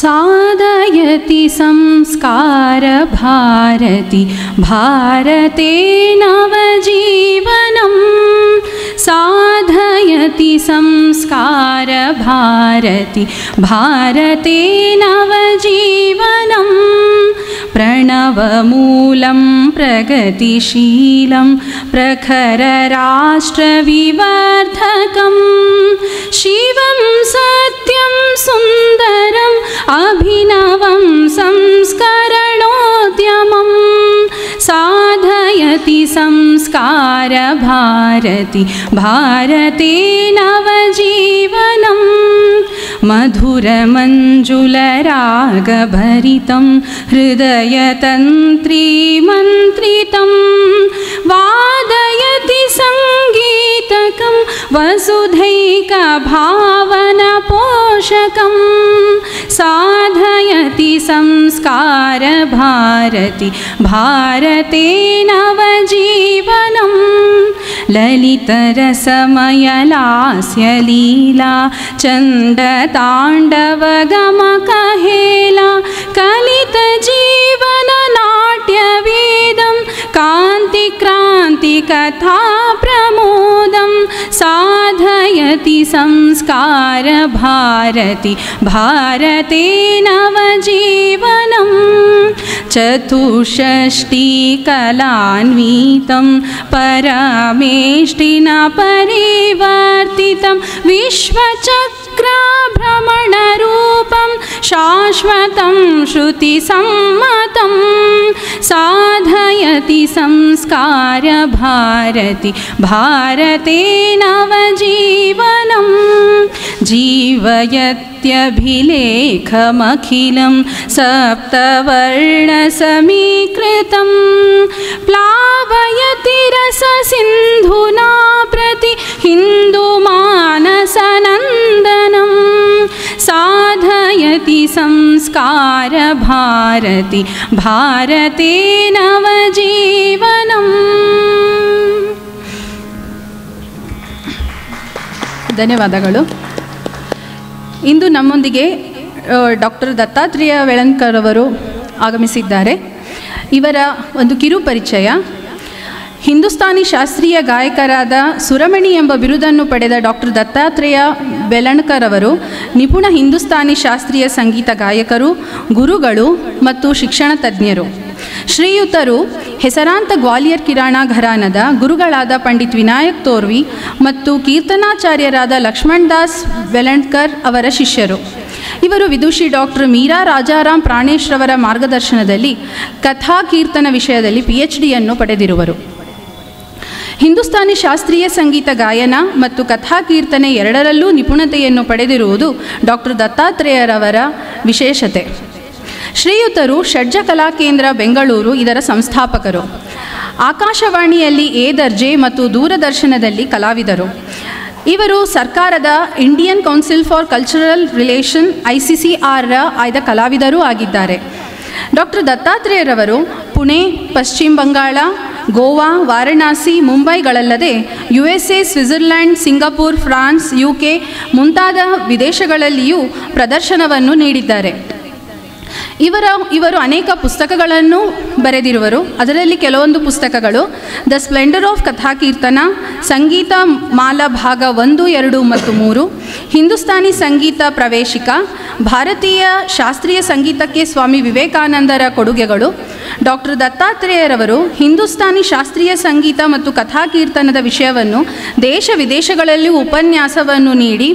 साधयति संस्कारभारती भारते नवजीवनं साधयति संस्कारभारती भारते नवजीवनं प्रणवमूलं प्रगतिशीलं प्रखरराष्ट्रविवर्धकं शिवं सत्यं सुन्दरम् अभिनवं संस्करणोद्यमं साधयति संस्कारभारती भारते नवजीवनं मधुरमञ्जुलरागभरितं हृदयतन्त्रीमन्त्रितं वादयति सङ्गीतकं वसुधैकभावनपोषकं साधयति संस्कारभारती भारते नवजीवनं ललितरसमयलास्यलीला चण्डताण्डवगमकहेला कलितजीवननाट्यवेदं कान्तिक्रान्तिकथाप्रमोदं साधयति संस्कारभारती भारते नवजीवनं चतुष्षष्टिकलान्वितं परमेष्टिना परिवर्तितं विश्वचक्रभ्रमणरूपं शाश्वतं श्रुतिसम्मतं साधयति संस्कारभारती भारते नवजीवनं जीवयत्यभिलेखमखिलं सप्तवर्णसमीकृतं प्लावयति रससिन्धुना प्रति हिन्दुमानसनन्दनं साधयति संस्कारभारती भारते नवजीवनं। ಧನ್ಯವಾದಗಳು. ಇಂದು ನಮ್ಮೊಂದಿಗೆ ಡಾಕ್ಟರ್ ದತ್ತಾತ್ರೇಯ ವೆಳನ್ಕರ್ ಅವರು ಆಗಮಿಸಿದ್ದಾರೆ. ಇವರ ಒಂದು ಕಿರು ಪರಿಚಯ. ಹಿಂದೂಸ್ತಾನಿ ಶಾಸ್ತ್ರೀಯ ಗಾಯಕರಾದ ಸುರಮಣಿ ಎಂಬ ಬಿರುದನ್ನು ಪಡೆದ ಡಾಕ್ಟರ್ ದತ್ತಾತ್ರೇಯ ವೆಳನ್ಕರ್ ಅವರು ನಿಪುಣ ಹಿಂದೂಸ್ತಾನಿ ಶಾಸ್ತ್ರೀಯ ಸಂಗೀತ ಗಾಯಕರು, ಗುರುಗಳು ಮತ್ತು ಶಿಕ್ಷಣ ತಜ್ಞರು. ಶ್ರೀಯುತರು ಹೆಸರಾಂತ ಗ್ವಾಲಿಯರ್ ಕಿರಾಣ ಘರಾನದ ಗುರುಗಳಾದ ಪಂಡಿತ್ ವಿನಾಯಕ್ ತೋರ್ವಿ ಮತ್ತು ಕೀರ್ತನಾಚಾರ್ಯರಾದ ಲಕ್ಷ್ಮಣ್ ದಾಸ್ ವೆಳನ್ಕರ್ ಅವರ ಶಿಷ್ಯರು. ಇವರು ವಿದುಷಿ ಡಾಕ್ಟರ್ ಮೀರಾ ರಾಜಾರಾಮ್ ಪ್ರಾಣೇಶ್ರವರ ಮಾರ್ಗದರ್ಶನದಲ್ಲಿ ಕಥಾ ಕೀರ್ತನ ವಿಷಯದಲ್ಲಿ PhDಯನ್ನು ಪಡೆದಿರುವರು. ಹಿಂದೂಸ್ತಾನಿ ಶಾಸ್ತ್ರೀಯ ಸಂಗೀತ ಗಾಯನ ಮತ್ತು ಕಥಾ ಕೀರ್ತನೆ ಎರಡರಲ್ಲೂ ನಿಪುಣತೆಯನ್ನು ಪಡೆದಿರುವುದು ಡಾಕ್ಟರ್ ದತ್ತಾತ್ರೇಯರವರ ವಿಶೇಷತೆ. ಶ್ರೀಯುತರು ಷಡ್ಜ ಕಲಾ ಕೇಂದ್ರ ಬೆಂಗಳೂರು ಇದರ ಸಂಸ್ಥಾಪಕರು. ಆಕಾಶವಾಣಿಯಲ್ಲಿ ಎ ದರ್ಜೆ ಮತ್ತು ದೂರದರ್ಶನದಲ್ಲಿ ಕಲಾವಿದರು. ಇವರು ಸರ್ಕಾರದ Indian Council for Cultural Relation ICCRರ ಆಯ್ದ ಕಲಾವಿದರೂ ಆಗಿದ್ದಾರೆ. ಡಾಕ್ಟರ್ ದತ್ತಾತ್ರೇಯರವರು ಪುಣೆ, ಪಶ್ಚಿಮ ಬಂಗಾಳ, ಗೋವಾ, ವಾರಣಾಸಿ, ಮುಂಬೈಗಳಲ್ಲದೆ USA, Switzerland, Singapore, France, UK ಮುಂತಾದ ವಿದೇಶಗಳಲ್ಲಿಯೂ ಪ್ರದರ್ಶನವನ್ನು ನೀಡಿದ್ದಾರೆ. ಇವರು ಅನೇಕ ಪುಸ್ತಕಗಳನ್ನು ಬರೆದಿರುವರು. ಅದರಲ್ಲಿ ಕೆಲವೊಂದು ಪುಸ್ತಕಗಳು ದ ಸ್ಪ್ಲೆಂಡರ್ ಆಫ್ ಕಥಾಕೀರ್ತನ, ಸಂಗೀತ ಮಾಲಾ ಭಾಗ 1, 2 ಮತ್ತು 3, ಹಿಂದೂಸ್ತಾನಿ ಸಂಗೀತ ಪ್ರವೇಶಿಕ, ಭಾರತೀಯ ಶಾಸ್ತ್ರೀಯ ಸಂಗೀತಕ್ಕೆ ಸ್ವಾಮಿ ವಿವೇಕಾನಂದರ ಕೊಡುಗೆಗಳು. ಡಾಕ್ಟರ್ ದತ್ತಾತ್ರೇಯರವರು ಹಿಂದೂಸ್ತಾನಿ ಶಾಸ್ತ್ರೀಯ ಸಂಗೀತ ಮತ್ತು ಕಥಾಕೀರ್ತನದ ವಿಷಯವನ್ನು ದೇಶ ವಿದೇಶಗಳಲ್ಲಿ ಉಪನ್ಯಾಸವನ್ನು ನೀಡಿ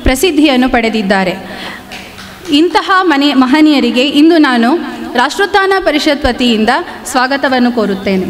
ಪ್ರಸಿದ್ಧಿಯನ್ನು ಪಡೆದಿದ್ದಾರೆ. ಇಂತಹ ಮಹನೀಯರಿಗೆ ಇಂದು ನಾನು ರಾಷ್ಟ್ರೋತ್ಥಾನ ಪರಿಷತ್ ವತಿಯಿಂದ ಸ್ವಾಗತವನ್ನು ಕೋರುತ್ತೇನೆ.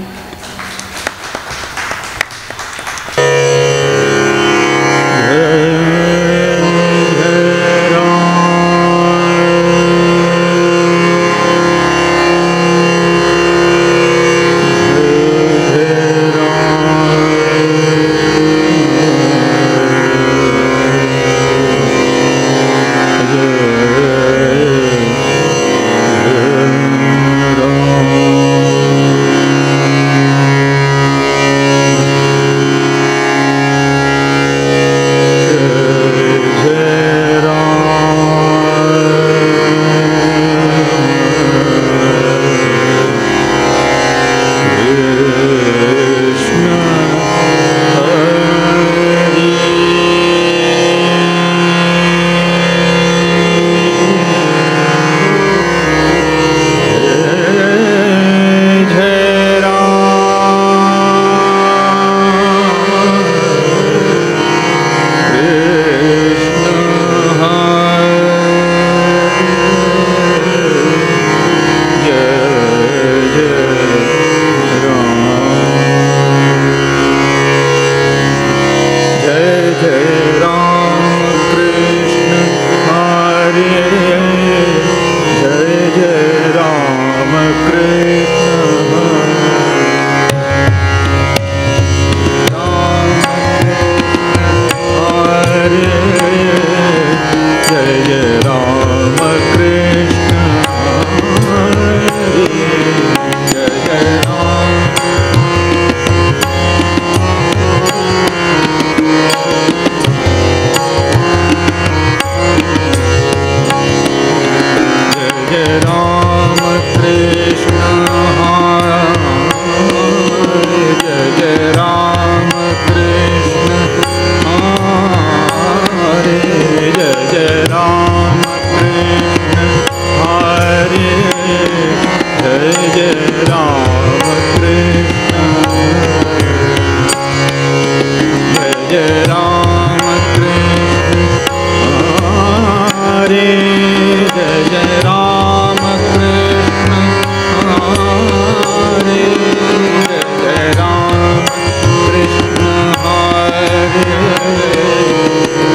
जय राम कृष्ण हरे जय जय राम कृष्ण हरे जय जय राम कृष्ण हरे जय जय राम कृष्ण जय जय राम कृष्ण हरे जय जय राम कृष्ण हरे जय जय राम कृष्ण हरे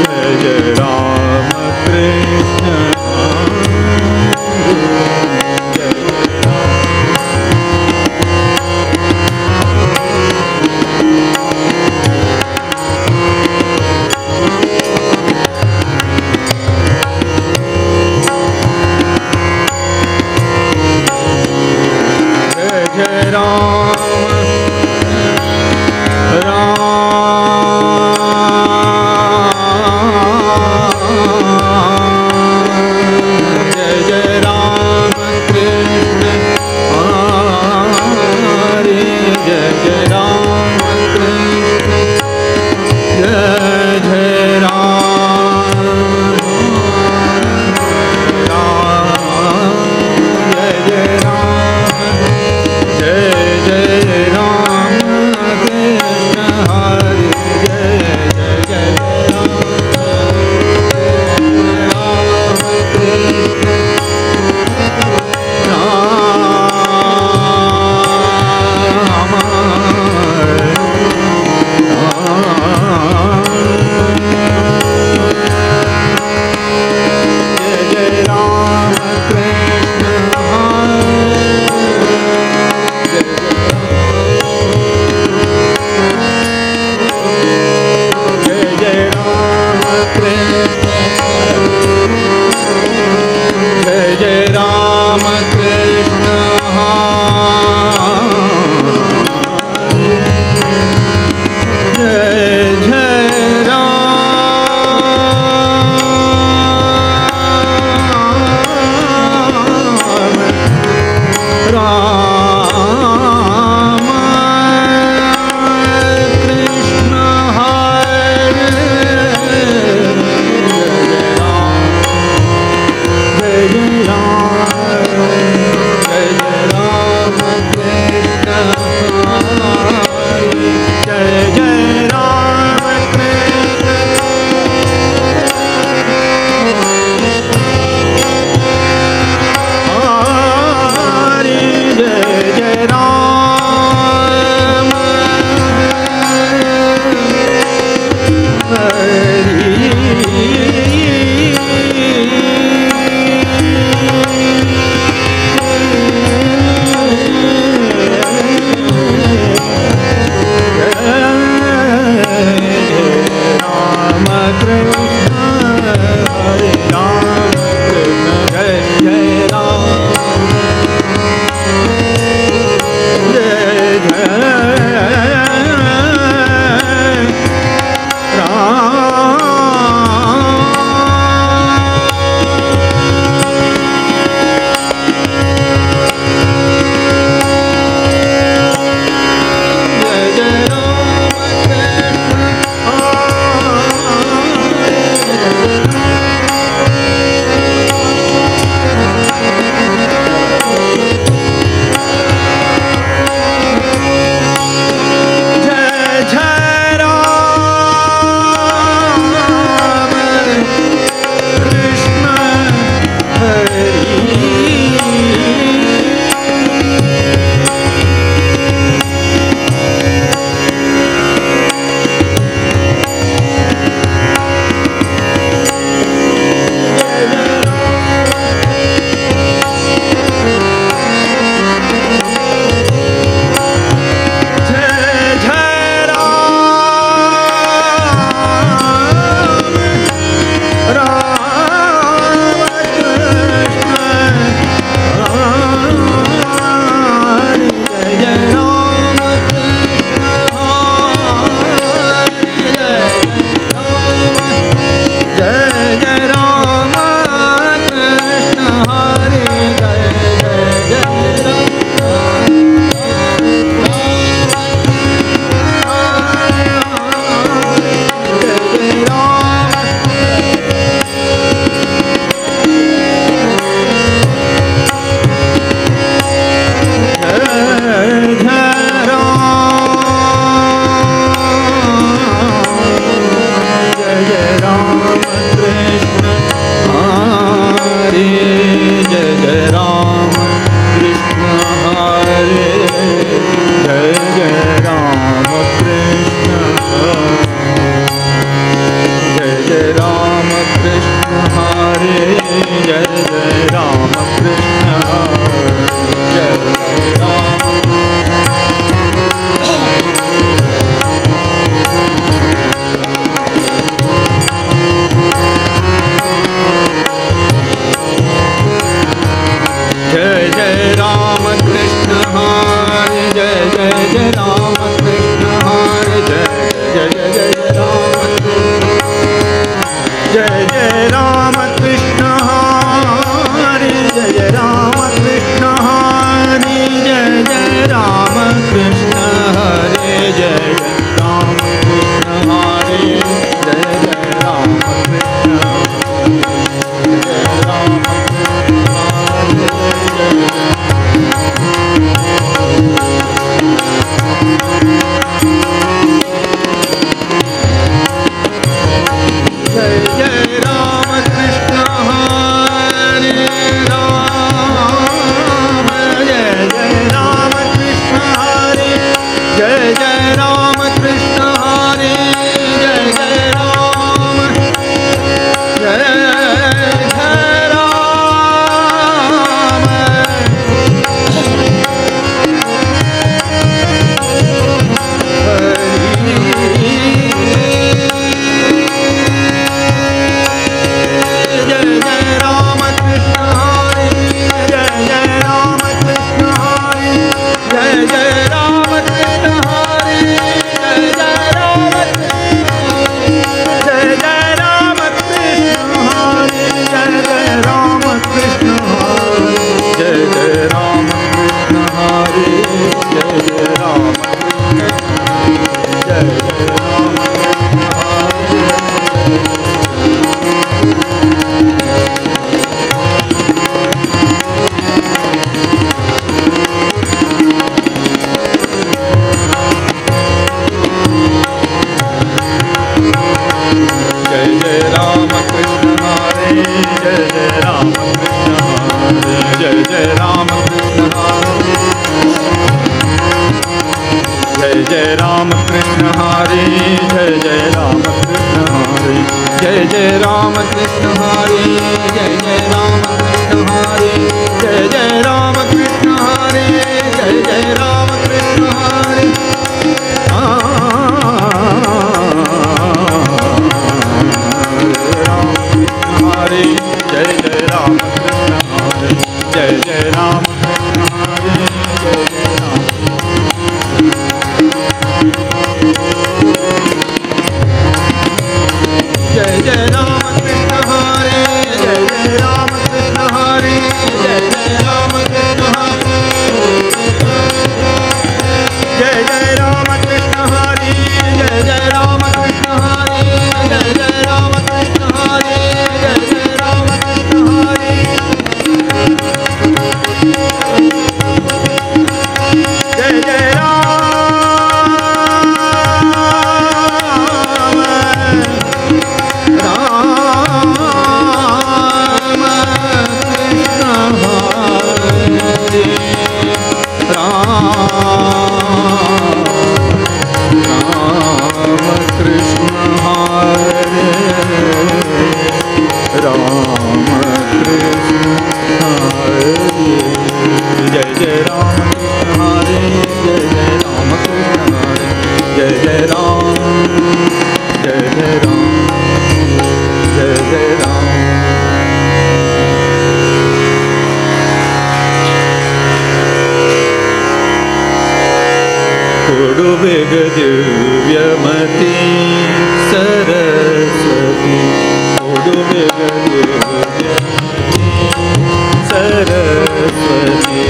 जय जय राम कृष्ण कृष्ण हरे जय जय राम कृष्ण हरे जय जय राम कृष्ण हरे जय जय राम कृष्ण हरे जय जय राम कृष्ण हरे जय जय राम कृष्ण हरे जय जय राम कृष्ण हरे जय जय राम कृष्ण हरे हरे जय जय राम कृष्ण हरे जय जय राम कृष्ण हरे जय जय राम जय जय राम कृष्ण हरे जय जय राम कृष्ण हरे जय जय राम कृष्ण हरे जय जय राम कृष्ण हरे जय जय राम कृष्ण हरे जय जय राम कृष्ण हरे जय जय राम कृष्ण हरे जय जय दिव्यमती सरस्वती सरस्वती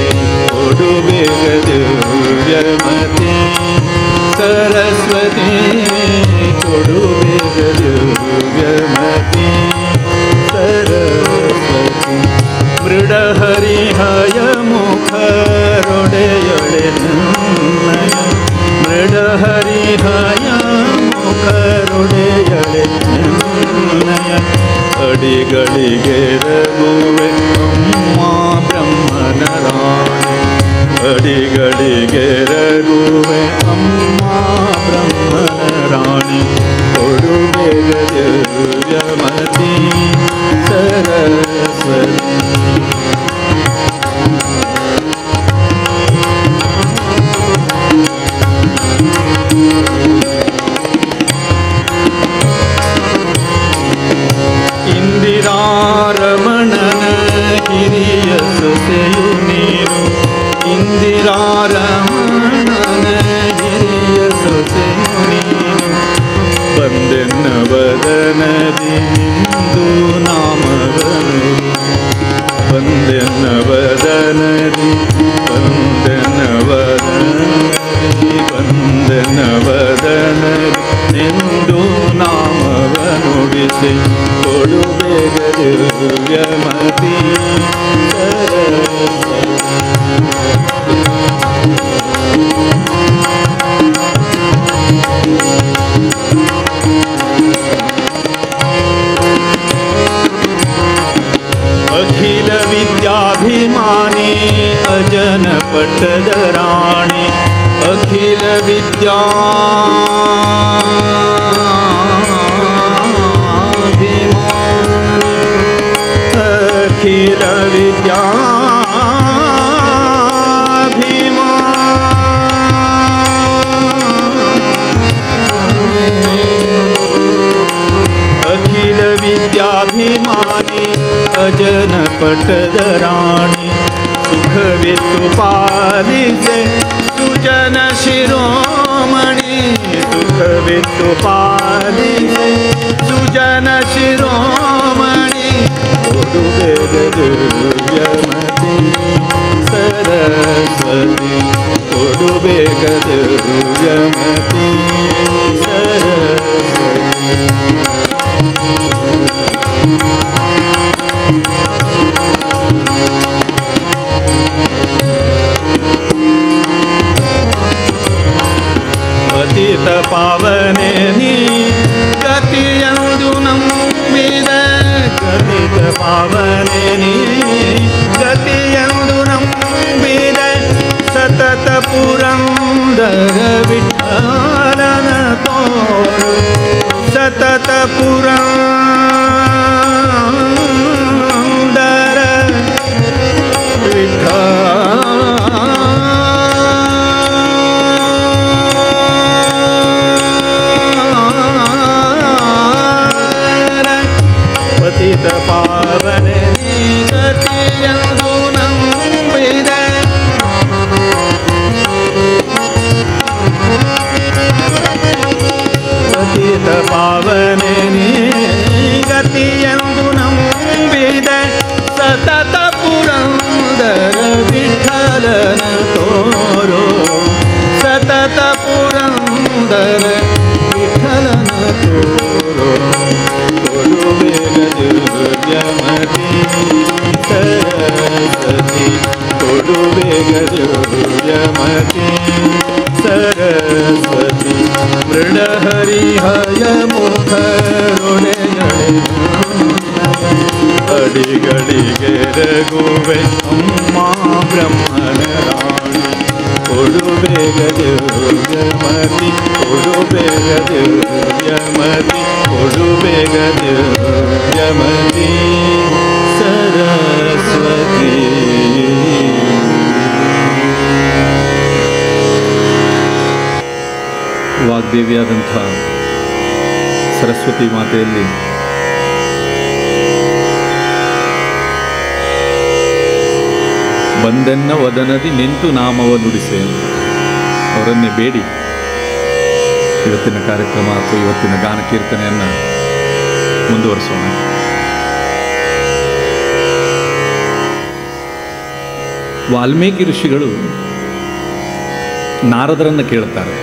दिव्यमती सरस्वती दिव्यमती सरस्वती मृडहरिहय मुखरोडेयळे मृडहरिहय मुखरुಡೆಯಳೆ ನಯ ಅಡಿಗಳಿಗೆ ರಘುವೆ ಅಮ್ಮ ಬ್ರಹ್ಮನ ರಾಣಿ ಅಡಿಗಳಿಗೆ ರಘುವೆ ಅಮ್ಮ ಬ್ರಹ್ಮನ ರಾಣಿ ಕೊಡುಬೇಗ ದಿವ್ಯಮತಿ ಸರಸ್ವತಿ ಇಂದಿರಾರಮಣನ ಹಿರಿಯ ಸೊಸೆಯು ನೀನು ಇಂದಿರಾರಮಣನ ಹಿರಿಯ ಸೊಸೆಯು ನೀನು ಬಂದೆನ್ನ ವದನದಿ ನಿಂದು ನಾಮವನು ಬಂದೆನ್ನ ವದನದಿ ಬಂದೆನ್ನ ವದನದಿ ಬಂದೆನ್ನ ವದನದಿ ನಿಂದು ನಾಮವನುಡಿಸಿ ಕೊಡುಬೇಗ ದಿವ್ಯಮತಿ ಅಖಿಲ ವಿದ್ಯಾಭಿಮಾನಿ ಅಜನ ಪಟ್ಟದ ರಾಣಿ ಅಖಿಲ ವಿದ್ಯಾ अखिल विद्याभिमानी अजन पटद राणी सुखवितु पालिसे सुजन शिरोमणि सुखवितु पालिसे सुजन शिरोमणि ಕೊಡುಬೇಗ ದಿವ್ಯಮತಿ ಸರಸ್ವತಿ ಕೊಡುಬೇಗ ದಿವ್ಯಮತಿ ಸರಸ್ವತಿ ಪತಿತ ಪಾವನೆ ನೀ ಗತಿಯಂದು ನಂಬಿದ ಗತಿತ ಪಾವನೆ ನೀ ಪುರಂದರ ವಿಠಲನ ತೋರು ಸತತ ಪುರಂದರ ಪತಿತ ಪಾವನೆ ಗತಿಯಂದು ನಂಬಿದೆ ಪತಿತ ಪಾವನೆ ಗತಿಯಂದು ನಂಬಿದೆ ಸತತ ಪುರಂದರ ವಿಠಲನ ತೋರೋ ಸತತ ಪುರಂದರ ವಿಠಲನ ತೋರೋ ಕೊಡುವೆ ಗಜಮತಿ ಸರಸ್ವತಿ ಕೊಡುವೆ ಗಜಮತಿ ಸರಸ್ವತಿ ಮೃಡಹರಿಹಯ ಮುಖರೊಡೆಯಳೆ ಅಡಿಗಳಿಗೆ ರಘುವೆ ಅಮ್ಮ ಬ್ರಹ್ಮನ ರಾಣಿ ಕೊಡುವೆ ಗಜಮತಿ ಕೊಡುವೆ ಗಜಮತಿ ಕೊಡುವೆ ಗಜಮತಿ ಸರಸ್ವತಿ. ವಾಗ್ದೇವಿಯಾದಂಥ ಸರಸ್ವತಿ ಮಾತೆಯಲ್ಲಿ ಬಂದೆನ್ನ ವದನದಿ ನಿಂತು ನಾಮವ ನುಡಿಸೆ ಅವರನ್ನೇ ಬೇಡಿ ಇವತ್ತಿನ ಕಾರ್ಯಕ್ರಮ ಅಥವಾ ಇವತ್ತಿನ ಗಾನ ಕೀರ್ತನೆಯನ್ನು ಮುಂದುವರಿಸೋಣ. ವಾಲ್ಮೀಕಿ ಋಷಿಗಳು ನಾರದರನ್ನು ಕೇಳ್ತಾರೆ,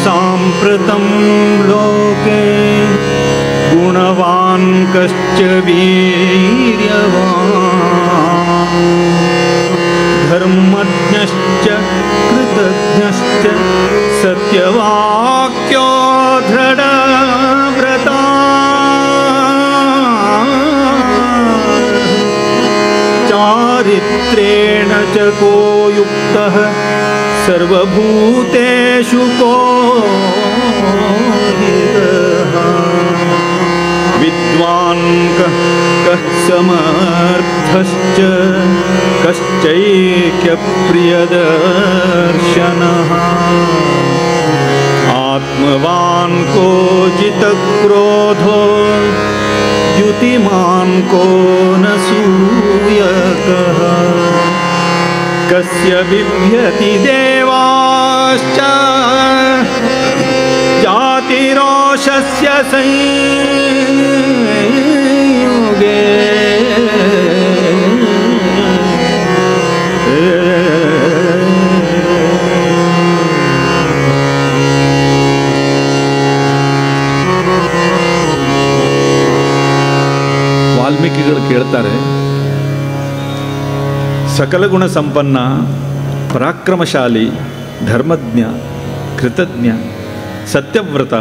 ಸಾಂಪ್ರತಂ ಲೋಕೆ ಗುಣವಾನ್ ಕಶ್ಚ ವೀರ್ಯವಾನ್ ಧರ್ಮಜ್ಞಶ್ಚ ಕೃತಜ್ಞಶ್ಚ ಸತ್ಯವಾಕ್ಯೋ ದೃಢವ್ರತಾ ಚಾರಿತ್ರೇಣ ಚ ಕೋ ಯುಕ್ತಃ ಸರ್ವಭೂತೇಷು ಕೋ ವಿದ್ವಾನ್ ಕಃ ಸಮರ್ಥಶ್ಚ ಕಶ್ಚೈಕ್ಯ ಪ್ರಿಯದರ್ಶನಃ ಆತ್ಮವಾನ್ ಕೋ ಜಿತಕ್ರೋಧೋ ದ್ಯುತಿಮಾನ್ ಕೋ ನ ಸೂಯಕಃ ಕಸ್ಯ ಬಿಭ್ಯತಿ ದೇವಾಶ್ಚ ಜಾತಿರೋಷಸ್ಯ ಸಂಯುಗೇ ವಾಲ್ಮೀಕಿಗಳು ಕೇಳ್ತಾರೆ, ಸಕಲ ಗುಣ ಸಂಪನ್ನ, ಪರಾಕ್ರಮಶಾಲಿ, ಧರ್ಮಜ್ಞ, ಕೃತಜ್ಞ, ಸತ್ಯವ್ರತ,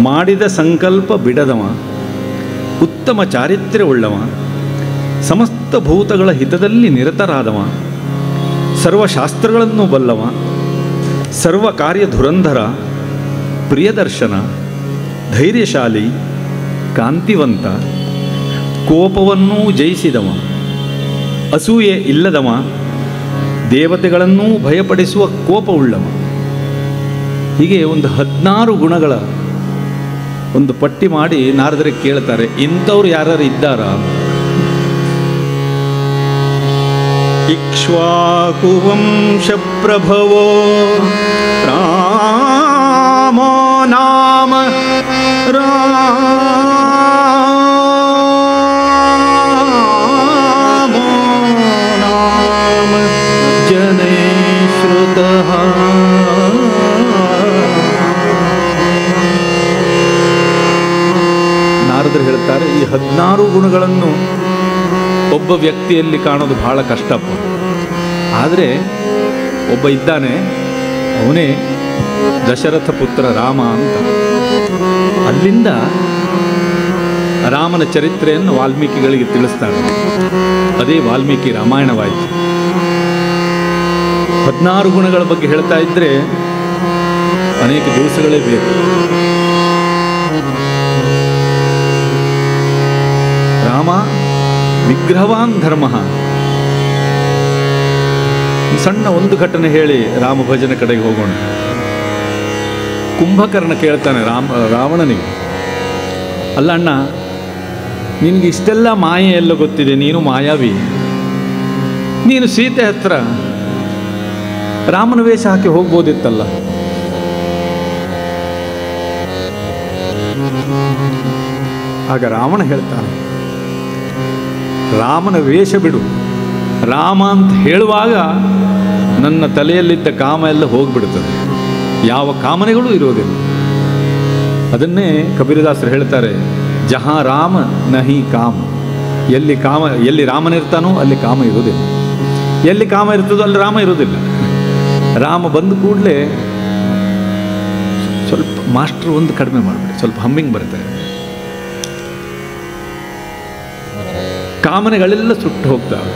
ಮಾಡಿದ ಸಂಕಲ್ಪ ಬಿಡದವ, ಉತ್ತಮ ಚಾರಿತ್ರ್ಯವುಳ್ಳವ, ಸಮಸ್ತ ಭೂತಗಳ ಹಿತದಲ್ಲಿ ನಿರತರಾದವ, ಸರ್ವಶಾಸ್ತ್ರಗಳನ್ನು ಬಲ್ಲವ, ಸರ್ವ ಕಾರ್ಯ ಧುರಂಧರ, ಪ್ರಿಯದರ್ಶನ, ಧೈರ್ಯಶಾಲಿ, ಕಾಂತಿವಂತ, ಕೋಪವನ್ನೂ ಜಯಿಸಿದವ, ಅಸೂಯೆ ಇಲ್ಲದವ, ದೇವತೆಗಳನ್ನೂ ಭಯಪಡಿಸುವ ಕೋಪವುಳ್ಳವ. ಹೀಗೆ ಒಂದು 16 ಗುಣಗಳ ಒಂದು ಪಟ್ಟಿ ಮಾಡಿ ನಾರದರಿಗೆ ಕೇಳ್ತಾರೆ, ಇಂಥವ್ರು ಯಾರು ಇದ್ದಾರಾ? ಇಕ್ಷ್ವಾಕುವಂಶ ಪ್ರಭವೋ ರಾಮೋ ನಾಮ ಜನೇ ಶ್ರುತಃ. ನಾರದರು ಹೇಳ್ತಾರೆ, ಈ 16 ಗುಣಗಳನ್ನು ಒಬ್ಬ ವ್ಯಕ್ತಿಯಲ್ಲಿ ಕಾಣೋದು ಬಹಳ ಕಷ್ಟಪ್ಪ. ಆದರೆ ಒಬ್ಬ ಇದ್ದಾನೆ, ಅವನೇ ದಶರಥ ಪುತ್ರ ರಾಮ ಅಂತ. ಅಲ್ಲಿಂದ ರಾಮನ ಚರಿತ್ರೆಯನ್ನು ವಾಲ್ಮೀಕಿಗಳಿಗೆ ತಿಳಿಸ್ತಾನೆ. ಅದೇ ವಾಲ್ಮೀಕಿ ರಾಮಾಯಣವಾಯಿತು. 16 ಗುಣಗಳ ಬಗ್ಗೆ ಹೇಳ್ತಾ ಇದ್ದರೆ ಅನೇಕ ದಿವಸಗಳೇ ಬೇಕು. ರಾಮ ವಿಗ್ರಹವಾನ್ ಧರ್ಮ. ಸಣ್ಣ ಒಂದು ಘಟನೆ ಹೇಳಿ ರಾಮ ಭಜನೆ ಕಡೆಗೆ ಹೋಗೋಣ. ಕುಂಭಕರ್ಣ ಕೇಳ್ತಾನೆ ರಾವಣನಿಗೆ, ಅಲ್ಲ ಅಣ್ಣ, ನಿನಗೆ ಇಷ್ಟೆಲ್ಲ ಮಾಯೆ ಎಲ್ಲ ಗೊತ್ತಿದೆ, ನೀನು ಮಾಯಾವಿ, ನೀನು ಸೀತೆ ಹತ್ರ ರಾಮನ ವೇಷ ಹಾಕಿ ಹೋಗ್ಬೋದಿತ್ತಲ್ಲ. ಆಗ ರಾವಣ ಹೇಳ್ತಾನೆ, ರಾಮನ ವೇಷ ಬಿಡು, ರಾಮ ಅಂತ ಹೇಳುವಾಗ ನನ್ನ ತಲೆಯಲ್ಲಿದ್ದ ಕಾಮ ಎಲ್ಲ ಹೋಗ್ಬಿಡ್ತದೆ, ಯಾವ ಕಾಮನೆಗಳೂ ಇರೋದಿಲ್ಲ. ಅದನ್ನೇ ಕಬೀರದಾಸರು ಹೇಳ್ತಾರೆ, ಜಹಾ ರಾಮ ನಹಿ ಕಾಮ. ಎಲ್ಲಿ ರಾಮನಿರ್ತಾನೋ ಅಲ್ಲಿ ಕಾಮ ಇರೋದಿಲ್ಲ, ಎಲ್ಲಿ ಕಾಮ ಇರ್ತದೋ ಅಲ್ಲಿ ರಾಮ ಇರೋದಿಲ್ಲ. ರಾಮ ಬಂದ ಕೂಡಲೇ ಸ್ವಲ್ಪ ಮಾಸ್ಟರ್ ಒಂದು ಕಡಿಮೆ ಮಾಡಿಬಿಡಿ, ಸ್ವಲ್ಪ ಹಮ್ಮಿಂಗ್ ಬರ್ತಾರೆ, ಕಾಮನೆಗಳೆಲ್ಲ ಸುಟ್ಟು ಹೋಗ್ತವೆ.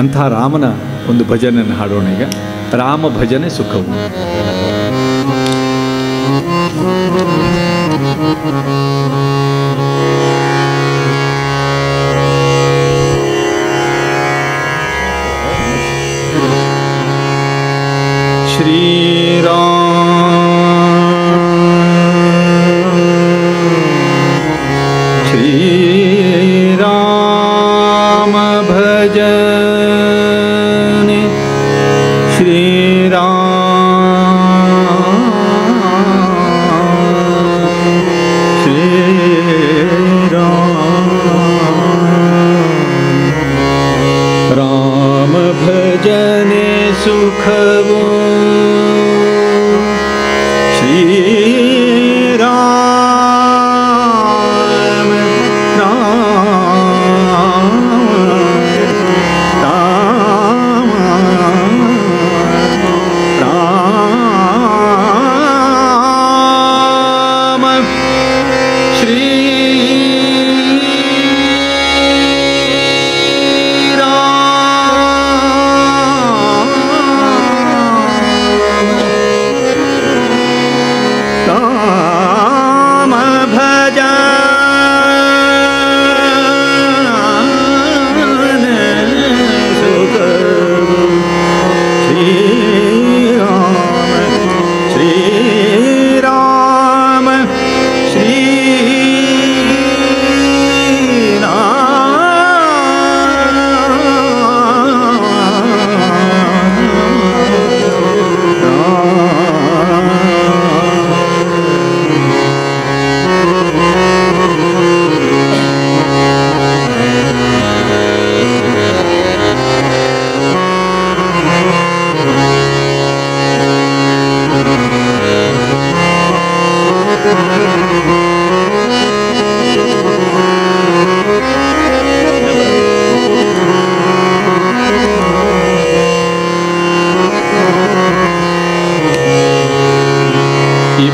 ಅಂತಹ ರಾಮನ ಒಂದು ಭಜನೆಯನ್ನು ಹಾಡೋಣ ಈಗ. ರಾಮ ಭಜನೆ ಸುಖವು. श्रीराम भजने राम भजने सुखवो श्रीराम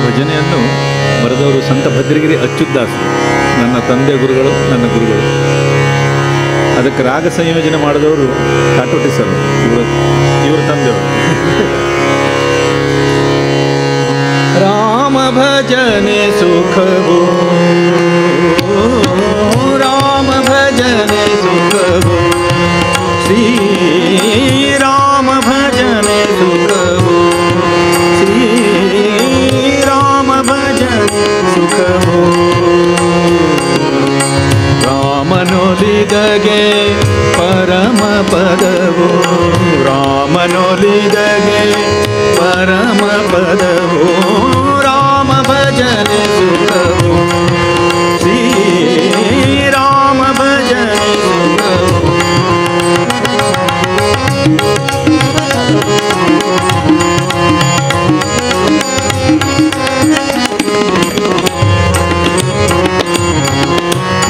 ಭಜನೆಯನ್ನು ಬರೆದವರು ಸಂತ ಭದ್ರಗಿರಿ ಅಚ್ಯುತದಾಸ್, ನನ್ನ ತಂದೆ ಗುರುಗಳು, ನನ್ನ ಗುರುಗಳು. ಅದಕ್ಕೆ ರಾಗ ಸಂಯೋಜನೆ ಮಾಡಿದವರು ಕಾಟೋಟಿ ಸರ್, ಇವರು ತಂದೆವರು. ರಾಮ ಭಜನೆ ಸುಖವು, ರಾಮ ಭಜನೆ ಸುಖವು, ಶ್ರೀ ರಾಮ ಭಜನೆ ಸುಖವು, ಶ್ರೀ ರಾಮ ಭಜನೆ ಸುಖವು. ರಾಮನೊಲಿದಗೆ ಪರಮ ಪದವು, ರಾಮನೊಲಿದಗೆ ಪರಮ ಪದವು, ರಾಮ ಭಜನೆ ಸುಖವು, ಶ್ರೀ ರಾಮ ಭಜನೆ ಸುಖವು.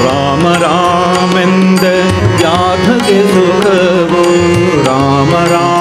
ರಾಮ ರಾಮೆಂದ ಯಾಧಗೆ ಸುಖವು, ರಾಮ ರಾಮ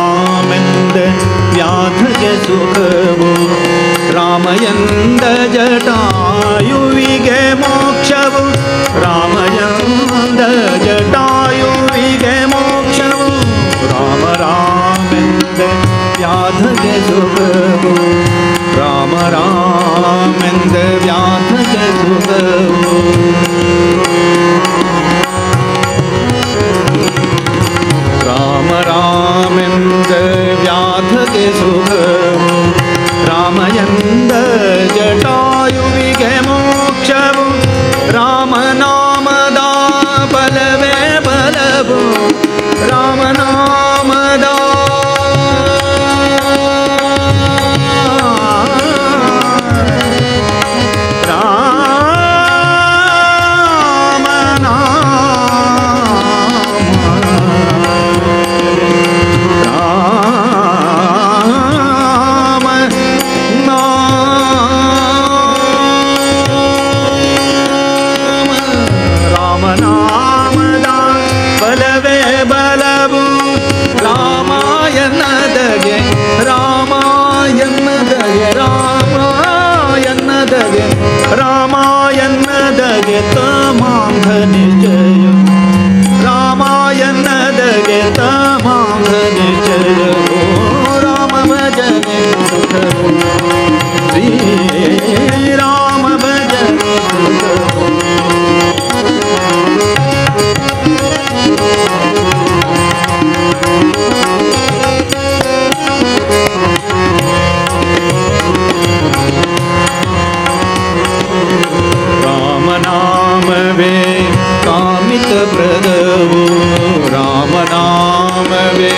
ರಾಮನಾಮವೇ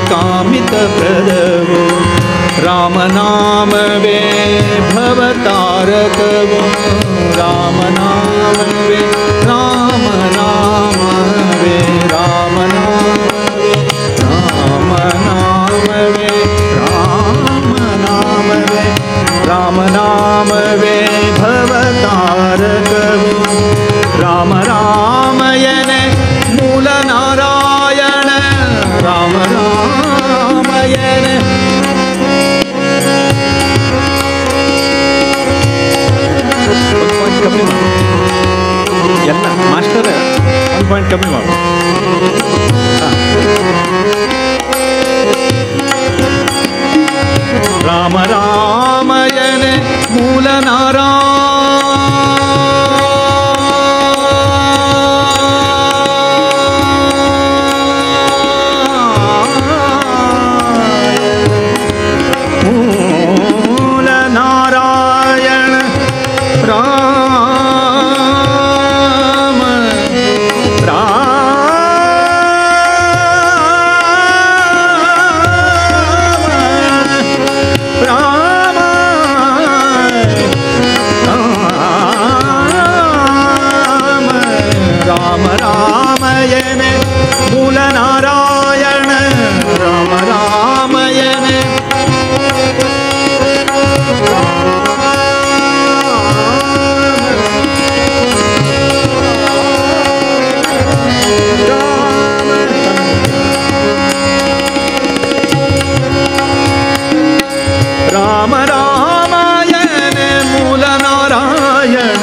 ಕಾಮಿತಪ್ರದವು ರಾಮನಾಮವೇ ಭವತಾರಕವು ರಾಮನಾಮವೇ ರಾಮನಾಮವೇ ರಾಮನಾಮವೇ ರಾಮನಾಮವೇ ರಾಮನಾಮವೇ ರಾಮನಾಮವೇ ಭವತಾರಕವು ರಾಮ ರಾಮಯನೆ ಮೂಲ ನಾರಾಯಣ ರಾಮ ರಾಮಯನೆ ಎಲ್ಲ ಮಾಸ್ಟರ್ 1 ಪಾಯಿಂಟ್ ಕಮ್ಮಿ ಮಾಡು. ರಾಮ ರಾಮಯನೆ ಮೂಲ ನಾರಾಯಣ ರಾಮ ರಾಮಯನೆ ಮೂಲ ನಾರಾಯಣ ರಾಮ ರಾಮಯನೆ ರಾಮ ರಾಮಾಯಣ ಮೂಲ ನಾರಾಯಣ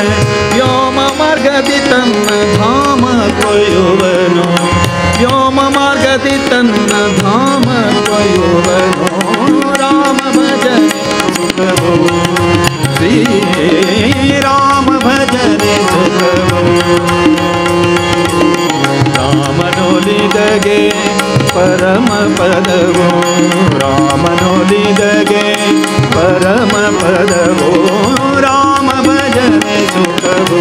ವ್ಯೋಮ ಮಾರ್ಗದಿ ತನ್ನ ಧಾಮ ಕೊಯ್ಯುವನು ವ್ಯೋಮ ಮಾರ್ಗದಿ ತನ್ನ ಧಾಮ ಕೊಯ್ಯುವನು ರಾಮ ಭಜನೆ ಸುಖವು ಶ್ರೀರಾಮ ಭಜನೆ ಸುಖವು ರಾಮನೊಲಿದಗೆ ಪರಮ ಪದವು ರಾಮನೊಲಿದಗೆ ಪರಮ ಪದವು ರಾಮ ಭಜನೆ ಸುಖವು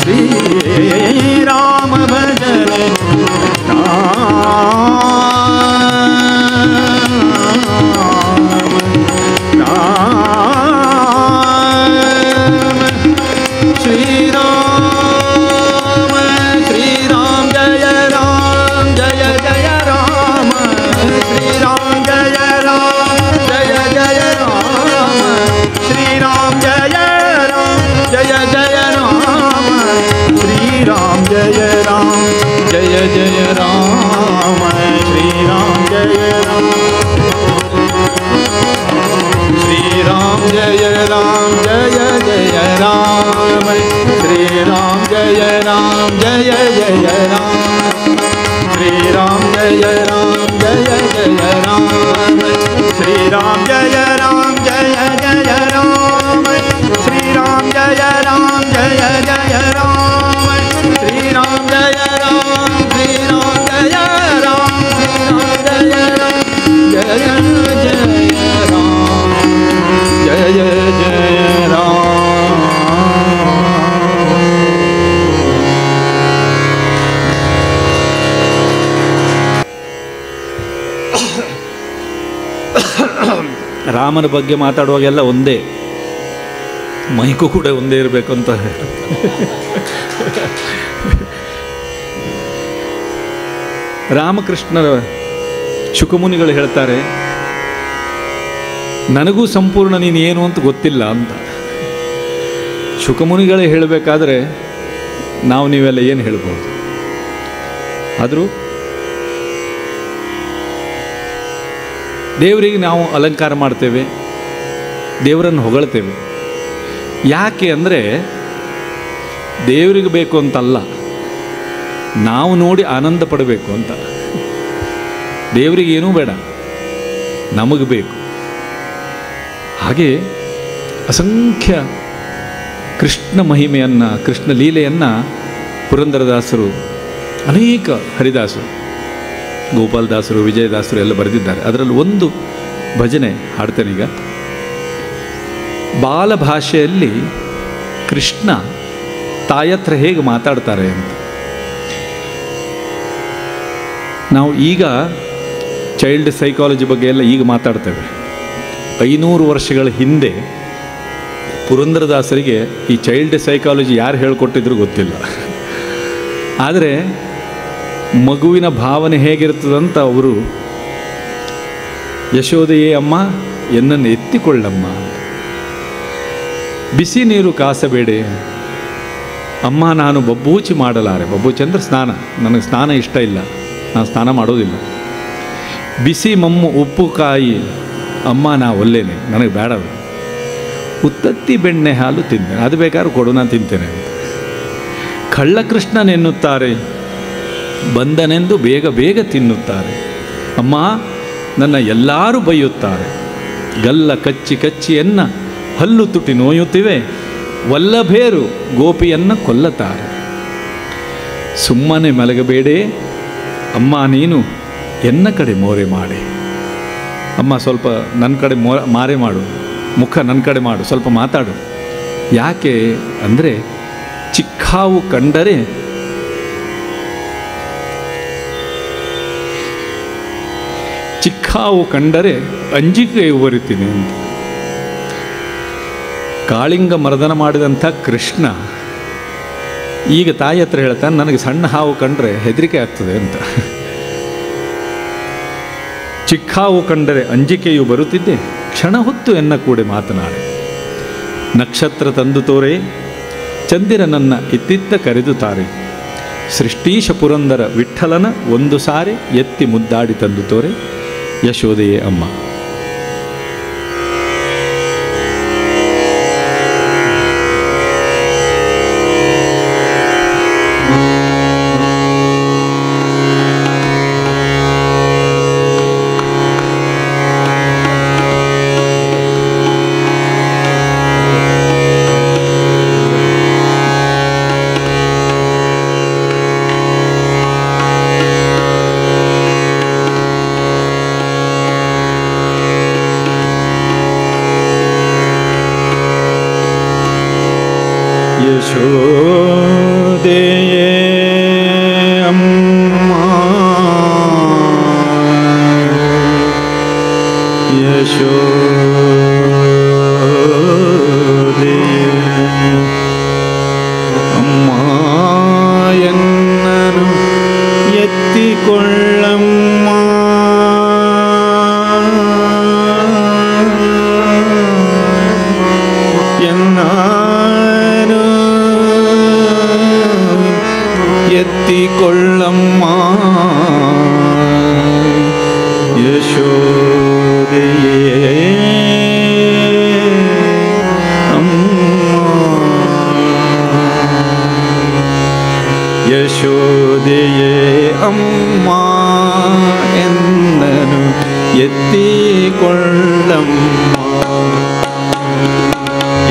ಶ್ರೀರಾಮ ಭಜನೆ ಶ್ರೀರಾಮ ಶ್ರೀರಾಮ ಜಯ ರಾಮ ಜಯ ಜಯ ರಾಮ ಶ್ರೀರಾಮ ಜಯ ರಾಮ ಜಯ ಜಯ ರಾಮ ಶ್ರೀರಾಮ ಜಯ ರಾಮ ಜಯ ಜಯ ರಾಮ ಶ್ರೀರಾಮ ಜಯ ರಾಮ ಜಯ ಜಯ ರಾಮ ಶ್ರೀರಾಮ ಜಯ ರಾಮ श्रीराम जय राम जय जय राम श्रीराम जय राम जय जय राम श्रीराम जय राम जय जय राम श्रीराम जय राम जय जय राम श्रीराम जय राम जय जय राम श्रीराम जय राम श्रीराम जय राम श्रीराम जय राम जय जय राम जय जय राम ರಾಮನ ಬಗ್ಗೆ ಮಾತಾಡುವಾಗೆಲ್ಲ ಒಂದೇ, ಮೈಕು ಕೂಡ ಒಂದೇ ಇರಬೇಕು ಅಂತ. ರಾಮಕೃಷ್ಣರ ಶುಕಮುನಿಗಳು ಹೇಳ್ತಾರೆ, ನನಗೂ ಸಂಪೂರ್ಣ ನೀನು ಏನು ಅಂತ ಗೊತ್ತಿಲ್ಲ ಅಂತ. ಶುಕಮುನಿಗಳೇ ಹೇಳಬೇಕಾದ್ರೆ ನಾವು ನೀವೆಲ್ಲ ಏನು ಹೇಳ್ಬೋದು? ಆದರೂ ದೇವರಿಗೆ ನಾವು ಅಲಂಕಾರ ಮಾಡ್ತೇವೆ, ದೇವರನ್ನು ಹೊಗಳ್ತೇವೆ. ಯಾಕೆ ಅಂದರೆ ದೇವರಿಗೆ ಬೇಕು ಅಂತಲ್ಲ, ನಾವು ನೋಡಿ ಆನಂದ ಪಡಬೇಕು ಅಂತ. ದೇವರಿಗೆ ಏನೂ ಬೇಡ, ನಮಗೆ ಬೇಕು. ಹಾಗೆ ಅಸಂಖ್ಯ ಕೃಷ್ಣ ಮಹಿಮೆಯನ್ನು, ಕೃಷ್ಣ ಲೀಲೆಯನ್ನು ಪುರಂದರದಾಸರು, ಅನೇಕ ಹರಿದಾಸರು, ಗೋಪಾಲದಾಸರು, ವಿಜಯದಾಸರು ಎಲ್ಲ ಬರೆದಿದ್ದಾರೆ. ಅದರಲ್ಲಿ ಒಂದು ಭಜನೆ ಹಾಡ್ತೇನೀಗ. ಬಾಲಭಾಷೆಯಲ್ಲಿ ಕೃಷ್ಣ ತಾಯತ್ರ ಹೇಗೆ ಮಾತಾಡ್ತಾರೆ ಅಂತ. ನಾವು ಈಗ ಚೈಲ್ಡ್ ಸೈಕಾಲಜಿ ಬಗ್ಗೆ ಎಲ್ಲ ಈಗ ಮಾತಾಡ್ತೇವೆ. 500 ವರ್ಷಗಳ ಹಿಂದೆ ಪುರಂದರದಾಸರಿಗೆ ಈ ಚೈಲ್ಡ್ ಸೈಕಾಲಜಿ ಯಾರು ಹೇಳ್ಕೊಟ್ಟಿದ್ರು ಗೊತ್ತಿಲ್ಲ. ಆದರೆ ಮಗುವಿನ ಭಾವನೆ ಹೇಗಿರ್ತದಂತ ಅವರು, ಯಶೋದೆಯೇ ಅಮ್ಮ ಎನ್ನನ್ನು ಎತ್ತಿಕೊಳ್ಳಮ್ಮ, ಬಿಸಿ ನೀರು ಕಾಸಬೇಡೆ ಅಮ್ಮ ನಾನು ಬಬ್ಬೂಚಿ ಮಾಡಲಾರೆ. ಬಬ್ಬೂಚಿ ಅಂದರೆ ಸ್ನಾನ, ನನಗೆ ಸ್ನಾನ ಇಷ್ಟ ಇಲ್ಲ, ನಾನು ಸ್ನಾನ ಮಾಡೋದಿಲ್ಲ. ಬಿಸಿ ಮಮ್ಮು ಉಪ್ಪು ಕಾಯಿ ಅಮ್ಮ ನಾ ಒಲ್ಲೇನೆ, ನನಗೆ ಬೇಡ. ಉತ್ತತ್ತಿ ಬೆಣ್ಣೆ ಹಾಲು ತಿಂತೇನೆ, ಅದು ಬೇಕಾದ್ರೂ ಕೊಡು ನಾನು ತಿಂತೇನೆ ಅಂತ. ಕಳ್ಳಕೃಷ್ಣನೆನ್ನುತ್ತಾರೆ, ಬಂದನೆಂದು ಬೇಗ ಬೇಗ ತಿನ್ನುತ್ತಾರೆ. ಅಮ್ಮ ನನ್ನ ಎಲ್ಲರೂ ಬೈಯುತ್ತಾರೆ, ಗಲ್ಲ ಕಚ್ಚಿ ಕಚ್ಚಿಯನ್ನ ಹಲ್ಲು ತುಟಿ ನೋಯುತ್ತಿವೆ, ವಲ್ಲಭೇರು ಗೋಪಿಯನ್ನು ಕೊಲ್ಲತಾರೆ. ಸುಮ್ಮನೆ ಮಲಗಬೇಡೆ ಅಮ್ಮ ನೀನು ಎನ್ನ ಕಡೆ ಮೋರೆ ಮಾಡಿ. ಅಮ್ಮ ಸ್ವಲ್ಪ ನನ್ನ ಕಡೆ ಮಾರೆ ಮಾಡು, ಮುಖ ನನ್ನ ಕಡೆ ಮಾಡು, ಸ್ವಲ್ಪ ಮಾತಾಡು. ಯಾಕೆ ಅಂದರೆ ಚಿಕ್ಕಾವು ಕಂಡರೆ ಅಂಜಿಕೆ ಬರುತ್ತೀನಿ ಅಂತ. ಕಾಳಿಂಗ ಮರ್ದನ ಮಾಡಿದಂಥ ಕೃಷ್ಣ ಈಗ ತಾಯಿ ಹತ್ರ ಹೇಳ್ತಾನೆ, ನನಗೆ ಸಣ್ಣ ಹಾವು ಕಂಡ್ರೆ ಹೆದರಿಕೆ ಆಗ್ತದೆ ಅಂತ. ಚಿಕ್ಕ ಹಾವು ಕಂಡರೆ ಅಂಜಿಕೆಯು ಬರುತ್ತಿದ್ದೆ, ಕ್ಷಣ ಹೊತ್ತು ಎನ್ನ ಕೂಡ ಮಾತನಾಡೆ. ನಕ್ಷತ್ರ ತಂದು ತೋರೆ ಚಂದಿರನನ್ನ ಇತ್ತಿತ್ತ ಕರೆದು ತಾರೆ, ಸೃಷ್ಟೀಶ ಪುರಂದರ ವಿಠ್ಠಲನ ಒಂದು ಸಾರಿ ಎತ್ತಿ ಮುದ್ದಾಡಿ ತಂದು ತೋರೆ, ಯಶೋದೆಯೇ ಅಮ್ಮ. ಯಶೋದೆಯೇ ಅಮ್ಮ, ಯಶೋದೆಯೇ ಅಮ್ಮ ಎನ್ನನು ಎತ್ತಿಕೊಳ್ಳಮ್ಮ, ಎತ್ತಿಕೊಳ್ಳಮ್ಮ ಯಶೋದೆಯೇ ಅಮ್ಮ, ಯಶೋದೆಯೇ ಅಮ್ಮ ಎಂದನು ಎತ್ತಿಕೊಳ್ಳಮ್ಮ,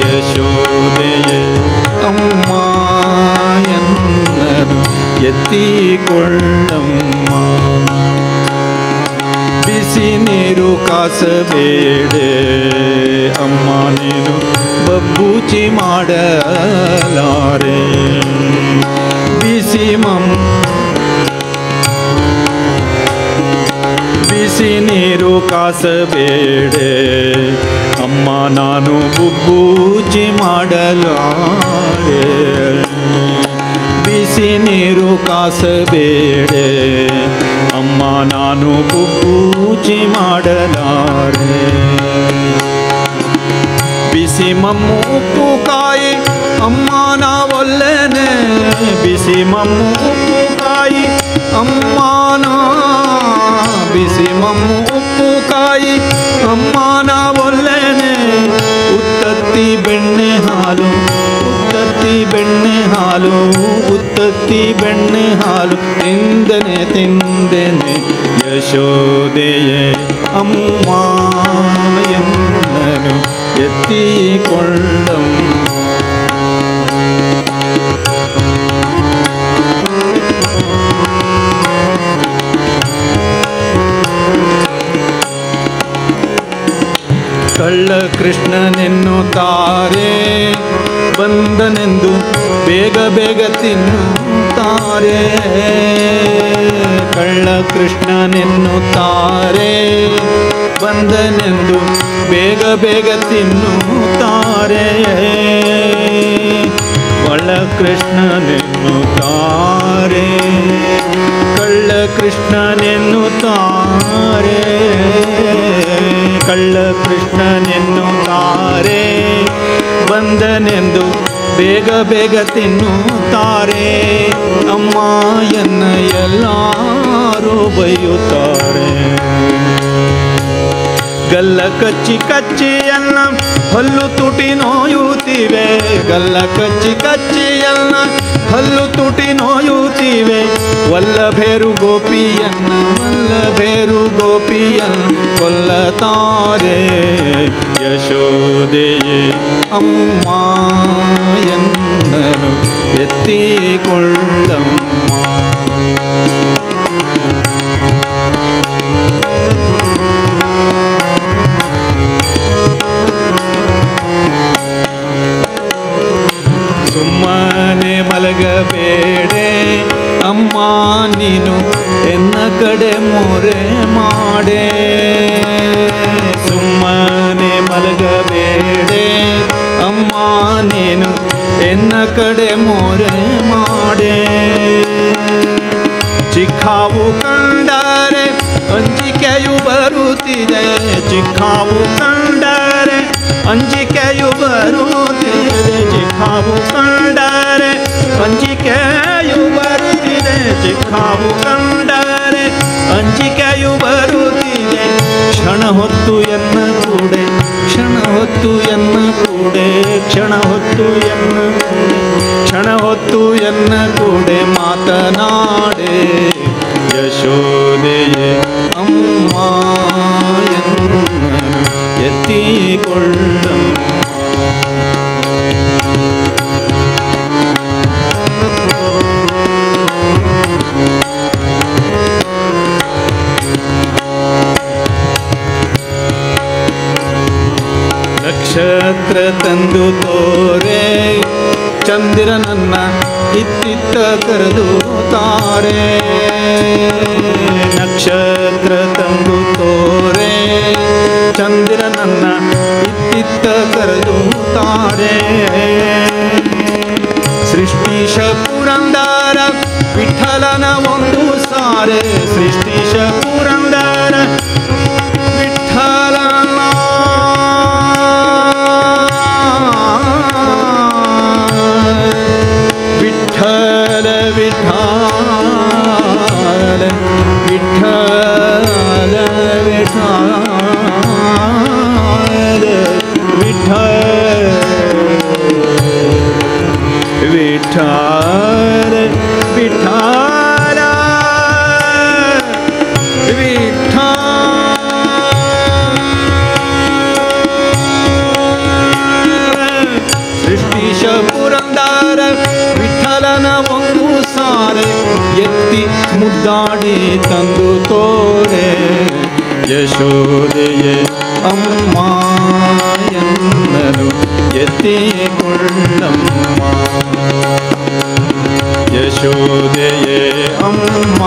ಯಶೋದೆಯೇ ಅಮ್ಮ ಎತ್ತಿಕೊಳ್ಳಮ್ಮ. ಬಿಸಿ ನೀರು ಕಾಸಬೇಡೆ ಅಮ್ಮ ನೀನು ಬಬ್ಬೂಚಿ ಮಾಡಲಾರೆ, ಬಿಸಿ ನೀರು ಕಾಸಬೇಡೆ ಅಮ್ಮ ನಾನು ಬಬ್ಬೂಚಿ ಮಾಡಲಾರೆ, ಬಿಸಿ ನೀರು ಕಾಸಬೇಡೆ ಅಮ್ಮ ನಾನು ಬಬ್ಬೂಚಿ ಮಾಡಲಾರೆ. ಬಿಸಿ ಮಮ್ಮು ಉಪ್ಪು ಕಾಯಿ ಅಮ್ಮ ನಾ ಒಲ್ಲೆನೆ, ಬಿಸಿ ಮಮ್ಮು ಉಪ್ಪು ಕಾಯಿ ಅಮ್ಮ ನಾ, ಬಿಸಿ ಮಮ್ಮು ಉಪ್ಪು ಕಾಯಿ ಅಮ್ಮ ನಾ ಒಲ್ಲೆನೆ, ಉತ್ತತ್ತಿ ಬೆಣ್ಣೆ ಹಾಲು, ಉತ್ತತ್ತಿ ಬೆಣ್ಣೆ ಹಾಲು, ಉತ್ತತ್ತಿ ಬೆಣ್ಣೆ ಹಾಲು ತಿಂದನೆ ತಿಂದನೆ ಯಶೋದೆಯೇ ಅಮ್ಮ ಎನ್ನನು ಎತ್ತಿಕೊಳ್ಳಮ್ಮ. ಕಳ್ಳ ಕೃಷ್ಣನೆನ್ನುತ್ತಾರೆ, ಬಂದನೆಂದು ಬೇಗ ಬೇಗ ತಿನ್ನುತ್ತಾರೆ. ಕಳ್ಳ ಕೃಷ್ಣ ಕೃಷ್ಣನೆನ್ನುತ್ತಾರೆ, ಬಂದನೆಂದು ಬೇಗ ಬೇಗ ತಿನ್ನುತ್ತಾರೆ. ಒಳ್ಳ ಕೃಷ್ಣನೆನ್ನುತ್ತಾರೆ, ಕಳ್ಳ ಕೃಷ್ಣನೆನ್ನುತ್ತಾರೆ, ಕಳ್ಳ ಕೃಷ್ಣನೆನ್ನುತ್ತಾರೆ, ಬಂದನೆಂದು ಬೇಗ ಬೇಗ ತಿನ್ನುತ್ತಾರೆ. ಅಮ್ಮ ಎನ್ನ ಎಲ್ಲರೂ ಬೈಯುತ್ತಾರೆ. ಗಲ್ಲ ಕಚ್ಚಿ ಕಚ್ಚಿಯನ್ನ ಹಲ್ಲು ತುಟಿ ನೋಯುತ್ತಿವೆ, ಗಲ್ಲ ಕಚ್ಚಿ ಕಚ್ಚಿಯನ್ನ ಹಲ್ಲು ತುಟಿ ನೋಯುತ್ತಿವೆ. ವಲ್ಲಭೇರು ಗೋಪಿಯನ್ನ ವಲ್ಲಭೇರು ಗೋಪಿಯನ್ನ ಕೊಲ್ಲತಾರೆ. ಯಶೋದೆಯೇ ಅಮ್ಮ ಎನ್ನನು ಎತ್ತಿಕೊಳ್ಳಮ್ಮ. ಸುಮ್ಮನೆ ಮಲಗಬೇಡೆ ಅಮ್ಮ ನೀನು ಎನ್ನ ಕಡೆ ಮೊರೆ ಮಾಡೆ. ಸುಮ್ಮನೆ ಮಲಗಬೇಡೆ ಅಮ್ಮ ನೀನು ಎನ್ನ ಕಡೆ ಮೊರೆ ಮಾಡೆ. ಚಿಕ್ಕಾವು ಕಂಡರೆ ಅಂಜಿಕೆಯು ಬರುತ್ತಿದೆ, ಚಿಕ್ಕಾವು ಕಂಡರೆ ಅಂಜಿಕೆಯು ಬರುತ್ತಿದೆ. ಚಿಕ್ಕಾವು ಕಂಡರೆ ಅಂಜಿಕೆಯು ಬರುತ್ತಿದೆ, ಚಿಕ್ಕಾವು ಕಂಡರೆ ಅಂಜಿಕೆಯು ಬರುತ್ತಿದೆ. ಕ್ಷಣ ಹೊತ್ತು ಎನ್ನ ಕೂಡೆ, ಕ್ಷಣ ಹೊತ್ತು ಎನ್ನ ಕೂಡೆ, ಕ್ಷಣ ಹೊತ್ತು ಎನ್ನ ಕೂಡೆ, ಕ್ಷಣ ಹೊತ್ತು ಎನ್ನ ಕೂಡೆ ಮಾತನಾಡೆ. ಯಶೋದೆಯೇ ಅಮ್ಮ ಎನ್ನ ಎತ್ತಿಕೊಳ್ಳಮ್ಮ. ನಕ್ಷತ್ರ ತಂದು ತೋರೆ ಚಂದಿರನನ್ನ ಇತ್ತಿತ್ತ ಕರೆದು ತಾರೆ. ನಕ್ಷತ್ರ ತಂದು ತೋರೆ ಚಂದಿರನನ್ನ ಇತ್ತಿತ್ತ ಕರೆದು ತಾರೆ. ಸೃಷ್ಟಿಶ ಪುರಂದರ ವಿಠಲನ ಒಂದು ಸಾರೆ, ಸೃಷ್ಟಿಶ ಪುರಂದರ ವಿಠಲನ ವಿಠಲ ವಿಠಲ ವಿಠಲ ವಿಠಲ ವಿಠಲ ವಿಠಲ ವಿಠಲ ಸೃಷ್ಟಿಶ ಪುರಂದರ ವಿಠಲನ ಒಂದು ಸಾರೆ ಎತ್ತಿ ಮುದ್ದಾಡಿ ತಂದು ತೋರೆ. ಯಶೋದೆಯೇ ಅಮ್ಮ ಎನ್ನನು ಎತ್ತಿಕೊಳ್ಳಮ್ಮ. ಯಶೋದೆಯೇ ಅಮ್ಮ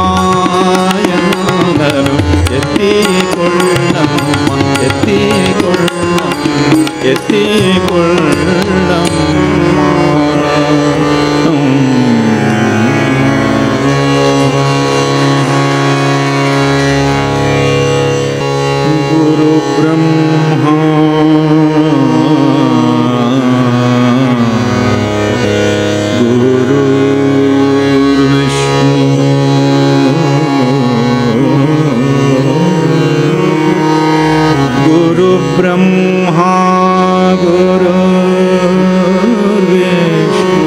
ಎನ್ನನು ಎತ್ತಿಕೊಳ್ಳಮ್ಮ, ಎತ್ತಿಕೊಳ್ಳಮ್ಮ, ಎತ್ತಿಕೊಳ್ಳಮ್ಮ. ಗುರು ಬ್ರಹ್ಮ ಗುರು ವಿಷ್ಣು ಗುರು ಬ್ರಹ್ಮ ಗುರು ವಿಷ್ಣು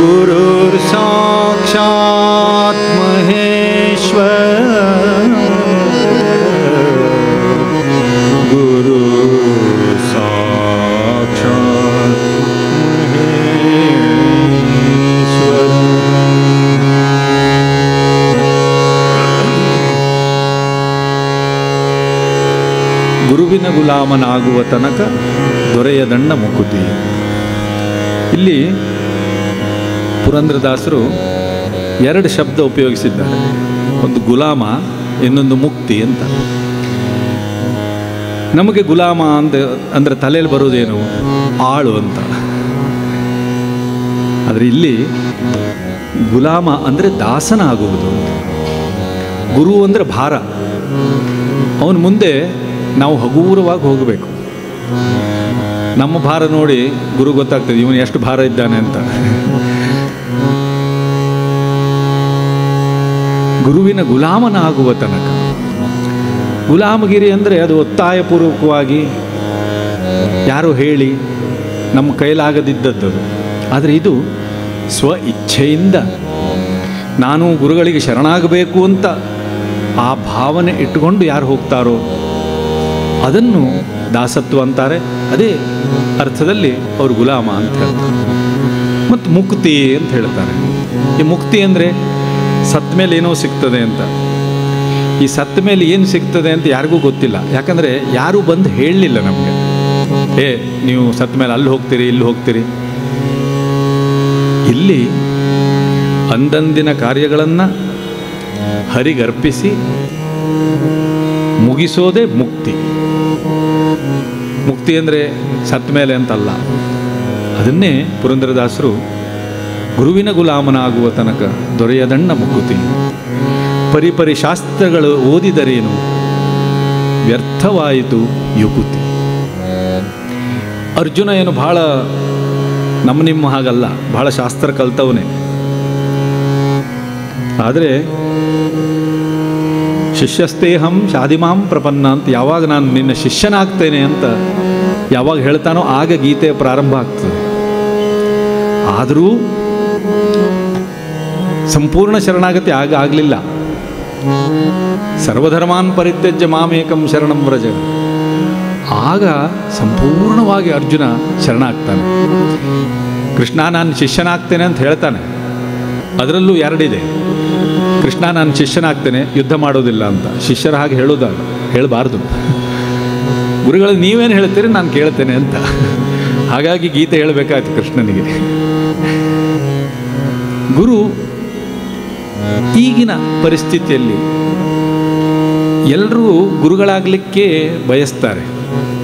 ಗುರುರ್ ಸಾಕ್ಷಾತ್ ಮಹೇಶ್ವರ ಗುರು ಸಾಕ್ಷಾತ್ ಮಹೇಶ್ವರ. ಗುರುವಿನ ಗುಲಾಮನಾಗುವ ತನಕ ದೊರೆಯದಣ್ಣ ಮುಕುತಿ. ಇಲ್ಲಿ ಪುರಂದ್ರದಾಸರು ಎರಡು ಶಬ್ದ ಉಪಯೋಗಿಸಿದ್ದಾರೆ. ಒಂದು ಗುಲಾಮ, ಇನ್ನೊಂದು ಮುಕ್ತಿ ಅಂತ. ನಮಗೆ ಗುಲಾಮ ಅಂದರೆ ತಲೆಯಲ್ಲಿ ಬರೋದೇನು, ಆಳು ಅಂತ. ಆದರೆ ಇಲ್ಲಿ ಗುಲಾಮ ಅಂದರೆ ದಾಸನ ಆಗುವುದು. ಗುರು ಅಂದರೆ ಭಾರ, ಅವನ ಮುಂದೆ ನಾವು ಹಗೂರವಾಗಿ ಹೋಗಬೇಕು. ನಮ್ಮ ಭಾರ ನೋಡಿ ಗುರು ಗೊತ್ತಾಗ್ತದೆ ಇವನು ಎಷ್ಟು ಭಾರ ಇದ್ದಾನೆ ಅಂತ. ಗುರುವಿನ ಗುಲಾಮನ ಆಗುವ ತನಕ. ಗುಲಾಮಗಿರಿ ಅಂದರೆ ಅದು ಒತ್ತಾಯಪೂರ್ವಕವಾಗಿ ಯಾರೋ ಹೇಳಿ ನಮ್ಮ ಕೈಲಾಗದಿದ್ದದ್ದು. ಆದರೆ ಇದು ಸ್ವ ಇಚ್ಛೆಯಿಂದ ನಾನು ಗುರುಗಳಿಗೆ ಶರಣಾಗಬೇಕು ಅಂತ ಆ ಭಾವನೆ ಇಟ್ಟುಕೊಂಡು ಯಾರು ಹೋಗ್ತಾರೋ ಅದನ್ನು ದಾಸತ್ವ ಅಂತಾರೆ. ಅದೇ ಅರ್ಥದಲ್ಲಿ ಅವರು ಗುಲಾಮ ಅಂತ ಹೇಳ್ತಾರೆ. ಮತ್ತು ಮುಕ್ತಿ ಅಂತ ಹೇಳ್ತಾರೆ. ಈ ಮುಕ್ತಿ ಅಂದರೆ ಸತ್ತ ಮೇಲೆ ಏನೋ ಸಿಗ್ತದೆ ಅಂತ. ಈ ಸತ್ತ ಮೇಲೆ ಏನು ಸಿಗ್ತದೆ ಅಂತ ಯಾರಿಗೂ ಗೊತ್ತಿಲ್ಲ. ಯಾಕಂದರೆ ಯಾರೂ ಬಂದು ಹೇಳಲಿಲ್ಲ ನಮಗೆ, ನೀವು ಸತ್ತ ಮೇಲೆ ಅಲ್ಲಿ ಹೋಗ್ತೀರಿ ಇಲ್ಲಿ ಹೋಗ್ತೀರಿ. ಇಲ್ಲಿ ಅಂದಂದಿನ ಕಾರ್ಯಗಳನ್ನು ಹರಿಗರ್ಪಿಸಿ ಮುಗಿಸೋದೇ ಮುಕ್ತಿ. ಮುಕ್ತಿ ಅಂದರೆ ಸತ್ತ ಮೇಲೆ ಅಂತಲ್ಲ. ಅದನ್ನೇ ಪುರಂದರದಾಸರು ಗುರುವಿನ ಗುಲಾಮನಾಗುವ ತನಕ ದೊರೆಯದಣ್ಣ ಮುಕುತಿ, ಪರಿಪರಿ ಶಾಸ್ತ್ರಗಳು ಓದಿದರೇನು ವ್ಯರ್ಥವಾಯಿತು ಯುಕುತಿ. ಅರ್ಜುನ ಏನು ಭಾಳ ನಿಮ್ಮ ಹಾಗಲ್ಲ, ಭಾಳ ಶಾಸ್ತ್ರ ಕಲ್ತವನೇ. ಆದರೆ ಶಿಷ್ಯಸ್ತೇಹಂ ಶಾದಿಮಾಂ ಪ್ರಪನ್ನ ಅಂತ ಯಾವಾಗ ನಾನು ನಿನ್ನ ಶಿಷ್ಯನಾಗ್ತೇನೆ ಅಂತ ಯಾವಾಗ ಹೇಳ್ತಾನೋ ಆಗ ಗೀತೆ ಪ್ರಾರಂಭ ಆಗ್ತದೆ. ಆದರೂ ಸಂಪೂರ್ಣ ಶರಣಾಗತಿ ಆಗ ಆಗಲಿಲ್ಲ. ಸರ್ವಧರ್ಮಾನ್ ಪರಿತ್ಯಜ್ಯ ಮಾಮೇಕಂ ಶರಣಂ ವ್ರಜ. ಆಗ ಸಂಪೂರ್ಣವಾಗಿ ಅರ್ಜುನ ಶರಣಾಗ್ತಾನೆ. ಕೃಷ್ಣ ನಾನು ಶಿಷ್ಯನಾಗ್ತೇನೆ ಅಂತ ಹೇಳ್ತಾನೆ. ಅದರಲ್ಲೂ ಎರಡಿದೆ. ಕೃಷ್ಣ ನಾನು ಶಿಷ್ಯನಾಗ್ತೇನೆ, ಯುದ್ಧ ಮಾಡೋದಿಲ್ಲ ಅಂತ. ಶಿಷ್ಯರ ಹಾಗೆ ಹೇಳಬಾರ್ದು. ಗುರುಗಳು ನೀವೇನು ಹೇಳ್ತೀರಿ ನಾನು ಕೇಳ್ತೇನೆ ಅಂತ. ಹಾಗಾಗಿ ಗೀತೆ ಹೇಳಬೇಕಾಯ್ತು ಕೃಷ್ಣನಿಗೆ. ಗುರು ಈಗಿನ ಪರಿಸ್ಥಿತಿಯಲ್ಲಿ ಎಲ್ಲರೂ ಗುರುಗಳಾಗಲಿಕ್ಕೆ ಬಯಸ್ತಾರೆ.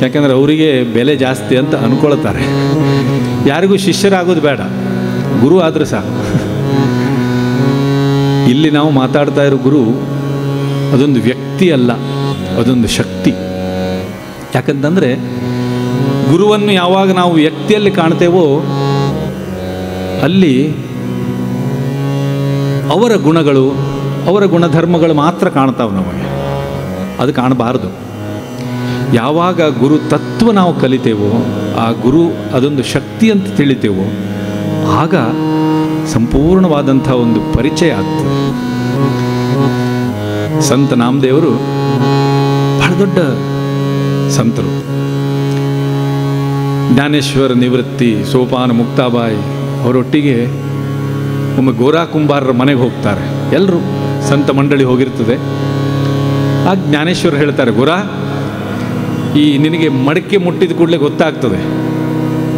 ಯಾಕಂದರೆ ಅವರಿಗೆ ಬೆಲೆ ಜಾಸ್ತಿ ಅಂತ ಅಂದ್ಕೊಳ್ತಾರೆ. ಯಾರಿಗೂ ಶಿಷ್ಯರಾಗೋದು ಬೇಡ, ಗುರು ಆದರೂ ಸಾಕು. ಇಲ್ಲಿ ನಾವು ಮಾತಾಡ್ತಾ ಇರೋ ಗುರು ಅದೊಂದು ವ್ಯಕ್ತಿ ಅಲ್ಲ, ಅದೊಂದು ಶಕ್ತಿ. ಯಾಕಂತಂದರೆ ಗುರುವನ್ನು ಯಾವಾಗ ನಾವು ವ್ಯಕ್ತಿಯಲ್ಲಿ ಕಾಣ್ತೇವೋ ಅಲ್ಲಿ ಅವರ ಗುಣಗಳು, ಅವರ ಗುಣಧರ್ಮಗಳು ಮಾತ್ರ ಕಾಣ್ತಾವೆ ನಮಗೆ. ಅದು ಕಾಣಬಾರದು. ಯಾವಾಗ ಗುರು ತತ್ವ ನಾವು ಕಲಿತೇವೋ, ಆ ಗುರು ಅದೊಂದು ಶಕ್ತಿ ಅಂತ ತಿಳಿತೇವೋ, ಆಗ ಸಂಪೂರ್ಣವಾದಂಥ ಒಂದು ಪರಿಚಯ ಆಗ್ತದೆ. ಸಂತ ನಾಮದೇವರು ಬಹಳ ದೊಡ್ಡ ಸಂತರು. ಜ್ಞಾನೇಶ್ವರ ನಿವೃತ್ತಿ, ಸೋಪಾನ ಮುಕ್ತಾಬಾಯಿ ಅವರೊಟ್ಟಿಗೆ ಒಮ್ಮೆ ಗೋರಾ ಕುಂಬಾರರ ಮನೆಗೆ ಹೋಗ್ತಾರೆ. ಎಲ್ಲರೂ ಸಂತ ಮಂಡಳಿ ಹೋಗಿರ್ತದೆ. ಆಗ ಜ್ಞಾನೇಶ್ವರ ಹೇಳ್ತಾರೆ, ಗೋರಾ, ಈ ನಿನಗೆ ಮಡಕೆ ಮುಟ್ಟಿದ ಕೂಡಲೇ ಗೊತ್ತಾಗ್ತದೆ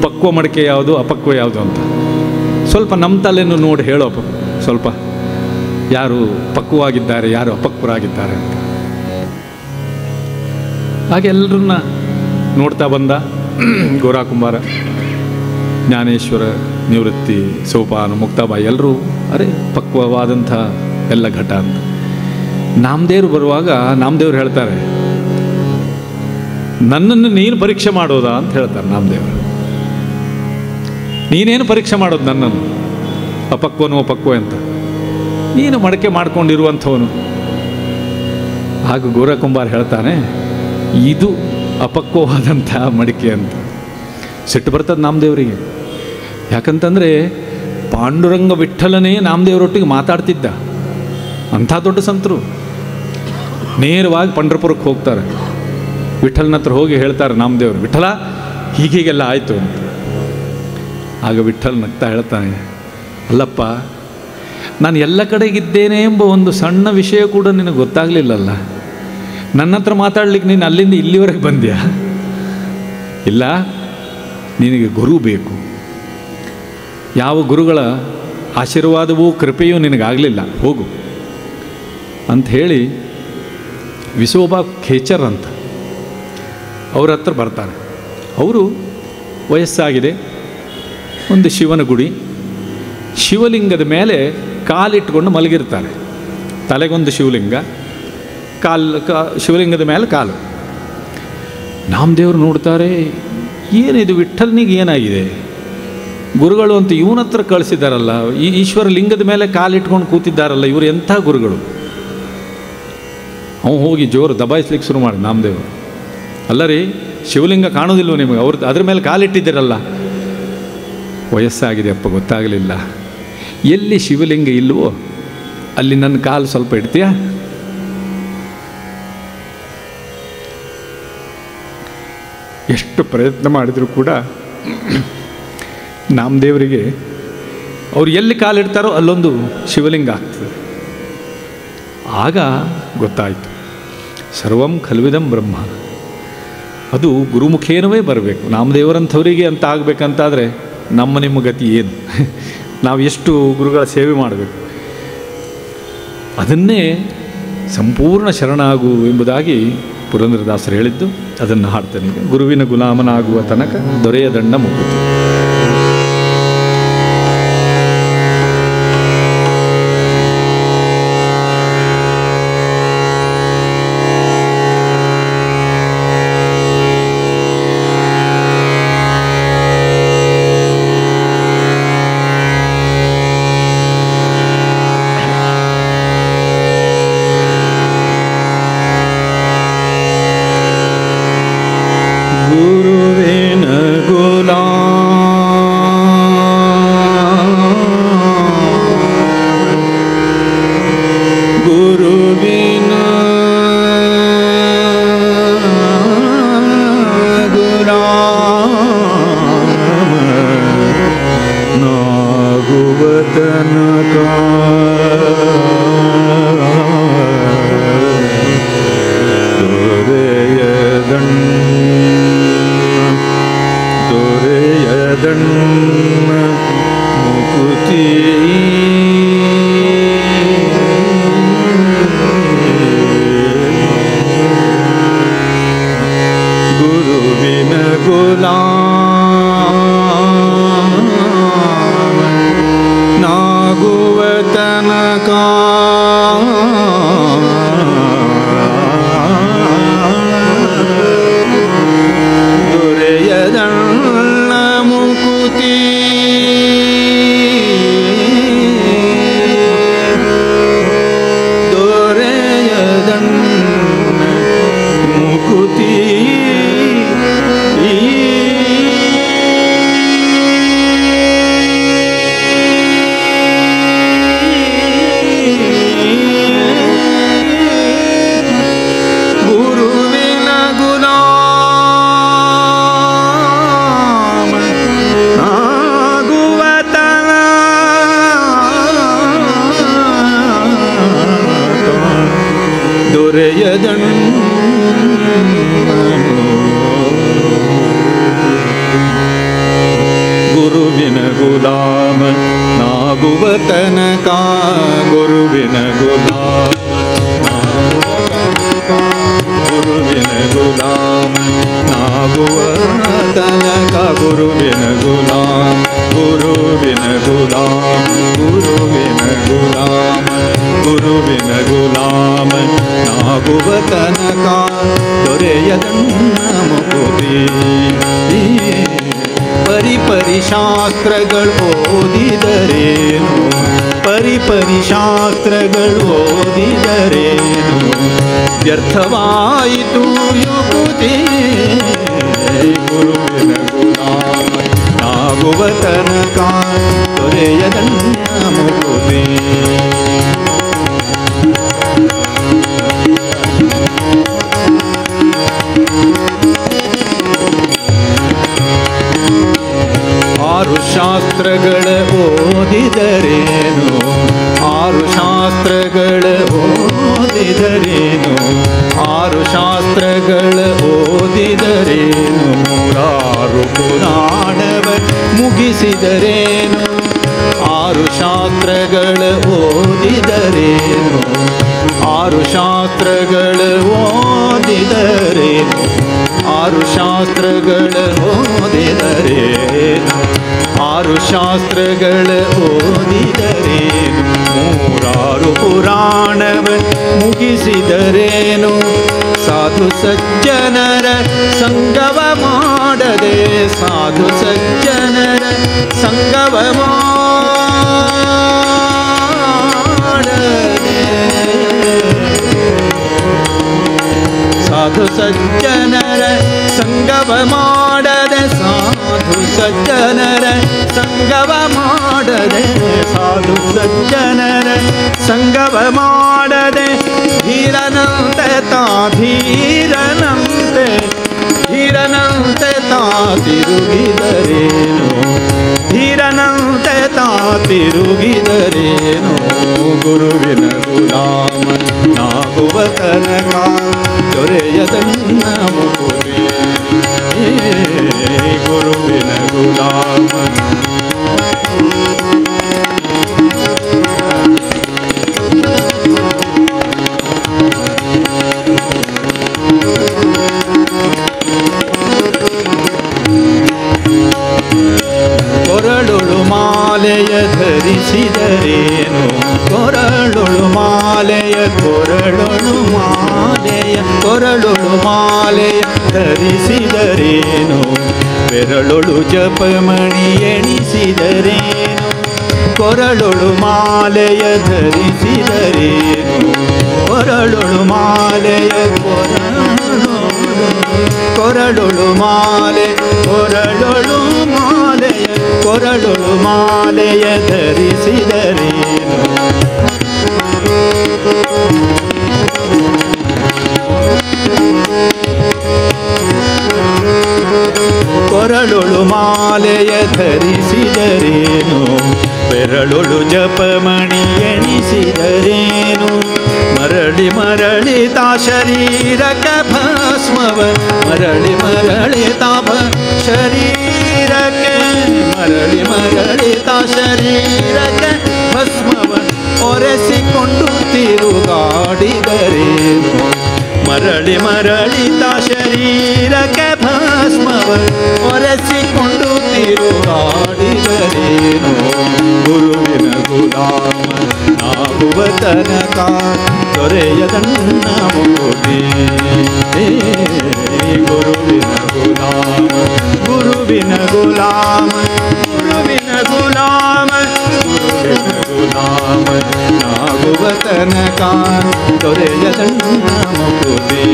ಪಕ್ವ ಮಡಕೆ ಯಾವುದು ಅಪಕ್ವ ಯಾವುದು ಅಂತ. ಸ್ವಲ್ಪ ನಮ್ಮ ತಲೆಯನ್ನು ನೋಡಿ ಹೇಳೋ, ಸ್ವಲ್ಪ ಯಾರು ಪಕ್ವವಾಗಿದ್ದಾರೆ ಯಾರು ಅಪಕ್ವರಾಗಿದ್ದಾರೆ ಅಂತ. ಹಾಗೆ ಎಲ್ಲರನ್ನ ನೋಡ್ತಾ ಬಂದ ಗೋರಾ ಕುಂಬಾರ. ಜ್ಞಾನೇಶ್ವರ ನಿವೃತ್ತಿ, ಸೋಪಾನ ಮುಕ್ತಾಬಾಯಿ ಎಲ್ಲರೂ ಅರೆ ಪಕ್ವವಾದಂಥ ಎಲ್ಲ ಘಟ ಅಂತ. ನಾಮದೇವರು ಬರುವಾಗ ನಾಮದೇವ್ರು ಹೇಳ್ತಾರೆ, ನನ್ನನ್ನು ನೀನು ಪರೀಕ್ಷೆ ಮಾಡೋದಾ ಅಂತ ಹೇಳ್ತಾರೆ ನಾಮದೇವರು. ನೀನೇನು ಪರೀಕ್ಷೆ ಮಾಡೋದು ನನ್ನನ್ನು, ಅಪಕ್ವನೋ ಅಪಕ್ವ ಅಂತ? ನೀನು ಮಡಕೆ ಮಾಡ್ಕೊಂಡಿರುವಂಥವನು. ಹಾಗೂ ಗೋರಾ ಕುಂಬಾರ ಹೇಳ್ತಾನೆ, ಇದು ಅಪಕ್ವವಾದಂಥ ಮಡಿಕೆ ಅಂತ. ಸಿಟ್ಟು ಬರ್ತದೆ ನಾಮದೇವರಿಗೆ. ಯಾಕಂತಂದರೆ ಪಾಂಡುರಂಗ ವಿಠ್ಠಲನೇ ನಾಮದೇವರೊಟ್ಟಿಗೆ ಮಾತಾಡ್ತಿದ್ದ. ಅಂಥ ದೊಡ್ಡ ಸಂತರು ನೇರವಾಗಿ ಪಂಢರಪುರಕ್ಕೆ ಹೋಗ್ತಾರೆ. ವಿಠ್ಠಲನ ಹತ್ರ ಹೋಗಿ ಹೇಳ್ತಾರೆ ನಾಮದೇವರು, ವಿಠ್ಠಲ ಹೀಗೆಲ್ಲ ಆಯಿತು ಅಂತ. ಆಗ ವಿಠ್ಠಲ್ ನಗ್ತಾ ಹೇಳ್ತಾನೆ, ಅಲ್ಲಪ್ಪ, ನಾನು ಎಲ್ಲ ಕಡೆಗಿದ್ದೇನೆ ಎಂಬ ಒಂದು ಸಣ್ಣ ವಿಷಯ ಕೂಡ ನಿನಗೆ ಗೊತ್ತಾಗಲಿಲ್ಲಲ್ಲ. ನನ್ನ ಹತ್ರ ಮಾತಾಡ್ಲಿಕ್ಕೆ ನೀನು ಅಲ್ಲಿಂದ ಇಲ್ಲಿವರೆಗೆ ಬಂದ್ಯಾ? ಇಲ್ಲ, ನಿನಗೆ ಗುರು ಬೇಕು. ಯಾವ ಗುರುಗಳ ಆಶೀರ್ವಾದವೂ ಕೃಪೆಯೂ ನಿನಗಾಗಲಿಲ್ಲ, ಹೋಗು. ಅಂತ ಹೇಳಿ ವಿಸೋಬಾ ಖೇಚರ್ ಅಂತ ಅವ್ರ ಹತ್ರ ಬರ್ತಾರೆ. ಅವರು ವಯಸ್ಸಾಗಿದೆ, ಒಂದು ಶಿವನ ಗುಡಿ, ಶಿವಲಿಂಗದ ಮೇಲೆ ಕಾಲಿಟ್ಕೊಂಡು ಮಲಗಿರ್ತಾರೆ. ತಲೆಗೊಂದು ಶಿವಲಿಂಗ, ಶಿವಲಿಂಗದ ಮೇಲೆ ಕಾಲು. ನಾಮದೇವರು ನೋಡ್ತಾರೆ, ಏನಿದು ವಿಠ್ಠಲ್ನಿಗೆ ಏನಾಗಿದೆ, ಗುರುಗಳು ಅಂತ ಇವನ ಹತ್ರ ಕಳಿಸಿದ್ದಾರಲ್ಲ, ಈ ಈಶ್ವರ ಲಿಂಗದ ಮೇಲೆ ಕಾಲಿಟ್ಕೊಂಡು ಕೂತಿದ್ದಾರಲ್ಲ, ಇವರು ಎಂಥ ಗುರುಗಳು. ಅವನು ಹೋಗಿ ಜೋರು ದಬಾಯಿಸ್ಲಿಕ್ಕೆ ಶುರು ಮಾಡಿ ನಾಮದೇವರು. ಅಲ್ಲ ರೀ, ಶಿವಲಿಂಗ ಕಾಣೋದಿಲ್ವ ನಿಮಗೆ, ಅವ್ರದ್ದು ಅದ್ರ ಮೇಲೆ ಕಾಲಿಟ್ಟಿದ್ದೀರಲ್ಲ. ವಯಸ್ಸಾಗಿದೆ ಅಪ್ಪ, ಗೊತ್ತಾಗಲಿಲ್ಲ. ಎಲ್ಲಿ ಶಿವಲಿಂಗ ಇಲ್ವೋ ಅಲ್ಲಿ ನನ್ನ ಕಾಲು ಸ್ವಲ್ಪ ಇಡ್ತೀಯಾ? ಎಷ್ಟು ಪ್ರಯತ್ನ ಮಾಡಿದರೂ ಕೂಡ ನಾಮದೇವರಿಗೆ ಅವ್ರು ಎಲ್ಲಿ ಕಾಲಿಡ್ತಾರೋ ಅಲ್ಲೊಂದು ಶಿವಲಿಂಗ ಆಗ್ತದೆ. ಆಗ ಗೊತ್ತಾಯಿತು, ಸರ್ವಂ ಖಲ್ವಿದಂ ಬ್ರಹ್ಮ, ಅದು ಗುರುಮುಖೇನವೇ ಬರಬೇಕು. ನಾಮದೇವರಂಥವರಿಗೆ ಅಂತ ಆಗಬೇಕಂತಾದರೆ ನಿಮ್ಮ ಗತಿ ಏನು? ನಾವು ಎಷ್ಟು ಗುರುಗಳ ಸೇವೆ ಮಾಡಬೇಕು. ಅದನ್ನೇ ಸಂಪೂರ್ಣ ಶರಣಾಗು ಎಂಬುದಾಗಿ ಪುರಂದರದಾಸರು ಹೇಳಿದ್ದು. ಅದನ್ನು ಹಾಡ್ತಾನೆ. ಗುರುವಿನ ಗುಲಾಮನಾಗುವ ತನಕ ದೊರೆಯ ದಂಡ ಮುಗಿತು. ಗುರುವಿನ ಗುಲಾಮ ನಾಗುವ ತನಕ, ಗುರುವಿನ ಗುಲಾಮ ಗುರುವಿನ ಗುಲಾಮ ನಾಗುವ ತನಕ, ಗುರುವಿನ ಗುಲಾಮ ಗುರುವಿನ ಗುಲಾಮ ಗುರುವಿನ ಗುಲಾಮ ಗುರುವಿನ ಗುಲಾಮ ನಾಗುವ ತನಕ ದೊರೆಯದನ್ನ ಮುಕುತಿ. ಪರಿಪರಿಶಾಸ್ತ್ರಗಳು ಓದಿದರೇನು, ಪರಿಪರಿಶಾಸ್ತ್ರಗಳು ಓದಿದರೇನು, ವ್ಯರ್ಥವಾಯಿತು ಯುಕುತಿ. ಗುರುವಿನ ಗುಲಾಮ ನಾಗುವ ತನಕ ದೊರೆಯದನ್ನ ಮುಕುತಿ. ಆರು ಶಾಸ್ತ್ರಗಳ ಓದಿದರೇನು, ಆರು ಶಾಸ್ತ್ರಗಳ ಓದಿದರೇನು, ಆರು ಶಾಸ್ತ್ರಗಳ ಓದಿದರೇನು, ನೂರಾರು ಪುರಾಣವ ಮುಗಿಸಿದರೇನು, ಆರು ಶಾಸ್ತ್ರಗಳ ಓದಿದರೇನು, ಆರು ಶಾಸ್ತ್ರಗಳ ಓದಿದರೇನು, ಆರು ಶಾಸ್ತ್ರಗಳ ಓದಿದರೇನು, ಆರು ಶಾಸ್ತ್ರಗಳ ಓದಿದರೇನು, ಮೂರಾರು ಪುರಾಣವ ಮುಗಿಸಿದರೇನು, ಸಾಧು ಸಜ್ಜನರ ಸಂಗವ ಮಾಡದೆ, ಸಾಧು ಸಜ್ಜನರ ಸಂಗವ ಮಾಡದೆ, ಸಾಧು ಸಜ್ಜನರ ಸಂಗವ ಮಾಡದೆ, ಸಾಧು ಸಜ್ಜನರ ಸಂಗವ ಮಾಡದೆ, ಸಾಧು ಸಜ್ಜನರ ಸಂಗವ ಮಾಡದೆ, ಧೀರನಂತೆ ತಾ ಧೀರನಂತೆ, ಧೀರನಂತೆ ತಾ ತಿರುಗಿದರೇನು, ಧೀರನಂತೆ ತಾ ತಿರುಗಿದರೇನು, ಗುರುವಿನ ಗುಲಾಮ ನಾಗುವ ತನಕ ದೊರೆಯದನ್ನ ಮುಗುರಿ, ಗುರುವಿನ ಗುಲಾಮ. ಕೊರಳೊಳು ಮಾಲೆಯ ಧರಿಸಿದರೇನು, ಕೊರಳೊಳು ಮಾಲೆಯ, ಕೊರಳೊಳು ಮಾಲೆಯ, ಕೊರಳೊಳು ಮಾಲೆಯ ಧರಿಸಿದರೇನು, ಬೆರಳೊಳು ಜಪಮಣಿ ಎಣಿಸಿದರೇನು, ಕೊರಳೊಳು ಮಾಲೆಯ ಧರಿಸಿದರೇನು, ಕೊರಳೊಳು ಮಾಲೆಯ, ಕೊರಳೊಳು ಮಾಲೆ, ಕೊರಳೊಳು ಮಾಲೆಯ, ಕೊರಳೊಳು ಮಾಲೆಯ ಧರಿಸಿದರೇನು, ಕೊರಳೊಳು ಮಾಲೆಯ ಧರಿಸಿದರೇನು, ಬೆರಳೊಳು ಜಪಮಣಿ ಎಣಿಸಿದರೇನು, ಮರಳಿ ಮರಳಿ ತಾ ಶರೀರಕ್ಕೆ ಭಸ್ಮವ, ಮರಳಿ ಮರಳಿ ತಾ ಶರೀರಕ್ಕೆ, ಮರಳಿ ಮರಳಿ ತಾ ಶರೀರಕ್ಕೆ ಭಸ್ಮವ ಒರೆಸಿಕೊಂಡು ತಿರುಗಾಡಿದರೇನು, ಮರಳಿ ಮರಳಿ ತಾ ಶರೀರಕ್ಕೆ ಭಸ್ಮವ ಒರೆಸಿಕೊಂಡು ತಿರುಗಾಡಿದರೇನು, ಗುರುವಿನ ಗುಲಾಮ ನಾಗುವ ತನಕ ದೊರೆಯದನ್ನ ಮುಗುರಿ, ಗುರುವಿನ ಗುಲಾಮ, ಗುರುವಿನ ಗುಲಾಮ, ಗುರುವಿನ ಗುಲಾಮ, ಗುರುವಿನ ಗುಲಾಮ ನಾಗುವ ತನಕ ದೊರೆಯದನ್ನ ಮುಗುರಿ.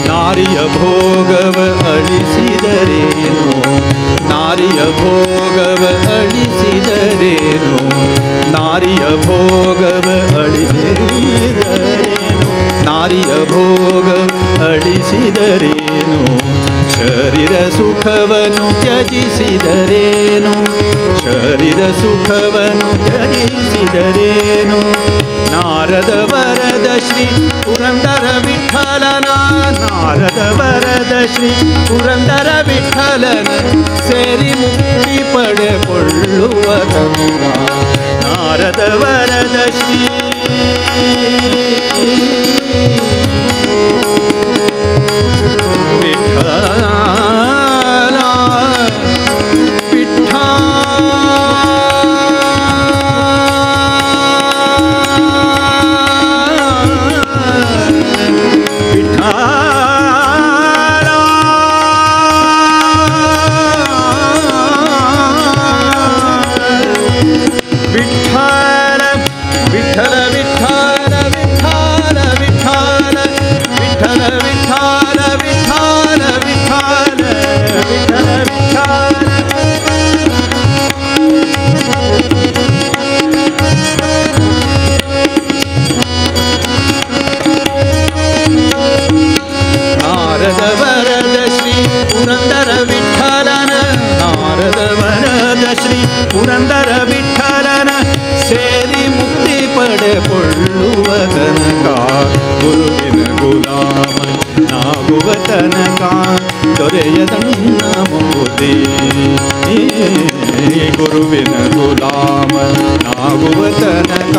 ನಾರಿಯ ಭೋಗವ ಅಳಿಸಿದರೇನು, ನಾರಿಯ ಭೋಗವ ಅಳಿಸಿದರೇನು, ನಾರಿಯ ಭೋಗವ ಅಳಿಸಿದರೇನು, ನಾರಿಯ ಭೋಗ ಅಳಿಸಿದರೇನು, ಶರೀರ ಸುಖವನ್ನು ತ್ಯಜಿಸಿದರೇನು, ಶರೀರ ಸುಖವನ್ನು ತ್ಯಜಿಸಿದರೇನು, ನಾರದ ವರದ ಶ್ರೀ ಪುರಂದರ ವಿಠಲನ, ನಾರದ ವರದ ಶ್ರೀ ಪುರಂದರ ವಿಠಲನ ಸೇರಿ ಮುಕ್ತಿ ಪಡೆಕೊಳ್ಳುವ ತನುವ, ನಾರದ ವರದ ಶ್ರೀ ವಿಠಲ ವಿಠಲ ವಿಠಲ ದೊರೆಯದಣ್ಣ ಮುಕುತಿ. ಗುರುವಿನ ಗುಲಾಮ ನಾಗುವ ತನಕ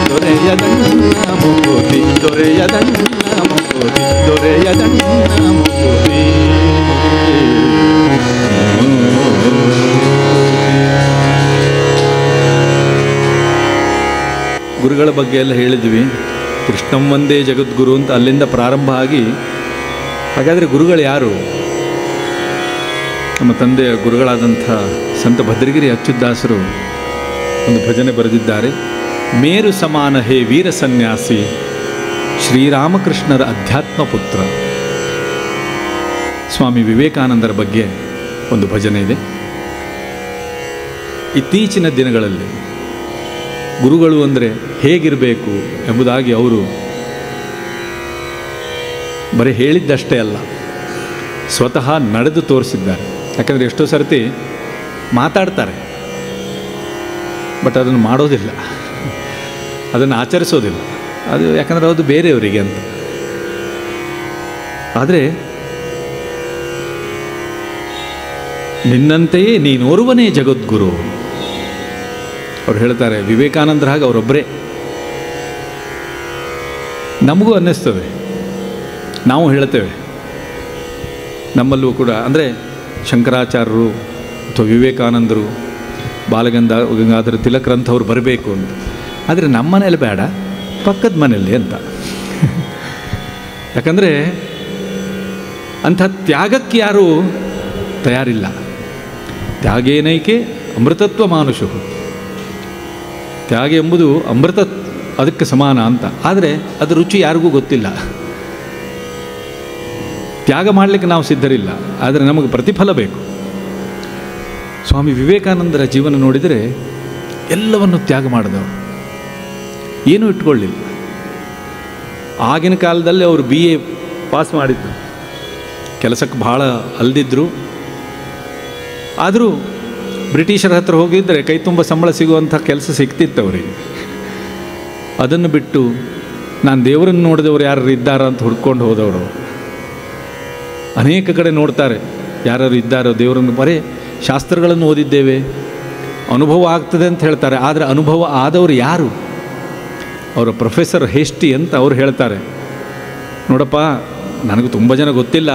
ದೊರೆಯದಣ್ಣ ಮುಕುತಿ, ದೊರೆಯದಣ್ಣ ಮುಕುತಿ, ದೊರೆಯದಣ್ಣ ಮುಕುತಿ. ಗುರುಗಳ ಬಗ್ಗೆ ಎಲ್ಲ ಹೇಳಿದ್ವಿ. ಕೃಷ್ಣಂ ವಂದೇ ಜಗದ್ಗುರು ಅಂತ ಅಲ್ಲಿಂದ ಪ್ರಾರಂಭ ಆಗಿ, ಹಾಗಾದರೆ ಗುರುಗಳು ಯಾರು? ನಮ್ಮ ತಂದೆಯ ಗುರುಗಳಾದಂಥ ಸಂತ ಭದ್ರಗಿರಿ ಅಚ್ಯುತದಾಸರು ಒಂದು ಭಜನೆ ಬರೆದಿದ್ದಾರೆ. ಮೇರು ಸಮಾನ ಹೇ ವೀರ ಸನ್ಯಾಸಿ, ಶ್ರೀರಾಮಕೃಷ್ಣರ ಅಧ್ಯಾತ್ಮ ಪುತ್ರ. ಸ್ವಾಮಿ ವಿವೇಕಾನಂದರ ಬಗ್ಗೆ ಒಂದು ಭಜನೆ ಇದೆ. ಇತ್ತೀಚಿನ ದಿನಗಳಲ್ಲಿ ಗುರುಗಳು ಅಂದರೆ ಹೇಗಿರಬೇಕು ಎಂಬುದಾಗಿ ಅವರು ಬರೀ ಹೇಳಿದ್ದಷ್ಟೇ ಅಲ್ಲ, ಸ್ವತಃ ನಡೆದು ತೋರಿಸಿದ್ದಾರೆ. ಯಾಕಂದರೆ ಎಷ್ಟೋ ಸರ್ತಿ ಮಾತಾಡ್ತಾರೆ, ಬಟ್ ಅದನ್ನು ಮಾಡೋದಿಲ್ಲ, ಅದನ್ನು ಆಚರಿಸೋದಿಲ್ಲ. ಅದು ಯಾಕಂದರೆ ಅದು ಬೇರೆಯವರಿಗೆ ಅಂತ. ಆದರೆ ನಿನ್ನಂತೆಯೇ ನೀನೋರ್ವನೇ ಜಗದ್ಗುರು ಅವ್ರು ಹೇಳ್ತಾರೆ. ವಿವೇಕಾನಂದರ ಹಾಗೆ ಅವರೊಬ್ಬರೇ. ನಮಗೂ ಅನ್ನಿಸ್ತದೆ, ನಾವು ಹೇಳ್ತೇವೆ ನಮ್ಮಲ್ಲೂ ಕೂಡ, ಅಂದರೆ ಶಂಕರಾಚಾರ್ಯರು ಅಥವಾ ವಿವೇಕಾನಂದರು, ಬಾಲಗಂಗಾಧರ ತಿಲಕರಂಥವ್ರು ಬರಬೇಕು ಅಂತ. ಆದರೆ ನಮ್ಮ ಮನೇಲಿ ಬೇಡ, ಪಕ್ಕದ ಮನೆಯಲ್ಲಿ ಅಂತ. ಯಾಕಂದರೆ ಅಂಥ ತ್ಯಾಗಕ್ಕೆ ಯಾರೂ ತಯಾರಿಲ್ಲ. ತ್ಯಾಗೇನೈಕೆ ಅಮೃತತ್ವ ಮಾನುಷು. ತ್ಯಾಗ ಎಂಬುದು ಅಮೃತ, ಅದಕ್ಕೆ ಸಮಾನ ಅಂತ. ಆದರೆ ಅದು ರುಚಿ ಯಾರಿಗೂ ಗೊತ್ತಿಲ್ಲ. ತ್ಯಾಗ ಮಾಡಲಿಕ್ಕೆ ನಾವು ಸಿದ್ಧರಿಲ್ಲ, ಆದರೆ ನಮಗೆ ಪ್ರತಿಫಲ ಬೇಕು. ಸ್ವಾಮಿ ವಿವೇಕಾನಂದರ ಜೀವನ ನೋಡಿದರೆ ಎಲ್ಲವನ್ನು ತ್ಯಾಗ ಮಾಡಿದವರು, ಏನೂ ಇಟ್ಕೊಳ್ಳಿಲ್ಲ. ಆಗಿನ ಕಾಲದಲ್ಲಿ ಅವರು BA ಪಾಸ್ ಮಾಡಿದ್ರು, ಕೆಲಸಕ್ಕೆ ಭಾಳ ಅಲ್ದಿದ್ರು. ಆದರೂ ಬ್ರಿಟಿಷರ ಹತ್ರ ಹೋಗಿದ್ದರೆ ಕೈ ತುಂಬ ಸಂಬಳ ಸಿಗುವಂಥ ಕೆಲಸ ಸಿಗ್ತಿತ್ತು ಅವರಿಗೆ. ಅದನ್ನು ಬಿಟ್ಟು ನಾನು ದೇವರನ್ನು ನೋಡಿದವರು ಯಾರು ಇದ್ದಾರ ಅಂತ ಹುಡ್ಕೊಂಡು ಹೋದವರು. ಅನೇಕ ಕಡೆ ನೋಡ್ತಾರೆ, ಯಾರು ಇದ್ದಾರೋ ದೇವರನ್ನು. ಬರೀ ಶಾಸ್ತ್ರಗಳನ್ನು ಓದಿದ್ದೇವೆ, ಅನುಭವ ಆಗ್ತದೆ ಅಂತ ಹೇಳ್ತಾರೆ. ಆದರೆ ಅನುಭವ ಆದವರು ಯಾರು? ಅವರ ಪ್ರೊಫೆಸರ್ ಹೇಸ್ಟಿ ಅಂತ ಅವ್ರು ಹೇಳ್ತಾರೆ. ನೋಡಪ್ಪ, ನನಗೂ ತುಂಬ ಜನ ಗೊತ್ತಿಲ್ಲ,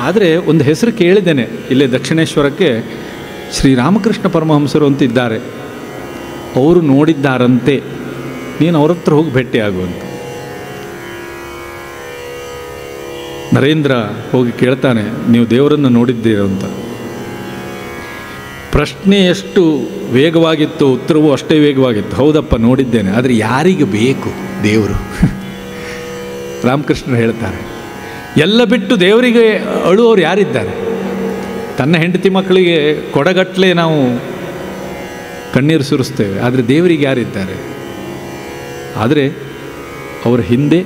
ಆದರೆ ಒಂದು ಹೆಸರು ಕೇಳಿದ್ದೇನೆ. ಇಲ್ಲೇ ದಕ್ಷಿಣೇಶ್ವರಕ್ಕೆ ಶ್ರೀರಾಮಕೃಷ್ಣ ಪರಮಹಂಸರು ಅಂತ ಇದ್ದಾರೆ, ಅವರು ನೋಡಿದ್ದಾರಂತೆ, ನೀನು ಅವ್ರ ಹತ್ರ ಹೋಗಿ ಭೇಟಿಯಾಗುವಂತ. ನರೇಂದ್ರ ಹೋಗಿ ಕೇಳ್ತಾನೆ, ನೀವು ದೇವರನ್ನು ನೋಡಿದ್ದೀರೋ ಅಂತ. ಪ್ರಶ್ನೆ ಎಷ್ಟು ವೇಗವಾಗಿತ್ತು, ಉತ್ತರವೂ ಅಷ್ಟೇ ವೇಗವಾಗಿತ್ತು. ಹೌದಪ್ಪ ನೋಡಿದ್ದೇನೆ, ಆದರೆ ಯಾರಿಗೆ ಬೇಕು ದೇವರು? ರಾಮಕೃಷ್ಣರು ಹೇಳ್ತಾರೆ, ಎಲ್ಲ ಬಿಟ್ಟು ದೇವರಿಗೆ ಅಳುವವರು ಯಾರಿದ್ದಾರೆ? ತನ್ನ ಹೆಂಡತಿ ಮಕ್ಕಳಿಗೆ ಕೊಡಗಟ್ಟಲೆ ನಾವು ಕಣ್ಣೀರು ಸುರಿಸ್ತೇವೆ, ಆದರೆ ದೇವರಿಗೆ ಯಾರಿದ್ದಾರೆ? ಆದರೆ ಅವರ ಹಿಂದೆ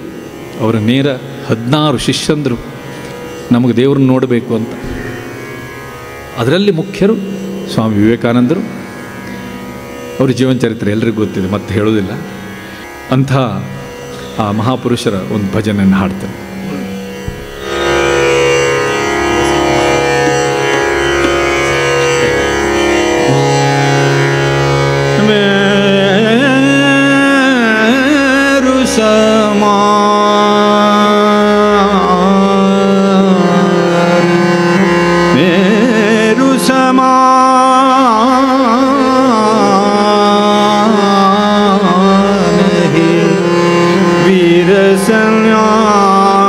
ಅವರ ನೇರ 16 ಶಿಷ್ಯಂದರು ನಮಗೆ ದೇವ್ರನ್ನ ನೋಡಬೇಕು ಅಂತ. ಅದರಲ್ಲಿ ಮುಖ್ಯರು ಸ್ವಾಮಿ ವಿವೇಕಾನಂದರು. ಅವ್ರ ಜೀವನ ಚರಿತ್ರೆ ಎಲ್ರಿಗೂ ಗೊತ್ತಿದೆ, ಮತ್ತೆ ಹೇಳೋದಿಲ್ಲ. ಅಂಥ ಆ ಮಹಾಪುರುಷರ ಒಂದು ಭಜನೆಯನ್ನು ಹಾಡ್ತೇನೆ. वीर सन्यासी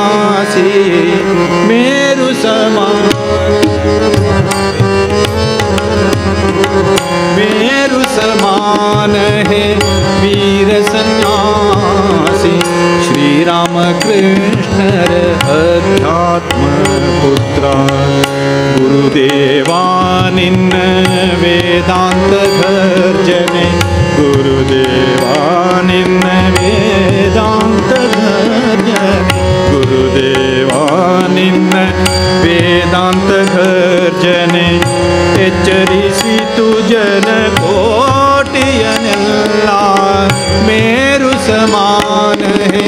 सन्यासी मेरु समान मेरु समान है वीर सन्यासी श्री राम कृष्ण अध्यात्म पुत्र गुरुदेवा निन्न वेदांत गर्जने गुरुदेवा निन्न वेदांत गर्जने गुरुदेवा निन्न वेदांत गर्जने ಎಚ್ಚರಿಸಿತು ಜನ ಕೋಟಿಯನೆಲ್ಲ ಮೇರು ಸಮಾನ ಹೇ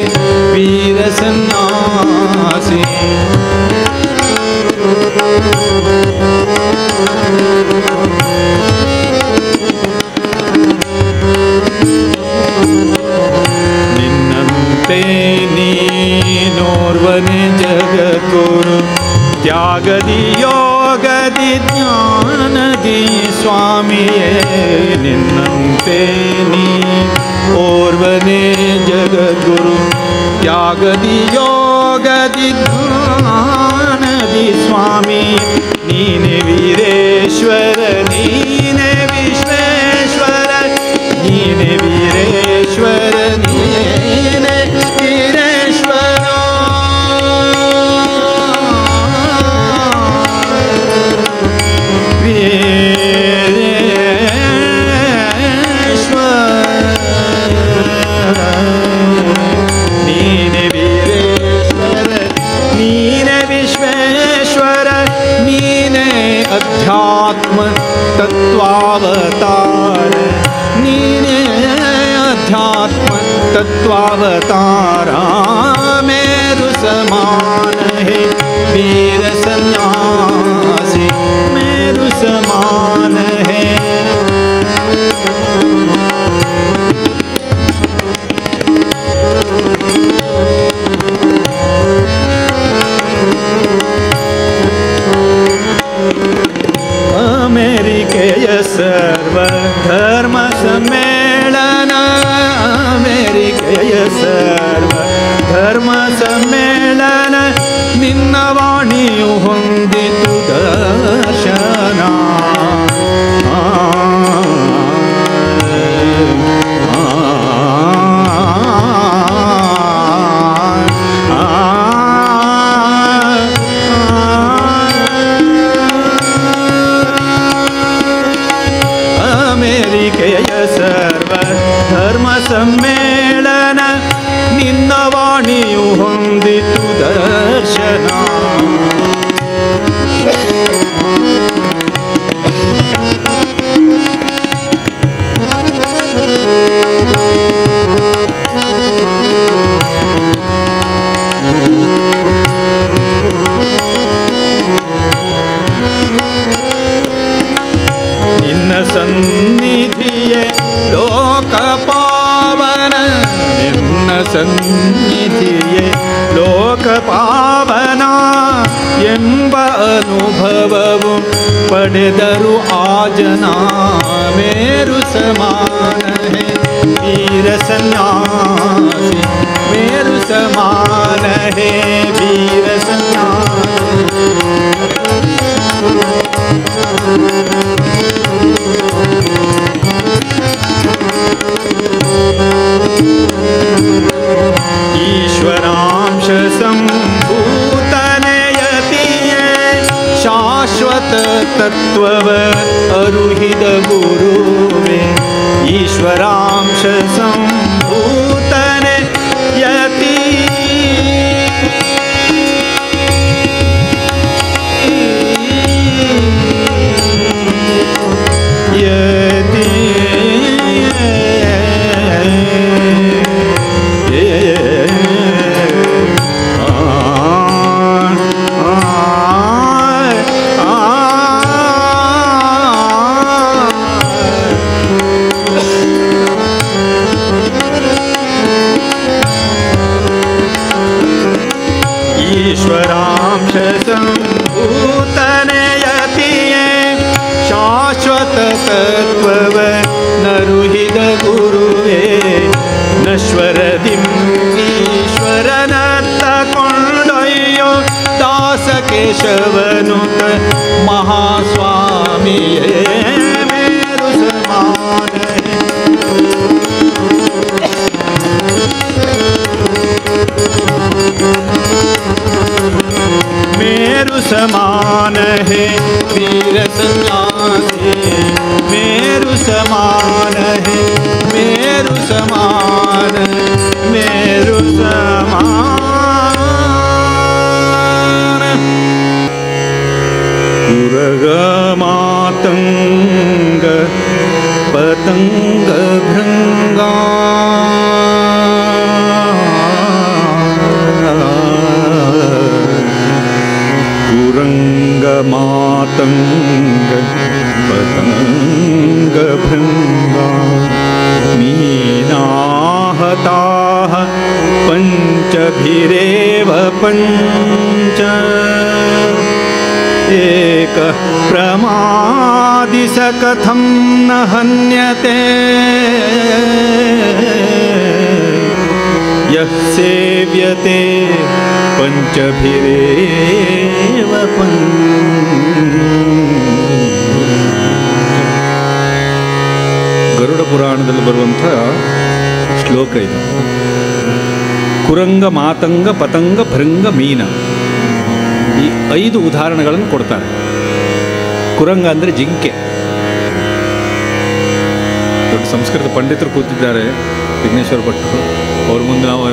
ವೀರ ಸನ್ಯಾಸಿ ನಿನ್ನಂತೆ ನೀನೋರ್ವನೆ ಜಗದ್ಗುರು ತ್ಯಾಗದಿ ಯೋಗದಿ ಜ್ಞಾನದಿ ಸ್ವಾಮಿಯೇ ನಿನ್ನಂತೆ ನೀ ಓರ್ವನೇ ಜಗದ್ಗುರು ತ್ಯಾಗದಿ ಯೋಗದಿ ಜ್ಞಾನದಿ ಸ್ವಾಮಿ ನೀನೆ ವೀರೇಶ್ವರ ನೀನೆ ವಿಶ್ವೇಶ್ವರ ನೀನೆ ವೀರೇಶ್ವರ ನೀನೆ ವೀರೇಶ್ವರ ನೀನೆ ವೀರೇಶ್ವರ ನೀನೆ ವಿಶ್ವೇಶ್ವರ ನೀನೆ ಅಧ್ಯಾತ್ಮ ತತ್ವಾವತಾರ ನೀನೆ ಅಧ್ಯಾತ್ಮ ತತ್ವಾವತಾರ ಮೇರು ಸಮಾನ ಹೇ वीर सन्यासी मेरु समान है अमेरिकेय सर्व धर्म सम्मेलन अमेरिकेय सर्व धर्ಮ ಸಮ್ಮೇಳನ ನಿನ್ನ ವಾಣಿಯು ಹೊಂದಿತು ದರ್ಶನ ಅಮೇರಿಕೆಯ ಸರ್ವ ಧರ್ಮ ಸಮ್ಮೇಳನ ನಿನ್ನ ವಾಣಿಯು ಹೊಂದಿತು ದರ್ಶನ ನಿನ್ನ ಸನ್ನಿಧಿಯೇ ಲೋಕ ಪಾವನ ನಿನ್ನ ಸನ್ನಿಧಿಯೇ ಲೋಕ ಪಾವನ ಎಂಬ ಅನುಭವವು ಪಡೆದರು ಆ ಜನ ಮೇರು ಸಮಾನ ಹೇ वीर सन्यासी मेरु समान है वीर सन्यासी ईश्वरांश संभूतनयतिये शाश्वत तत्त्वव अरुहिद गुरुवे ईश्वरांश संभूतनयति यति ईश्वरांश संभूतनयतिये शाश्वत तत्त्वव नरुहिद गुरुवे नश्वरदिं ईश्वरनತ್ತ ಕೊಂಡು केशवनुत महास्वामी मेरु समान मेरु समान है वीर सन्यासी मेरु समान है मेरु समान मेरु समान कुरग मातंग पतंग भृंगा कुरंग मातंग पतंग भृंगा मीनाहताः पंचभिरेव पंच एक प्रमादि स कथं न हन्यते यः सेव्यते पंचभिरेव ಗರುಡ ಪುರಾಣದಲ್ಲಿ ಬರುವಂಥ ಶ್ಲೋಕ ಇದು. ಕುರಂಗ ಮಾತಂಗ ಪತಂಗ ಭೃಂಗ ಮೀನ ಈ 5 ಉದಾಹರಣೆಗಳನ್ನು ಕೊಡ್ತಾರೆ. ಕುರಂಗ ಅಂದರೆ ಜಿಂಕೆ. ದೊಡ್ಡ ಸಂಸ್ಕೃತ ಪಂಡಿತರು ಕೂತಿದ್ದಾರೆ, ವಿಘ್ನೇಶ್ವರ ಭಟ್ರು, ಅವ್ರ ಮುಂದೆ ನಾವು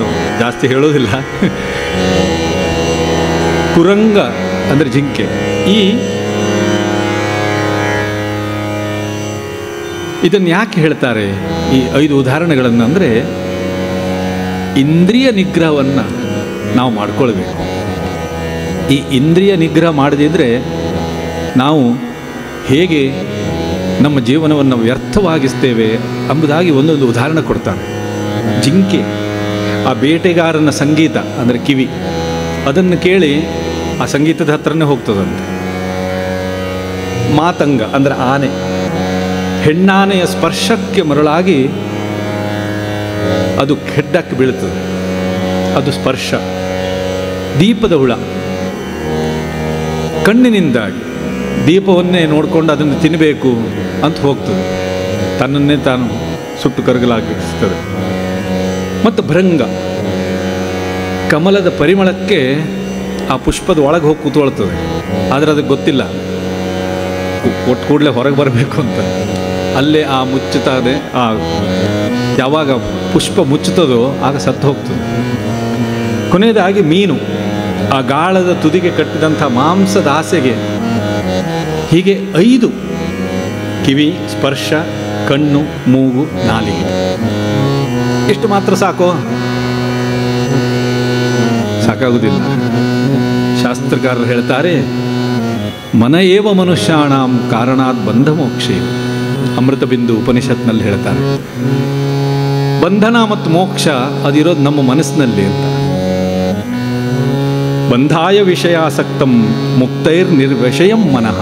ಜಾಸ್ತಿ ಹೇಳೋದಿಲ್ಲ. ಕುರಂಗ ಅಂದರೆ ಜಿಂಕೆ. ಇದನ್ನು ಯಾಕೆ ಹೇಳ್ತಾರೆ ಈ 5 ಉದಾಹರಣೆಗಳನ್ನು ಅಂದರೆ ಇಂದ್ರಿಯ ನಿಗ್ರಹವನ್ನು ನಾವು ಮಾಡಿಕೊಳ್ಬೇಕು. ಈ ಇಂದ್ರಿಯ ನಿಗ್ರಹ ಮಾಡದಿದ್ದರೆ ನಾವು ಹೇಗೆ ನಮ್ಮ ಜೀವನವನ್ನು ವ್ಯರ್ಥವಾಗಿಸ್ತೇವೆ ಎಂಬುದಾಗಿ ಒಂದೊಂದು ಉದಾಹರಣೆ ಕೊಡ್ತಾರೆ. ಜಿಂಕೆ, ಆ ಬೇಟೆಗಾರನ ಸಂಗೀತ ಅಂದರೆ ಕಿವಿ, ಅದನ್ನು ಕೇಳಿ ಆ ಸಂಗೀತದ ಹತ್ರನೇ ಹೋಗ್ತದಂತೆ. ಮಾತಂಗ ಅಂದರೆ ಆನೆ, ಹೆಣ್ಣಾನೆಯ ಸ್ಪರ್ಶಕ್ಕೆ ಮರಳಾಗಿ ಅದು ಕೆಡ್ಡಕ್ಕೆ ಬೀಳುತ್ತದೆ, ಅದು ಸ್ಪರ್ಶ. ದೀಪದ ಹುಳ ಕಣ್ಣಿನಿಂದಾಗಿ ದೀಪವನ್ನೇ ನೋಡಿಕೊಂಡು ಅದನ್ನು ತಿನ್ನಬೇಕು ಅಂತ ಹೋಗ್ತದೆ, ತನ್ನನ್ನೇ ತಾನು ಸುಟ್ಟು ಕರಗಲಾಗಿಸ್ತದೆ. ಮತ್ತು ಭೃಂಗ, ಕಮಲದ ಪರಿಮಳಕ್ಕೆ ಆ ಪುಷ್ಪದ ಒಳಗೆ ಹೋಗಿ ಕೂತ್ಕೊಳ್ತದೆ, ಆದರೆ ಅದಕ್ಕೆ ಗೊತ್ತಿಲ್ಲ ಒಟ್ಟು ಕೂಡಲೇ ಹೊರಗೆ ಬರಬೇಕು ಅಂತ. ಅಲ್ಲೇ ಆ ಮುಚ್ಚುತ್ತದೆ, ಆ ಯಾವಾಗ ಪುಷ್ಪ ಮುಚ್ಚುತ್ತದೋ ಆಗ ಸತ್ತು ಹೋಗ್ತದೆ. ಕೊನೆಯದಾಗಿ ಮೀನು, ಆ ಗಾಳದ ತುದಿಗೆ ಕಟ್ಟಿದಂಥ ಮಾಂಸದ ಆಸೆಗೆ. ಹೀಗೆ 5: ಕಿವಿ, ಸ್ಪರ್ಶ, ಕಣ್ಣು, ಮೂಗು, ನಾಲಿಗೆ. ಇಷ್ಟು ಮಾತ್ರ ಸಾಕೋ? ಸಾಕಾಗುವುದಿಲ್ಲ. ಶಾಸ್ತ್ರಕಾರರು ಹೇಳ್ತಾರೆ, ಮನ ಏವ ಮನುಷ್ಯಾಣಾಂ ಕಾರಣಾತ್ ಬಂಧ ಮೋಕ್ಷೇ. ಅಮೃತ ಬಿಂದು ಉಪನಿಷತ್ನಲ್ಲಿ ಹೇಳ್ತಾರೆ, ಬಂಧನ ಮತ್ತು ಮೋಕ್ಷ ಅದಿರೋದು ನಮ್ಮ ಮನಸ್ಸಿನಲ್ಲಿ ಅಂತ. ಬಂಧಾಯ ವಿಷಯಾಸಕ್ತಂ ಮುಕ್ತೈರ್ ನಿರ್ವಿಷಯಂ ಮನಃ.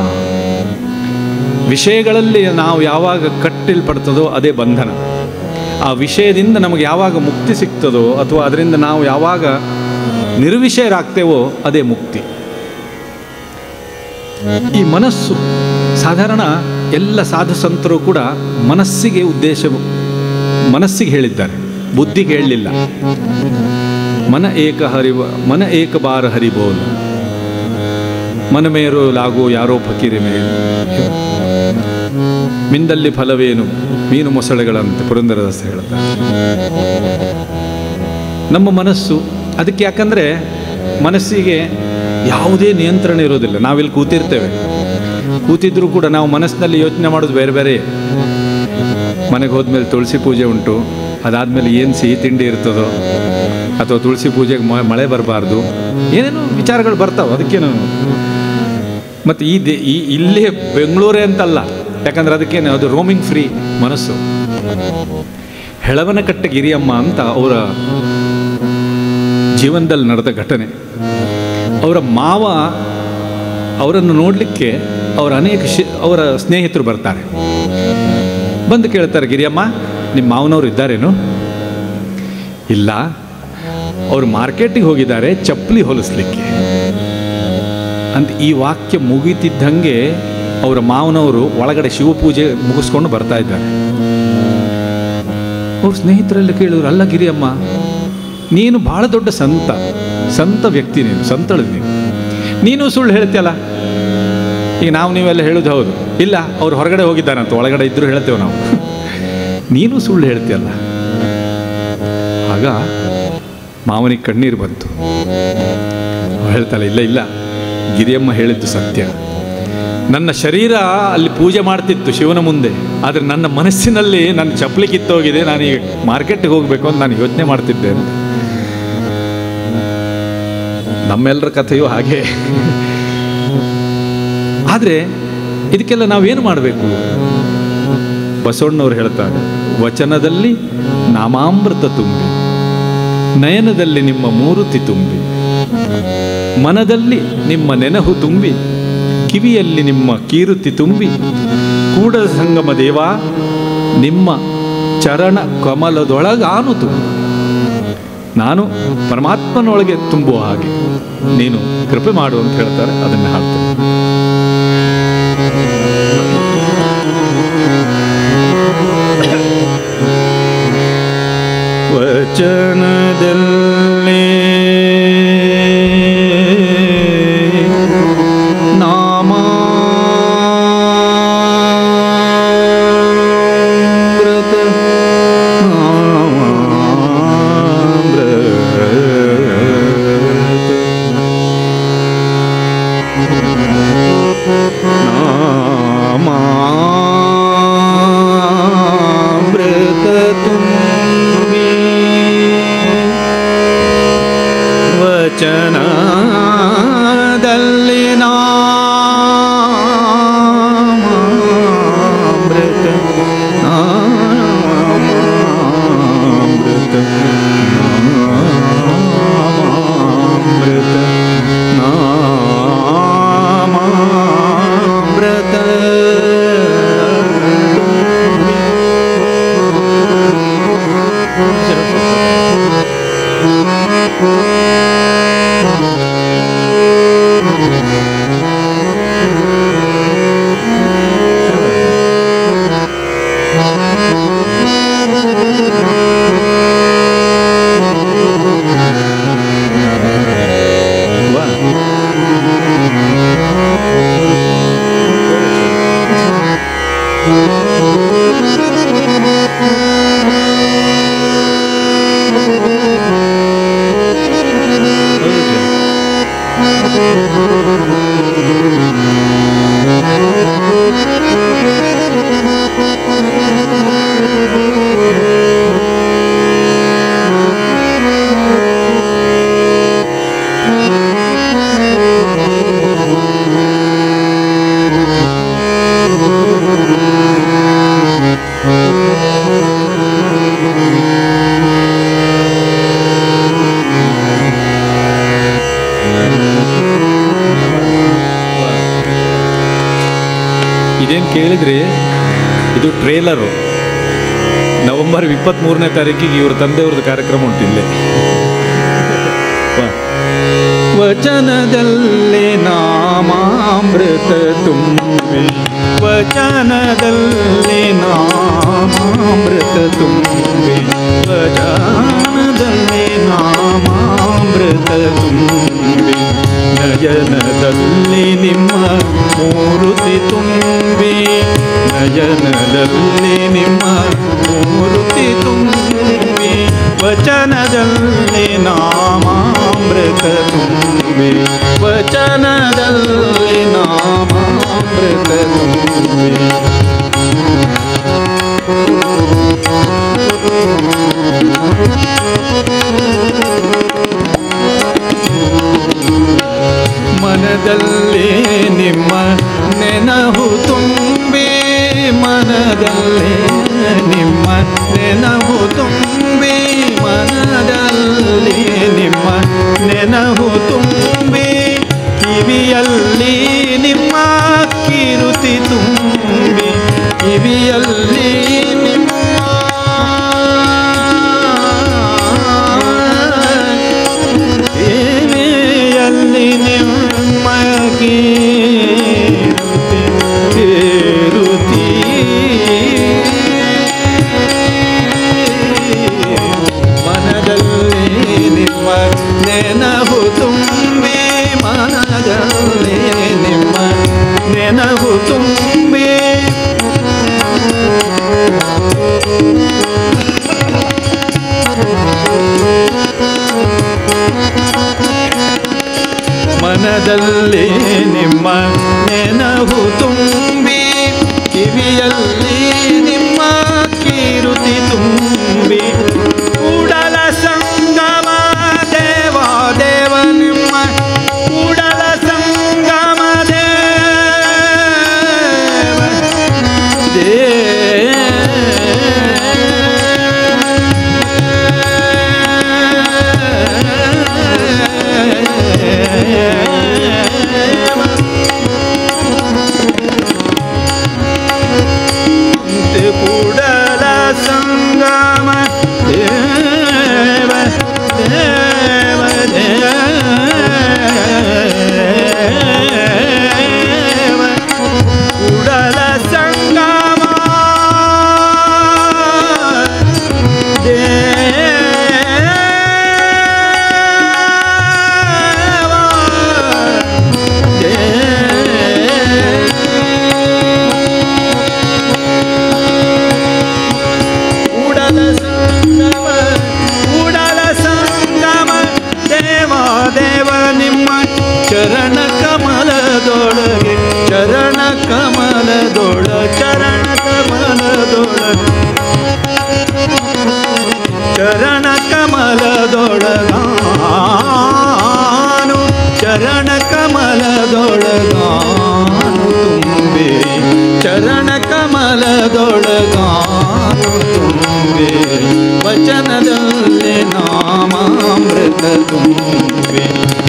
ವಿಷಯಗಳಲ್ಲಿ ನಾವು ಯಾವಾಗ ಕಟ್ಟಿಲ್ಪಡ್ತದೋ ಅದೇ ಬಂಧನ. ಆ ವಿಷಯದಿಂದ ನಮಗೆ ಯಾವಾಗ ಮುಕ್ತಿ ಸಿಗ್ತದೋ ಅಥವಾ ಅದರಿಂದ ನಾವು ಯಾವಾಗ ನಿರ್ವಿಷಯರಾಗ್ತೇವೋ ಅದೇ ಮುಕ್ತಿ. ಈ ಮನಸ್ಸು, ಸಾಧಾರಣ ಎಲ್ಲ ಸಾಧು ಸಂತರು ಕೂಡ ಮನಸ್ಸಿಗೆ ಮನಸ್ಸಿಗೆ ಹೇಳಿದ್ದಾರೆ, ಬುದ್ಧಿಗೆ ಹೇಳಲಿಲ್ಲ. ಮನ ಏಕ ಬಾರ ಹರಿ ಬೋಲ್, ಮನ ಮೇರು ಲಾಗೋ ಯಾರೋ ಫಕೀರಿ ಮೇಲು, ಮಿಂದಲ್ಲಿ ಫಲವೇನು ಮೀನು ಮೊಸಳೆಗಳಂತೆ ಪುರಂದರದಾಸ ಹೇಳ್ತಾರೆ. ನಮ್ಮ ಮನಸ್ಸು ಅದಕ್ಕೆ, ಯಾಕಂದರೆ ಮನಸ್ಸಿಗೆ ಯಾವುದೇ ನಿಯಂತ್ರಣ ಇರೋದಿಲ್ಲ. ನಾವಿಲ್ಲಿ ಕೂತಿದ್ರೂ ಕೂಡ ನಾವು ಮನಸ್ಸಿನಲ್ಲಿ ಯೋಚನೆ ಮಾಡೋದು ಬೇರೆ ಬೇರೆ. ಮನೆಗೆ ಹೋದ್ಮೇಲೆ ತುಳಸಿ ಪೂಜೆ ಉಂಟು, ಅದಾದಮೇಲೆ ಏನು ಸಿಹಿ ತಿಂಡಿ ಇರ್ತದೋ, ಅಥವಾ ತುಳಸಿ ಪೂಜೆಗೆ ಮಳೆ ಬರಬಾರ್ದು, ಏನೇನೋ ವಿಚಾರಗಳು ಬರ್ತಾವೆ. ಅದಕ್ಕೇನು ಮತ್ತು ಇಲ್ಲಿ ಬೆಂಗಳೂರೇ ಅಂತಲ್ಲ, ಯಾಕಂದ್ರೆ ಅದಕ್ಕೇನು ಅದು ರೋಮಿಂಗ್ ಫ್ರೀ ಮನಸ್ಸು. ಹೆಳವನಕಟ್ಟೆ ಗಿರಿಯಮ್ಮ ಅಂತ ಅವರ ಜೀವನದಲ್ಲಿ ನಡೆದ ಘಟನೆ. ಅವರ ಮಾವ ಅವರನ್ನು ನೋಡಲಿಕ್ಕೆ ಅವರ ಸ್ನೇಹಿತರು ಬರ್ತಾರೆ. ಬಂದು ಕೇಳ್ತಾರೆ, ಗಿರಿಯಮ್ಮ ನಿಮ್ಮ ಮಾವನವರು ಇದ್ದಾರೇನು? ಇಲ್ಲ, ಅವರು ಮಾರ್ಕೆಟಿಗೆ ಹೋಗಿದ್ದಾರೆ ಚಪ್ಪಲಿ ಹೊಲಿಸ್ಲಿಕ್ಕೆ. ಅಂತ ಈ ವಾಕ್ಯ ಮುಗಿತಿದ್ದಂಗೆ ಅವರ ಮಾವನವರು ಒಳಗಡೆ ಶಿವಪೂಜೆ ಮುಗಿಸ್ಕೊಂಡು ಬರ್ತಾ ಇದ್ದಾರೆ. ಅವ್ರ ಸ್ನೇಹಿತರೆಲ್ಲ ಕೇಳಿದ್ರು, ಅಲ್ಲ ಗಿರಿಯಮ್ಮ, ನೀನು ಭಾಳ ದೊಡ್ಡ ಸಂತ ವ್ಯಕ್ತಿ, ನೀನು ಸಂತಳು, ನೀನು ಸುಳ್ಳು ಹೇಳ್ತೀಯಲ್ಲ. ಈಗ ನೀವೆಲ್ಲ ಹೇಳೋದು ಹೌದು, ಇಲ್ಲ ಅವ್ರು ಹೊರಗಡೆ ಹೋಗಿದ್ದಾರಂತ, ಒಳಗಡೆ ಇದ್ದರೂ ಹೇಳ್ತೇವೆ ನಾವು. ನೀನು ಸುಳ್ಳು ಹೇಳ್ತೀಯಲ್ಲ. ಆಗ ಮಾವನಿಗೆ ಕಣ್ಣೀರು ಬಂತು. ಹೇಳ್ತಾಳೆ, ಇಲ್ಲ ಗಿರಿಯಮ್ಮ ಹೇಳಿದ್ದು ಸತ್ಯ. ನನ್ನ ಶರೀರ ಅಲ್ಲಿ ಪೂಜೆ ಮಾಡ್ತಿತ್ತು ಶಿವನ ಮುಂದೆ, ಆದರೆ ನನ್ನ ಮನಸ್ಸಿನಲ್ಲಿ ನನ್ನ ಚಪ್ಪಲಿ ಕಿತ್ತೋಗಿದೆ, ನಾನೀಗ ಮಾರ್ಕೆಟ್ಗೆ ಹೋಗಬೇಕು ಅಂತ ನಾನು ಯೋಚನೆ ಮಾಡ್ತಿದ್ದೆ ಅಂತ. ನಮ್ಮೆಲ್ಲರ ಕಥೆಯೂ ಹಾಗೆ. ಆದರೆ ಇದಕ್ಕೆಲ್ಲ ನಾವೇನು ಮಾಡಬೇಕು? ಬಸವಣ್ಣವ್ರು ಹೇಳ್ತಾರೆ, ವಚನದಲ್ಲಿ ನಾಮಾಮೃತ ತುಂಬಿ, ನಯನದಲ್ಲಿ ನಿಮ್ಮ ಮೂರುತಿ ತುಂಬಿ, ಮನದಲ್ಲಿ ನಿಮ್ಮ ನೆನಹು ತುಂಬಿ, ಕಿವಿಯಲ್ಲಿ ನಿಮ್ಮ ಕೀರುತಿ ತುಂಬಿ, ಕೂಡಲ ಸಂಗಮ ದೇವ ನಿಮ್ಮ ಚರಣ ಕಮಲದೊಳಗಾನು ತುಂಬಿ, ನಾನು ಪರಮಾತ್ಮನೊಳಗೆ ತುಂಬುವ ಹಾಗೆ ನೀನು ಕೃಪೆ ಮಾಡು ಅಂತ ಹೇಳ್ತಾರೆ. ಅದನ್ನು ಹಾಡ್ತೇನೆ. ವಚನದಲ್ಲಿ ವಚನದಲ್ಲಿ ನಾಮಾಮೃತ ನಾಮಾಮೃತ ನಾಮಾಮೃತ ನಾಮಾಮೃತ ಇದೇನು ಕೇಳಿದ್ರಿ, ಇದು ಟ್ರೇಲರು. ನವೆಂಬರ್ 23ನೇ ತಾರೀಕಿಗೆ ಇವ್ರ ತಂದೆಯವ್ರದ್ದು ಕಾರ್ಯಕ್ರಮ ಉಂಟು ಇಲ್ಲೇ. ವಚನದಲ್ಲಿ ನಾಮಾಮೃತ ತುಂಬಿ, ವಚನದಲ್ಲಿ ನಾಮಾಮೃತ ತುಂಬಿ, ವಚನದಲ್ಲಿ ನಾಮಾಮೃತ ತುಂಬಿ, ನಯನದಲ್ಲಿ ನಿಮ್ಮ ಮೂರುತಿ ತುಂಬಿ, ನಯನದಲ್ಲಿ ನಿಮ್ಮ ಮೂರುತಿ ತುಂಬಿ, ವಚನದಲ್ಲಿ ನಾಮಾಮೃತ ತುಂಬಿ, ವಚನದಲ್ಲಿ ನಾಮಾಮೃತ ತುಂಬಿ. ಮನದಲ್ಲಿ ನಿಮ್ಮ ನೆನಹು ತುಂಬಿ, ಮನದಲ್ಲಿ ನಿಮ್ಮ ನೆನಹು ತುಂಬಿ, ಮನದಲ್ಲಿ ನಿಮ್ಮ ನೆನಹು ತುಂಬಿ, ಕಿವಿಯಲ್ಲಿ ನಿಮ್ಮ ಕೀರುತಿ ತುಂಬಿ, ಕಿವಿಯಲ್ಲಿ ನಿಮ್ಮ ಕಿವಿಯಲ್ಲಿ ನಿಮ್ಮ ತುಂಬಿ ಮನದಲ್ಲಿ ನಿಮ್ಮ ನೆನಹು ತುಂಬಿ ಕಿವಿಯಲ್ಲಿ ನಿಮ್ಮ ಕೀರುತಿ ತುಂಬಿ ಕೂಡಲ ಸಂಗಮ ದೇವ ದೇವ ನಿಮ್ಮ ಕೂಡಲ ಸಂಗಮ ಕೂಡಲ ಸಂಗಮ ದೇವ ದೇವ ದೇವ ಕೂಡಲ ಸಂಗಮ ಚರಣ ಕಮಲದೊಳಗೆ ಚರಣ ಕಮಲದೊಳ ಚರಣ ಕಮಲದೊಳಗೆ ಚರಣ ಕಮಲದೊಳಗಾನು ಚರಣ ಕಮಲದೊಳಗಾನು ತುಂಬಿ ಚರಣ ಕಮಲದೊಳಗಾನು ತುಂಬಿ ವಚನದಲ್ಲಿ ನಾಮಾಮೃತ ತುಂಬಿ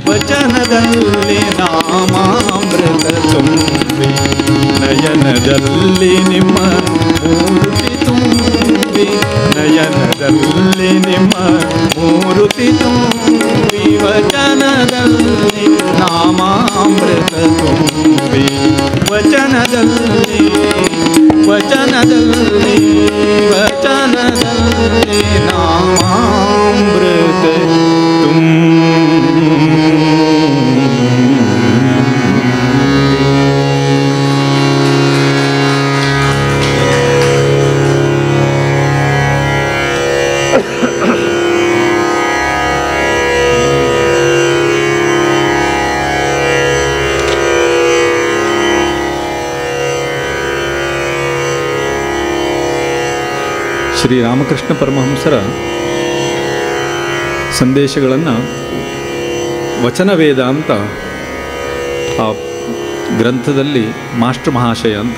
ವಚನದಲ್ಲಿ ನಾಮಾಮೃತ ತುಂಬಿ ನಯನದಲ್ಲಿ ನಿಮ್ಮ ಮೂರ್ತಿ ತುಂಬಿ ನಯನದಲ್ಲಿ ನಿಮ್ಮ ಮೂರ್ತಿ ತುಂಬಿ ವಚನದಲ್ಲಿ ನಾಮಾಮೃತ ತುಂಬಿ ವಚನದಲ್ಲಿ ವಚನದಲ್ಲಿ ವಚನದಲ್ಲಿ ನಾಮಾಮೃತ ಶ್ರೀರಾಮಕೃಷ್ಣ ಪರಮಹಂಸರ ಸಂದೇಶಗಳನ್ನು ವಚನವೇದ ಅಂತ ಆ ಗ್ರಂಥದಲ್ಲಿ ಮಾಸ್ಟರ್ ಮಹಾಶಯ ಅಂತ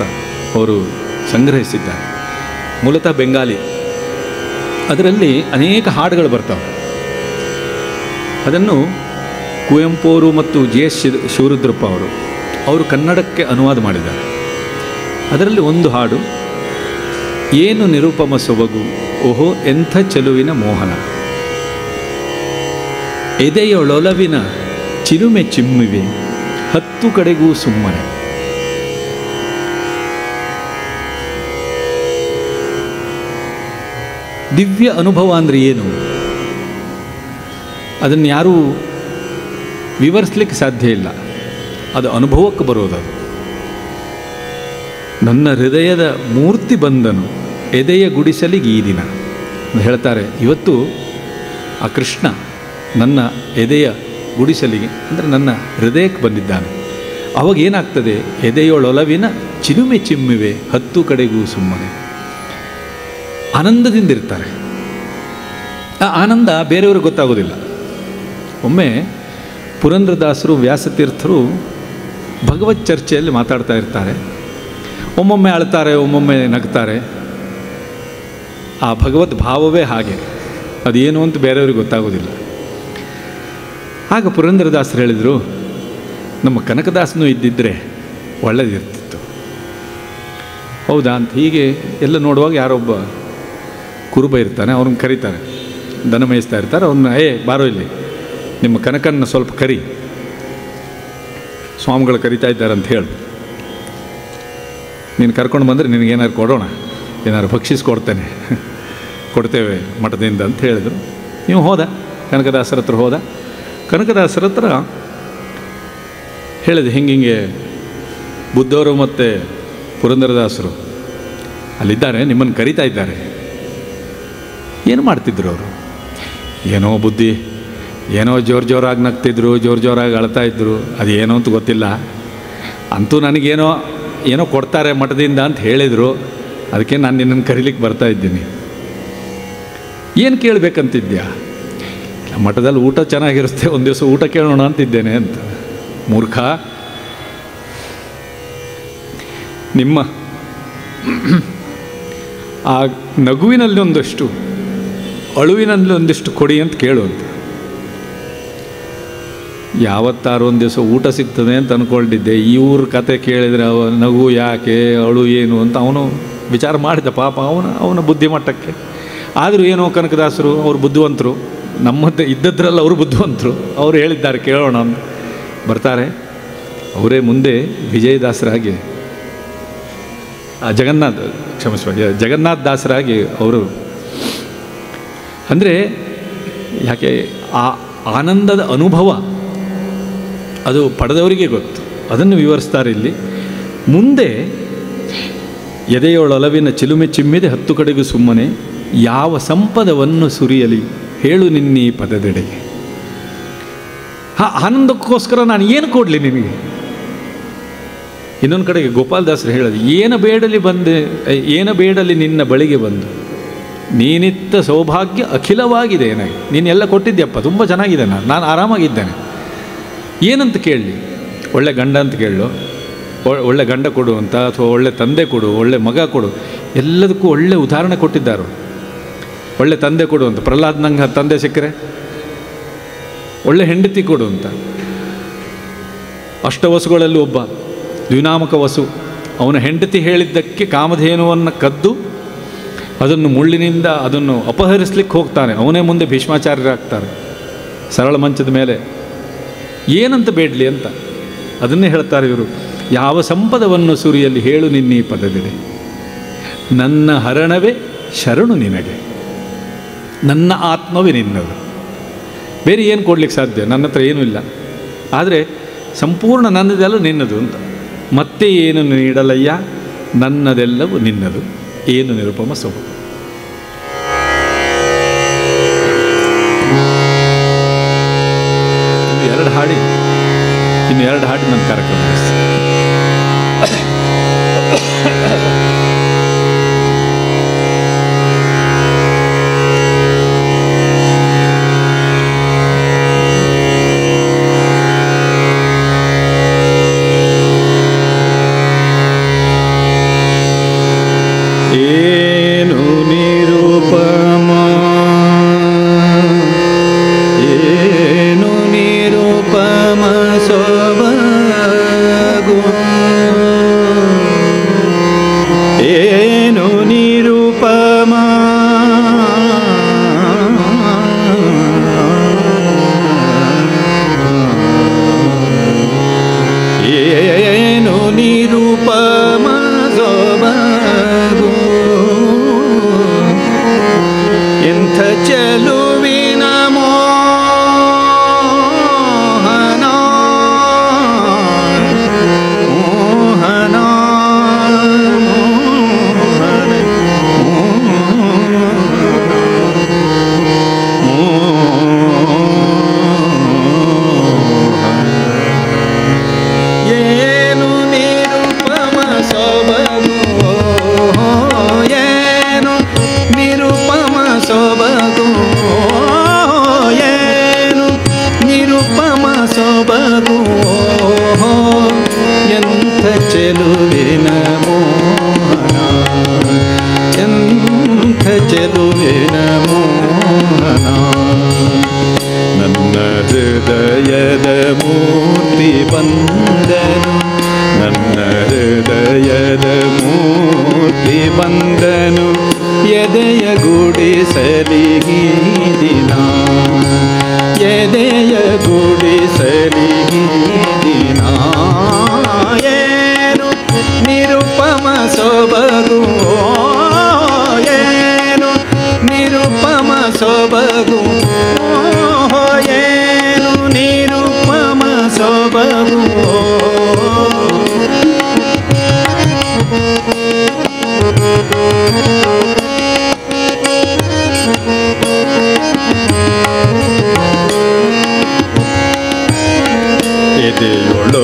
ಅವರು ಸಂಗ್ರಹಿಸಿದ್ದಾರೆ. ಮೂಲತಃ ಬೆಂಗಾಲಿ. ಅದರಲ್ಲಿ ಅನೇಕ ಹಾಡುಗಳು ಬರ್ತಾವೆ. ಅದನ್ನು ಕುವೆಂಪು ಅವರು ಮತ್ತು JS ಶಿವರುದ್ರಪ್ಪ ಅವರು ಕನ್ನಡಕ್ಕೆ ಅನುವಾದ ಮಾಡಿದ್ದಾರೆ. ಅದರಲ್ಲಿ ಒಂದು ಹಾಡು, ಏನು ನಿರುಪಮ ಸೊಬಗು ಓಹೋ ಎಂಥ ಚೆಲುವಿನ ಮೋಹನ, ಎದೆಯೊಳೊಲವಿನ ಚಿಲುಮೆ ಚಿಮ್ಮಿವೆ 10 ಕಡೆಗೂ ಸುಮ್ಮನೆ. ದಿವ್ಯ ಅನುಭವ ಅಂದರೆ ಏನು? ಅದನ್ನು ಯಾರೂ ವಿವರಿಸಲಿಕ್ಕೆ ಸಾಧ್ಯ ಇಲ್ಲ. ಅದು ಅನುಭವಕ್ಕೆ ಬರೋದು. ನನ್ನ ಹೃದಯದ ಮೂರ್ತಿ ಬಂದನು ಎದೆಯ ಗುಡಿಸಲಿಗೆ ಈ ದಿನ ಹೇಳ್ತಾರೆ. ಇವತ್ತು ಆ ಕೃಷ್ಣ ನನ್ನ ಎದೆಯ ಗುಡಿಸಲಿಗೆ ಅಂದರೆ ನನ್ನ ಹೃದಯಕ್ಕೆ ಬಂದಿದ್ದಾನೆ. ಅವಾಗ ಏನಾಗ್ತದೆ? ಎದೆಯೊಳೊಲವಿನ ಚಿಲುಮೆ ಚಿಮ್ಮಿವೆ 10 ಕಡೆಗೂ ಸುಮ್ಮನೆ. ಆನಂದದಿಂದಿರ್ತಾರೆ. ಆ ಆನಂದ ಬೇರೆಯವ್ರಿಗೆ ಗೊತ್ತಾಗೋದಿಲ್ಲ. ಒಮ್ಮೆ ಪುರಂದ್ರದಾಸರು ವ್ಯಾಸತೀರ್ಥರು ಭಗವತ್ ಚರ್ಚೆಯಲ್ಲಿ ಮಾತಾಡ್ತಾ ಇರ್ತಾರೆ. ಒಮ್ಮೊಮ್ಮೆ ಅಳ್ತಾರೆ, ಒಮ್ಮೊಮ್ಮೆ ನಗ್ತಾರೆ. ಆ ಭಗವದ್ ಭಾವವೇ ಹಾಗೆ, ಅದೇನು ಅಂತ ಬೇರೆಯವ್ರಿಗೆ ಗೊತ್ತಾಗೋದಿಲ್ಲ. ಆಗ ಪುರಂದರದಾಸರು ಹೇಳಿದರು, ನಮ್ಮ ಕನಕದಾಸನೂ ಇದ್ದಿದ್ದರೆ ಒಳ್ಳೆಯದಿರ್ತಿತ್ತು. ಹೌದಾ ಅಂತ ಹೀಗೆ ಎಲ್ಲ ನೋಡುವಾಗ ಯಾರೊಬ್ಬ ಕುರುಬ ಇರ್ತಾನೆ, ಅವ್ರನ್ನ ಕರೀತಾರೆ. ದನ ಮೇಯಿಸ್ತಾ ಇರ್ತಾರೆ. ಅವ್ರನ್ನ ಬಾರೋ ಇಲ್ಲಿ, ನಿಮ್ಮ ಕನಕನ್ನ ಸ್ವಲ್ಪ ಕರಿ, ಸ್ವಾಮಿಗಳು ಕರಿತಾ ಇದ್ದಾರೆ ಅಂತ ಹೇಳು. ನೀನು ಕರ್ಕೊಂಡು ಬಂದರೆ ನಿನಗೇನಾದ್ರು ಕೊಡೋಣ, ಏನಾದ್ರು ಭಕ್ಷಿಸ್ಕೊಡ್ತೇನೆ, ಕೊಡ್ತೇವೆ ಮಠದಿಂದ ಅಂತ ಹೇಳಿದರು. ನೀವು ಹೋದ, ಕನಕದಾಸರ ಹತ್ರ ಹೋದ. ಕನಕದಾಸರ ಹತ್ರ ಹೇಳಿದೆ, ಹಿಂಗೆ ಬುದ್ಧವರು ಮತ್ತು ಪುರಂದರದಾಸರು ಅಲ್ಲಿದ್ದಾರೆ, ನಿಮ್ಮನ್ನು ಕರೀತಾ ಇದ್ದಾರೆ. ಏನು ಮಾಡ್ತಿದ್ರು ಅವರು? ಏನೋ ಬುದ್ಧಿ, ಏನೋ ಜೋರಾಗಿ ನಗ್ತಿದ್ರು, ಜೋರಾಗಿ ಅಳ್ತಾ ಇದ್ರು. ಅದು ಏನೋ ಅಂತ ಗೊತ್ತಿಲ್ಲ. ಅಂತೂ ನನಗೇನೋ ಏನೋ ಕೊಡ್ತಾರೆ ಮಠದಿಂದ ಅಂತ ಹೇಳಿದರು. ಅದಕ್ಕೆ ನಾನು ನಿನ್ನನ್ನು ಕರೀಲಿಕ್ಕೆ ಬರ್ತಾ ಇದ್ದೀನಿ. ಏನು ಕೇಳಬೇಕಂತಿದ್ಯಾ? ಮಠದಲ್ಲಿ ಊಟ ಚೆನ್ನಾಗಿರುತ್ತೆ, ಒಂದು ದಿವಸ ಊಟ ಕೇಳೋಣ ಅಂತಿದ್ದೇನೆ ಅಂತ. ಮೂರ್ಖ, ನಿಮ್ಮ ಆ ನಗುವಿನಲ್ಲಿ ಒಂದಷ್ಟು, ಅಳುವಿನಲ್ಲಿ ಒಂದಿಷ್ಟು ಕೊಡಿ ಅಂತ ಕೇಳು ಅಂತ. ಯಾವತ್ತಾರು ಒಂದು ದಿವಸ ಊಟ ಸಿಗ್ತದೆ ಅಂತ ಅಂದ್ಕೊಂಡಿದ್ದೆ. ಇವ್ರ ಕತೆ ಕೇಳಿದರೆ ನಗು ಯಾಕೆ, ಅಳು ಏನು ಅಂತ ಅವನು ವಿಚಾರ ಮಾಡಿದ. ಪಾಪ ಅವನ ಬುದ್ಧಿಮಟ್ಟಕ್ಕೆ. ಆದರೂ ಏನೋ ಕನಕದಾಸರು ಅವರು ಬುದ್ಧಿವಂತರು, ನಮ್ಮದೇ ಇದ್ದದ್ರಲ್ಲ ಅವರು ಬುದ್ಧಿವಂತರು. ಅವರು ಹೇಳಿದ್ದಾರೆ ಕೇಳೋಣ ಅಂತ ಬರ್ತಾರೆ. ಅವರೇ ಮುಂದೆ ವಿಜಯದಾಸರಾಗಿ, ಜಗನ್ನಾಥ ದಾಸರಾಗಿ ಅವರು. ಅಂದರೆ ಯಾಕೆ ಆ ಆನಂದದ ಅನುಭವ ಅದು ಪಡೆದವರಿಗೆ ಗೊತ್ತು. ಅದನ್ನು ವಿವರಿಸ್ತಾರೆ ಇಲ್ಲಿ. ಮುಂದೆ ಎದೆಯೊಳಲವಿನ ಚಿಲುಮೆ ಚಿಮ್ಮಿದೆ 10 ಕಡೆಗೂ ಸುಮ್ಮನೆ, ಯಾವ ಸಂಪದವನ್ನು ಸುರಿಯಲಿ ಹೇಳು ನಿನ್ನೀ ಪದದೆಡೆಗೆ. ಆನಂದಕ್ಕೋಸ್ಕರ ನಾನು ಏನು ಕೊಡಲಿ ನಿನಗೆ? ಇನ್ನೊಂದು ಕಡೆಗೆ ಗೋಪಾಲದಾಸರು ಹೇಳೋದು, ಏನು ಬೇಡಲಿ ನಿನ್ನ ಬಳಿಗೆ ಬಂದು, ನೀನಿತ್ತ ಸೌಭಾಗ್ಯ ಅಖಿಲವಾಗಿದೆ. ಏನಾಗಿ ನೀನೆಲ್ಲ ಕೊಟ್ಟಿದ್ಯಪ್ಪ, ತುಂಬ ಚೆನ್ನಾಗಿದೆ, ನಾನು ಆರಾಮಾಗಿದ್ದೇನೆ. ಏನಂತ ಕೇಳಲಿ? ಒಳ್ಳೆ ಗಂಡ ಅಂತ ಕೇಳಲು, ಒಳ್ಳೆ ಗಂಡ ಕೊಡು ಅಂತ, ಅಥವಾ ಒಳ್ಳೆ ತಂದೆ ಕೊಡು, ಒಳ್ಳೆ ಮಗ ಕೊಡು. ಎಲ್ಲದಕ್ಕೂ ಒಳ್ಳೆ ಉದಾಹರಣೆ ಕೊಟ್ಟಿದ್ದಾರೆ. ಒಳ್ಳೆ ತಂದೆ ಕೊಡು ಅಂತ, ಪ್ರಹ್ಲಾದ್ ನಂಗೆ ತಂದೆ ಸಿಕ್ಕರೆ. ಒಳ್ಳೆ ಹೆಂಡತಿ ಕೊಡು ಅಂತ. ಅಷ್ಟವಸುಗಳಲ್ಲಿ ಒಬ್ಬ ದ್ವಿನಾಮಕ ವಸು, ಅವನ ಹೆಂಡತಿ ಹೇಳಿದ್ದಕ್ಕೆ ಕಾಮಧೇನುವನ್ನು ಕದ್ದು ಅದನ್ನು ಮುಳ್ಳಿನಿಂದ ಅದನ್ನು ಅಪಹರಿಸ್ಲಿಕ್ಕೆ ಹೋಗ್ತಾನೆ. ಅವನೇ ಮುಂದೆ ಭೀಷ್ಮಾಚಾರ್ಯರಾಗ್ತಾರೆ ಸರಳ ಮಂಚದ ಮೇಲೆ. ಏನಂತ ಬೇಡಲಿ ಅಂತ ಅದನ್ನೇ ಹೇಳ್ತಾರೆ ಇವರು. ಯಾವ ಸಂಪದವನ್ನು ಸುರಿಯಲ್ಲಿ ಹೇಳು ನಿನ್ನೀ ಪದವಿದೆ, ನನ್ನ ಹರಣವೇ ಶರಣು ನಿನಗೆ, ನನ್ನ ಆತ್ಮವೇ ನಿನ್ನದು. ಬೇರೆ ಏನು ಕೊಡ್ಲಿಕ್ಕೆ ಸಾಧ್ಯ? ನನ್ನ ಹತ್ರ ಏನೂ ಇಲ್ಲ, ಆದರೆ ಸಂಪೂರ್ಣ ನನ್ನದೆಲ್ಲ ನಿನ್ನದು ಅಂತ. ಮತ್ತೆ ಏನು ನೀಡಲಯ್ಯ, ನನ್ನದೆಲ್ಲವೂ ನಿನ್ನದು, ಏನು ನಿರುಪಮ ಸೊಬಗು. ಇನ್ನು ಎರಡು ಹಾಡಿ ನನ್ನ ಕಾರ್ಯಕ್ರಮ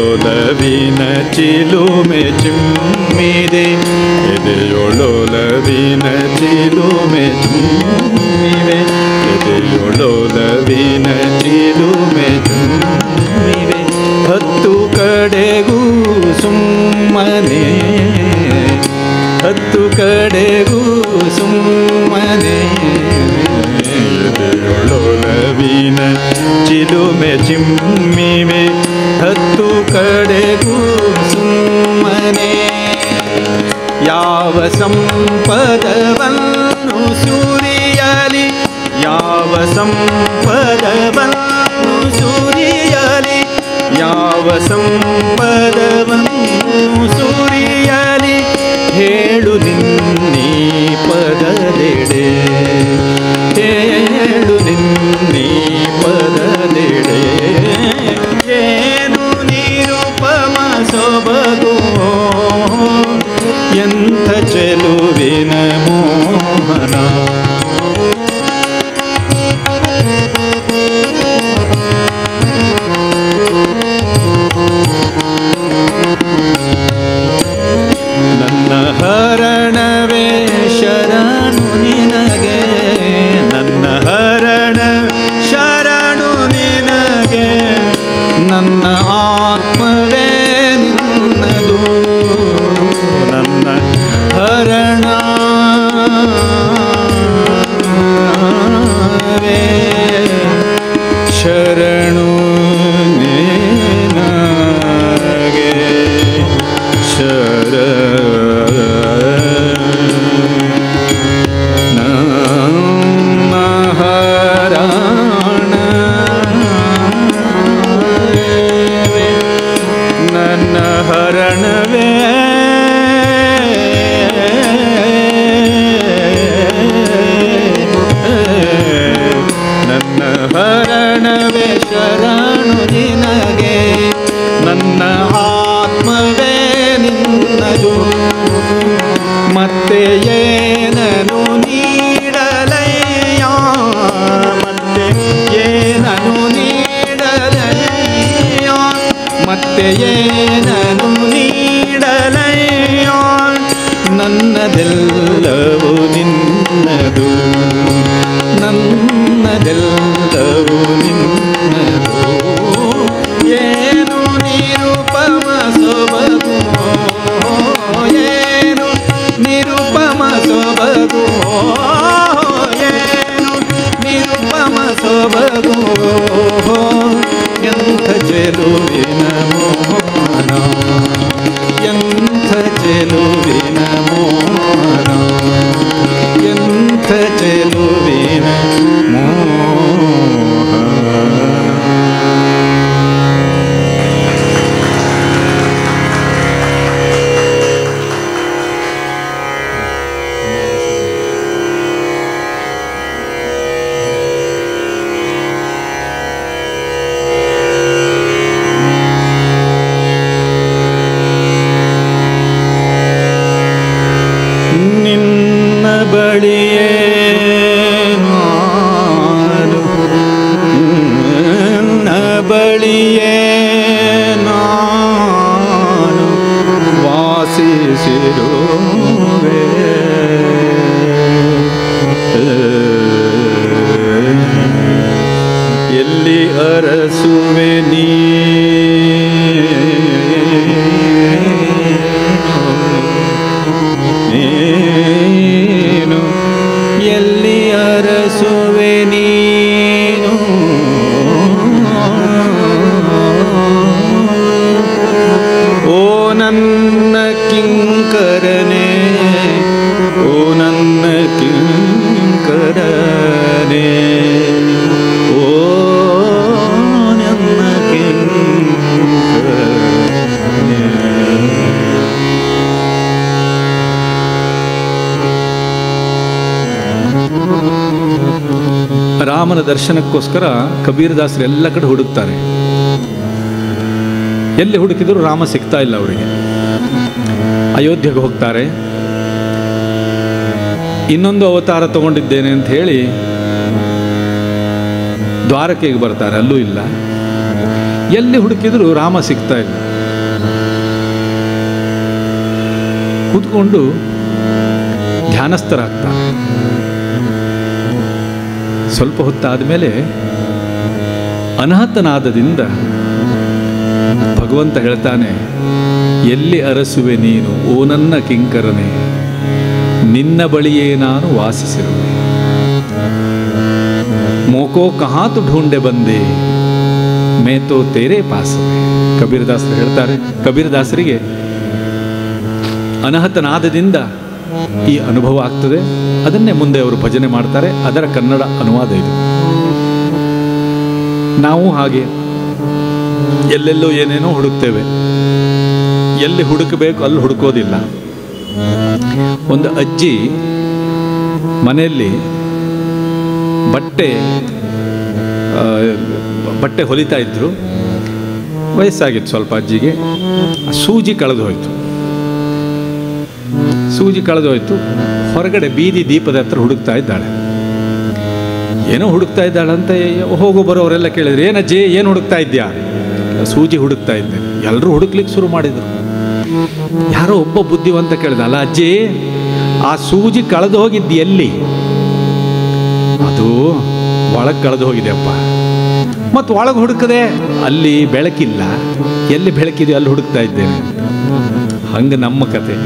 ಎದೆಯೊಳೊಲವಿನ ಚಿಲುಮೆ ಚಿಮ್ಮಿದೆ, ಎದೆಯೊಳೊಲವಿನ ಚಿಲುಮೆ ಚಿಮ್ಮಿವೆ, ಎದೆಯೊಳೊಲವಿನ ಚಿಲುಮೆ ಚಿಮ್ಮಿವೆ. ಹತ್ತು ಕಡೆಗೂ ಸುಮ್ಮನೆ, ಹತ್ತು ಕಡೆಗೂ ಸುಮ್ಮನೆ, ಎದೆಯೊಳೊಲವಿನ ಚಿಲುಮೆ ಚಿಮ್ಮಿವೆ, ಹತ್ತು ಕಡೆಗೂ ಸುಮ್ಮನೆ. ಯಾವ ಸಂಪದವನ್ನು ಸುರಿಯಲಿ, ಯಾವ ಸಂಪದವನ್ನು ಸುರಿಯಲಿ, ಯಾವ ಸಂಪದವನ್ನು ಸುರಿಯಲಿ, ಹೇಳು ನಿನ್ನೀ ಪದದೆಡೆ, ಹೇಳು ನಿನ್ನೀ ಪದದೆಡೆ. ಏನು ನಿರುಪಮ ಸೊಬಗೋ, ಎಂಥ ಚೆಲುವಿನ ಮೋಹನ. ನನ್ನ ಹರಣವೇ ಶರಣು ನಿನಗೆ, ನನ್ನ ಹರಣ ಶರಣು ನಿನಗೆ, ನನ್ನ ಆತ್ಮವೇ ನಿನ್ನದು, ನನ್ನ ಹರಣವೇ ಶರಣು ನಿನಗೆ, ನನ್ನ ಹರಣವೇ, ನನ್ನ ಹರಣವೇ, ನನ್ನ ಹರಣವೇ ಶರಣು ನಿನಗೆ, ನನ್ನ ಆತ್ಮವೇ ನಿನ್ನದು. ಮತ್ತೆ ಏನನು ನೀಡಲಯ್ಯ, ಮತ್ತೆ ಏನನು ನೀಡಲಯ್ಯ, ಮತ್ತೆ ಏನನು ನೀಡಲಯ್ಯ, ನನ್ನದೆಲ್ಲವೂ ನಿನ್ನದು, ನನ್ನದೆಲ್ಲವೂ ನಿನ್ನದು. ಏನು ನಿರುಪಮ ಸೊಬಗು, ಏನು ನಿರುಪಮ ಸೊಬಗು, ಏನು ನಿರುಪಮ ಸೊಬಗು, ಎಂಥ ಚೆಲುವಿನ ಮೋಹನ, ಎಂಥ ಚೆಲುವಿನ ಮೋಹನ, ಎಂಥ ಚೆಲುವಿನ ಮೋಹನ. ನಿನ್ನ ಬಳಿಯೇ ನಾನು, ನಿನ್ನ ಬಳಿಯೇ ನಾನು ವಾಸಿಸಿರುವೆ. ಎಲ್ಲಿ ಅರಸುವೆ ನೀ, ನೀನು ಎಲ್ಲಿ ಅರಸುವೆ ನೀನು, ಓ ನನ್ನ ಕಿಂಕರನೇ, ಓ ನನ್ನ ಕಿಂಕರನೇ, ಓ ನನ್ನ ಕಿಂಕರನೇ. ರಾಮನ ದರ್ಶನಕ್ಕೋಸ್ಕರ ಕಬೀರದಾಸರು ಎಲ್ಲ ಕಡೆ ಹುಡುಕ್ತಾರೆ. ಎಲ್ಲಿ ಹುಡುಕಿದ್ರು ರಾಮ ಸಿಗ್ತಾ ಇಲ್ಲ ಅವರಿಗೆ. ಅಯೋಧ್ಯೆಗೆ ಹೋಗ್ತಾರೆ. ಇನ್ನೊಂದು ಅವತಾರ ತಗೊಂಡಿದ್ದೇನೆ ಅಂತ ಹೇಳಿ ದ್ವಾರಕೆಗೆ ಬರ್ತಾರೆ, ಅಲ್ಲೂ ಇಲ್ಲ. ಎಲ್ಲಿ ಹುಡುಕಿದ್ರು ರಾಮ ಸಿಗ್ತಾ ಇಲ್ಲ. ಕೂತ್ಕೊಂಡು ಧ್ಯಾನಸ್ಥರಾಗ್ತಾರೆ. ಸ್ವಲ್ಪ ಹೊತ್ತಾದ ಮೇಲೆ ಅನಾಹತನಾದದಿಂದ ಭಗವಂತ ಹೇಳ್ತಾನೆ, ಎಲ್ಲಿ ಅರಸುವೆ ನೀನು ಓ ನನ್ನ ಕಿಂಕರನೆ, ನಿನ್ನ ಬಳಿಯೇ ನಾನು ವಾಸಿಸಿರುವೆ. ಮೋಕೋ ಕಹಾ ತು ಢೂಂಡೆ ಬಂದೆ, ಮೇ ತೋ ತೇರೆ ಪಾಸವೆ. ಕಬೀರದಾಸರು ಹೇಳ್ತಾರೆ, ಕಬೀರದಾಸರಿಗೆ ಅನಾಹತನಾದದಿಂದ ಈ ಅನುಭವ ಆಗ್ತದೆ. ಅದನ್ನೇ ಮುಂದೆ ಅವರು ಭಜನೆ ಮಾಡ್ತಾರೆ. ಅದರ ಕನ್ನಡ ಅನುವಾದ ಇದು. ನಾವು ಹಾಗೆ ಎಲ್ಲೆಲ್ಲೋ ಏನೇನೋ ಹುಡುಕ್ತೇವೆ. ಎಲ್ಲಿ ಹುಡುಕಬೇಕು ಅಲ್ಲಿ ಹುಡುಕೋದಿಲ್ಲ. ಒಂದು ಅಜ್ಜಿ ಮನೆಯಲ್ಲಿ ಬಟ್ಟೆ ಹೊಲಿತಾ ಇದ್ರು. ವಯಸ್ಸಾಗಿತ್ತು ಸ್ವಲ್ಪ ಅಜ್ಜಿಗೆ. ಸೂಜಿ ಕಳೆದು ಹೋಯ್ತು. ಹೊರಗಡೆ ಬೀದಿ ದೀಪದ ಹತ್ರ ಹುಡುಕ್ತಾ ಇದ್ದಾಳೆ. ಏನೋ ಹುಡುಕ್ತಾ ಇದ್ದಾಳಂತ ಹೋಗೋ ಬರೋರೆಲ್ಲ ಕೇಳಿದ್ರು, ಏನಜ್ಜಿ ಏನು ಹುಡುಕ್ತಾ ಇದ್ಯಾ? ಸೂಜಿ ಹುಡುಕ್ತಾ ಇದ್ದೆ. ಎಲ್ಲರೂ ಹುಡುಕ್ಲಿಕ್ಕೆ ಶುರು ಮಾಡಿದ್ರು. ಯಾರೋ ಒಬ್ಬ ಬುದ್ಧಿವಂತ ಕೇಳಿದ, ಅಲ್ಲ ಅಜ್ಜಿ, ಆ ಸೂಜಿ ಕಳೆದು ಹೋಗಿದ್ದು ಎಲ್ಲಿ? ಅದು ಒಳಗೆ ಕಳೆದು ಹೋಗಿದೆಯಪ್ಪ. ಮತ್ತು ಒಳಗೆ ಹುಡುಕದೆ, ಅಲ್ಲಿ ಬೆಳಕಿಲ್ಲ. ಎಲ್ಲಿ ಬೆಳಕಿದೆಯೋ ಅಲ್ಲಿ ಹುಡುಕ್ತಾ ಇದ್ದೇನೆ. ಹಂಗೆ ನಮ್ಮ ಕತೆ.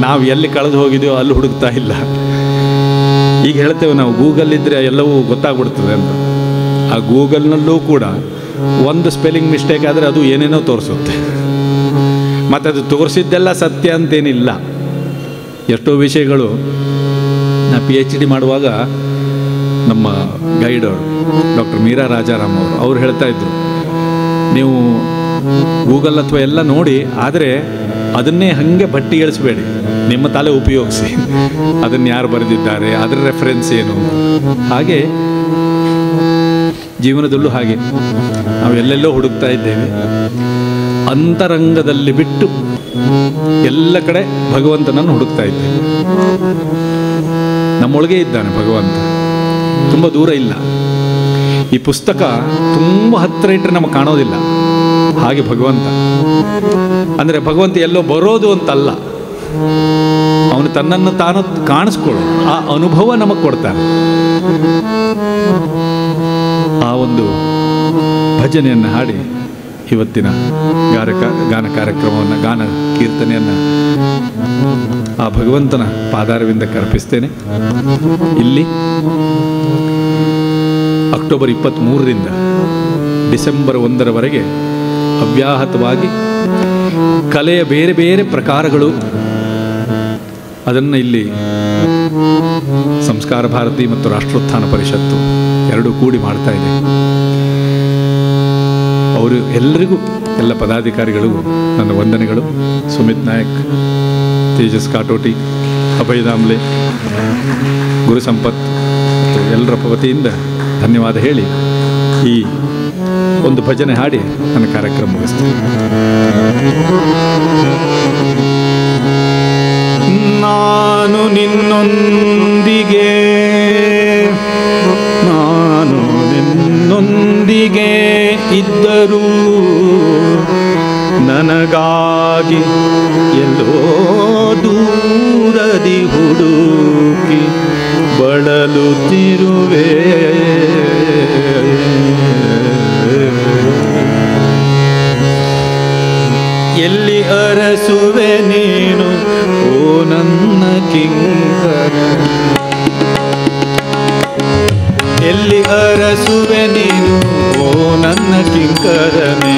ನಾವು ಎಲ್ಲಿ ಕಳೆದು ಹೋಗಿದೆಯೋ ಅಲ್ಲಿ ಹುಡುಕ್ತಾ ಇಲ್ಲ. ಈಗ ಹೇಳ್ತೇವೆ ನಾವು, ಗೂಗಲ್ ಇದ್ದರೆ ಎಲ್ಲವೂ ಗೊತ್ತಾಗ್ಬಿಡ್ತದೆ ಅಂತ. ಆ ಗೂಗಲ್ನಲ್ಲೂ ಕೂಡ ಒಂದು ಸ್ಪೆಲ್ಲಿಂಗ್ ಮಿಸ್ಟೇಕ್ ಆದರೆ ಅದು ಏನೇನೋ ತೋರಿಸುತ್ತೆ. ಮತ್ತು ಅದು ತೋರಿಸಿದ್ದೆಲ್ಲ ಸತ್ಯ ಅಂತೇನಿಲ್ಲ. ಎಷ್ಟೋ ವಿಷಯಗಳು ನಾ PhD ಮಾಡುವಾಗ ನಮ್ಮ ಗೈಡವರು ಡಾಕ್ಟರ್ ಮೀರಾ ರಾಜಾರಾಮ್ ಅವರು ಹೇಳ್ತಾ ಇದ್ರು, ನೀವು ಗೂಗಲ್ ಅಥವಾ ಎಲ್ಲ ನೋಡಿ, ಆದರೆ ಅದನ್ನೇ ಹಾಗೆ ಬಟ್ಟಿ ಇಳಿಸ್ಬೇಡಿ, ನಿಮ್ಮ ತಲೆ ಉಪಯೋಗಿಸಿ. ಅದನ್ನು ಯಾರು ಬರೆದಿದ್ದಾರೆ, ಅದರ ರೆಫರೆನ್ಸ್ ಏನು. ಹಾಗೆ ಜೀವನದಲ್ಲೂ ಹಾಗೆ ನಾವು ಎಲ್ಲೆಲ್ಲೋ ಹುಡುಕ್ತಾ ಇದ್ದೇವೆ. ಅಂತರಂಗದಲ್ಲಿ ಬಿಟ್ಟು ಎಲ್ಲ ಕಡೆ ಭಗವಂತನನ್ನು ಹುಡುಕ್ತಾ ಇದ್ದೇವೆ. ನಮ್ಮೊಳಗೆ ಇದ್ದಾನೆ ಭಗವಂತ, ತುಂಬ ದೂರ ಇಲ್ಲ. ಈ ಪುಸ್ತಕ ತುಂಬ ಹತ್ತಿರ ಇಟ್ಟರೆ ನಮಗೆ ಕಾಣೋದಿಲ್ಲ. ಹಾಗೆ ಭಗವಂತ ಅಂದರೆ ಭಗವಂತ ಎಲ್ಲೋ ಬರೋದು ಅಂತಲ್ಲ, ಅವನು ತನ್ನನ್ನು ತಾನು ಕಾಣಿಸ್ಕೊಳ್ಳೋ ಆ ಅನುಭವ ನಮಗೆ ಕೊಡ್ತಾನೆ. ಆ ಒಂದು ಭಜನೆಯನ್ನು ಹಾಡಿ ಇವತ್ತಿನ ಗಾನ ಕಾರ್ಯಕ್ರಮವನ್ನು, ಗಾನ ಕೀರ್ತನೆಯನ್ನು ಆ ಭಗವಂತನ ಪಾದಾರವಿಂದಕ್ಕೆ ಅರ್ಪಿಸ್ತೇನೆ. ಇಲ್ಲಿ ಅಕ್ಟೋಬರ್ 23ರಿಂದ ಡಿಸೆಂಬರ್ 1ರವರೆಗೆ ಅವ್ಯಾಹತವಾಗಿ ಕಲೆಯ ಬೇರೆ ಬೇರೆ ಪ್ರಕಾರಗಳು, ಅದನ್ನು ಇಲ್ಲಿ ಸಂಸ್ಕಾರ ಭಾರತಿ ಮತ್ತು ರಾಷ್ಟ್ರೋತ್ಥಾನ ಪರಿಷತ್ತು ಎರಡೂ ಕೂಡಿ ಮಾಡ್ತಾ ಇದೆ. ಅವರು ಎಲ್ಲರಿಗೂ, ಎಲ್ಲ ಪದಾಧಿಕಾರಿಗಳಿಗೂ ನನ್ನ ವಂದನೆಗಳು. ಸುಮಿತ್ ನಾಯಕ್, ತೇಜಸ್ ಕಾಟೋಟಿ, ಅಭಯ್ ದಾಮ್ಲೆ, ಗುರು ಸಂಪತ್ ಮತ್ತು ಎಲ್ಲರ ವತಿಯಿಂದ ಧನ್ಯವಾದ ಹೇಳಿ ಈ ಒಂದು ಭಜನೆ ಹಾಡಿ ನನ್ನ ಕಾರ್ಯಕ್ರಮ ಮುಗಿಸ್ತೇನೆ. ನಾನು ನಿನ್ನೊಂದಿಗೆ ಇದ್ದರೂ ನನಗಾಗಿ ಎಲ್ಲೋ ದೂರದಿ ಹುಡುಕಿ ಬಳಲುತ್ತಿರುವೆ. ಎಲ್ಲಿ ಅರಸುವೆ ನೀನು ಓ ನನ್ನ ಕಿಂಕರ, ಎಲ್ಲಿ ಅರಸುವೆ ನೀನು ಓ ನನ್ನ ಕಿಂಕರನೆ,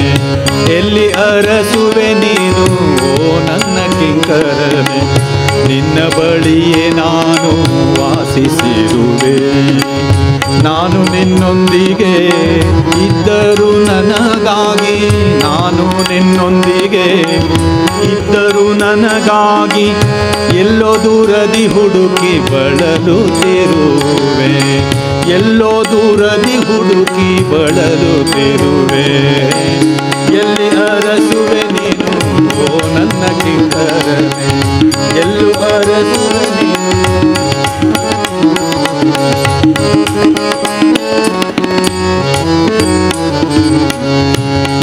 ಎಲ್ಲಿ ಅರಸುವೆ ನೀನು ಓ ನನ್ನ ಕಿಂಕರನೆ, ನಿನ್ನ ಬಳಿಯೇ ನಾನು ವಾಸಿಸಿರುವೆ. ನಾನು ನಿನ್ನೊಂದಿಗೆ ಇದ್ದರೂ ನನಗಾಗಿ, ನಾನು ನಿನ್ನೊಂದಿಗೆ ಇದ್ದರೂ ನನಗಾಗಿ ಎಲ್ಲೋ ದೂರದಿ ಹುಡುಕಿ ಬಳಲುತ್ತಿರುವೆ, ಎಲ್ಲೋ ದೂರದಿ ಹುಡುಕಿ ಬಳಲುತ್ತಿರುವೆ. ಎಲ್ಲಿ ಅರಸುವೆ ನೀನು ಓ ನನ್ನ ಕಿಂಕರನೆ, ಎಲ್ಲೂ ಅರಸುವೆ ನೀನು.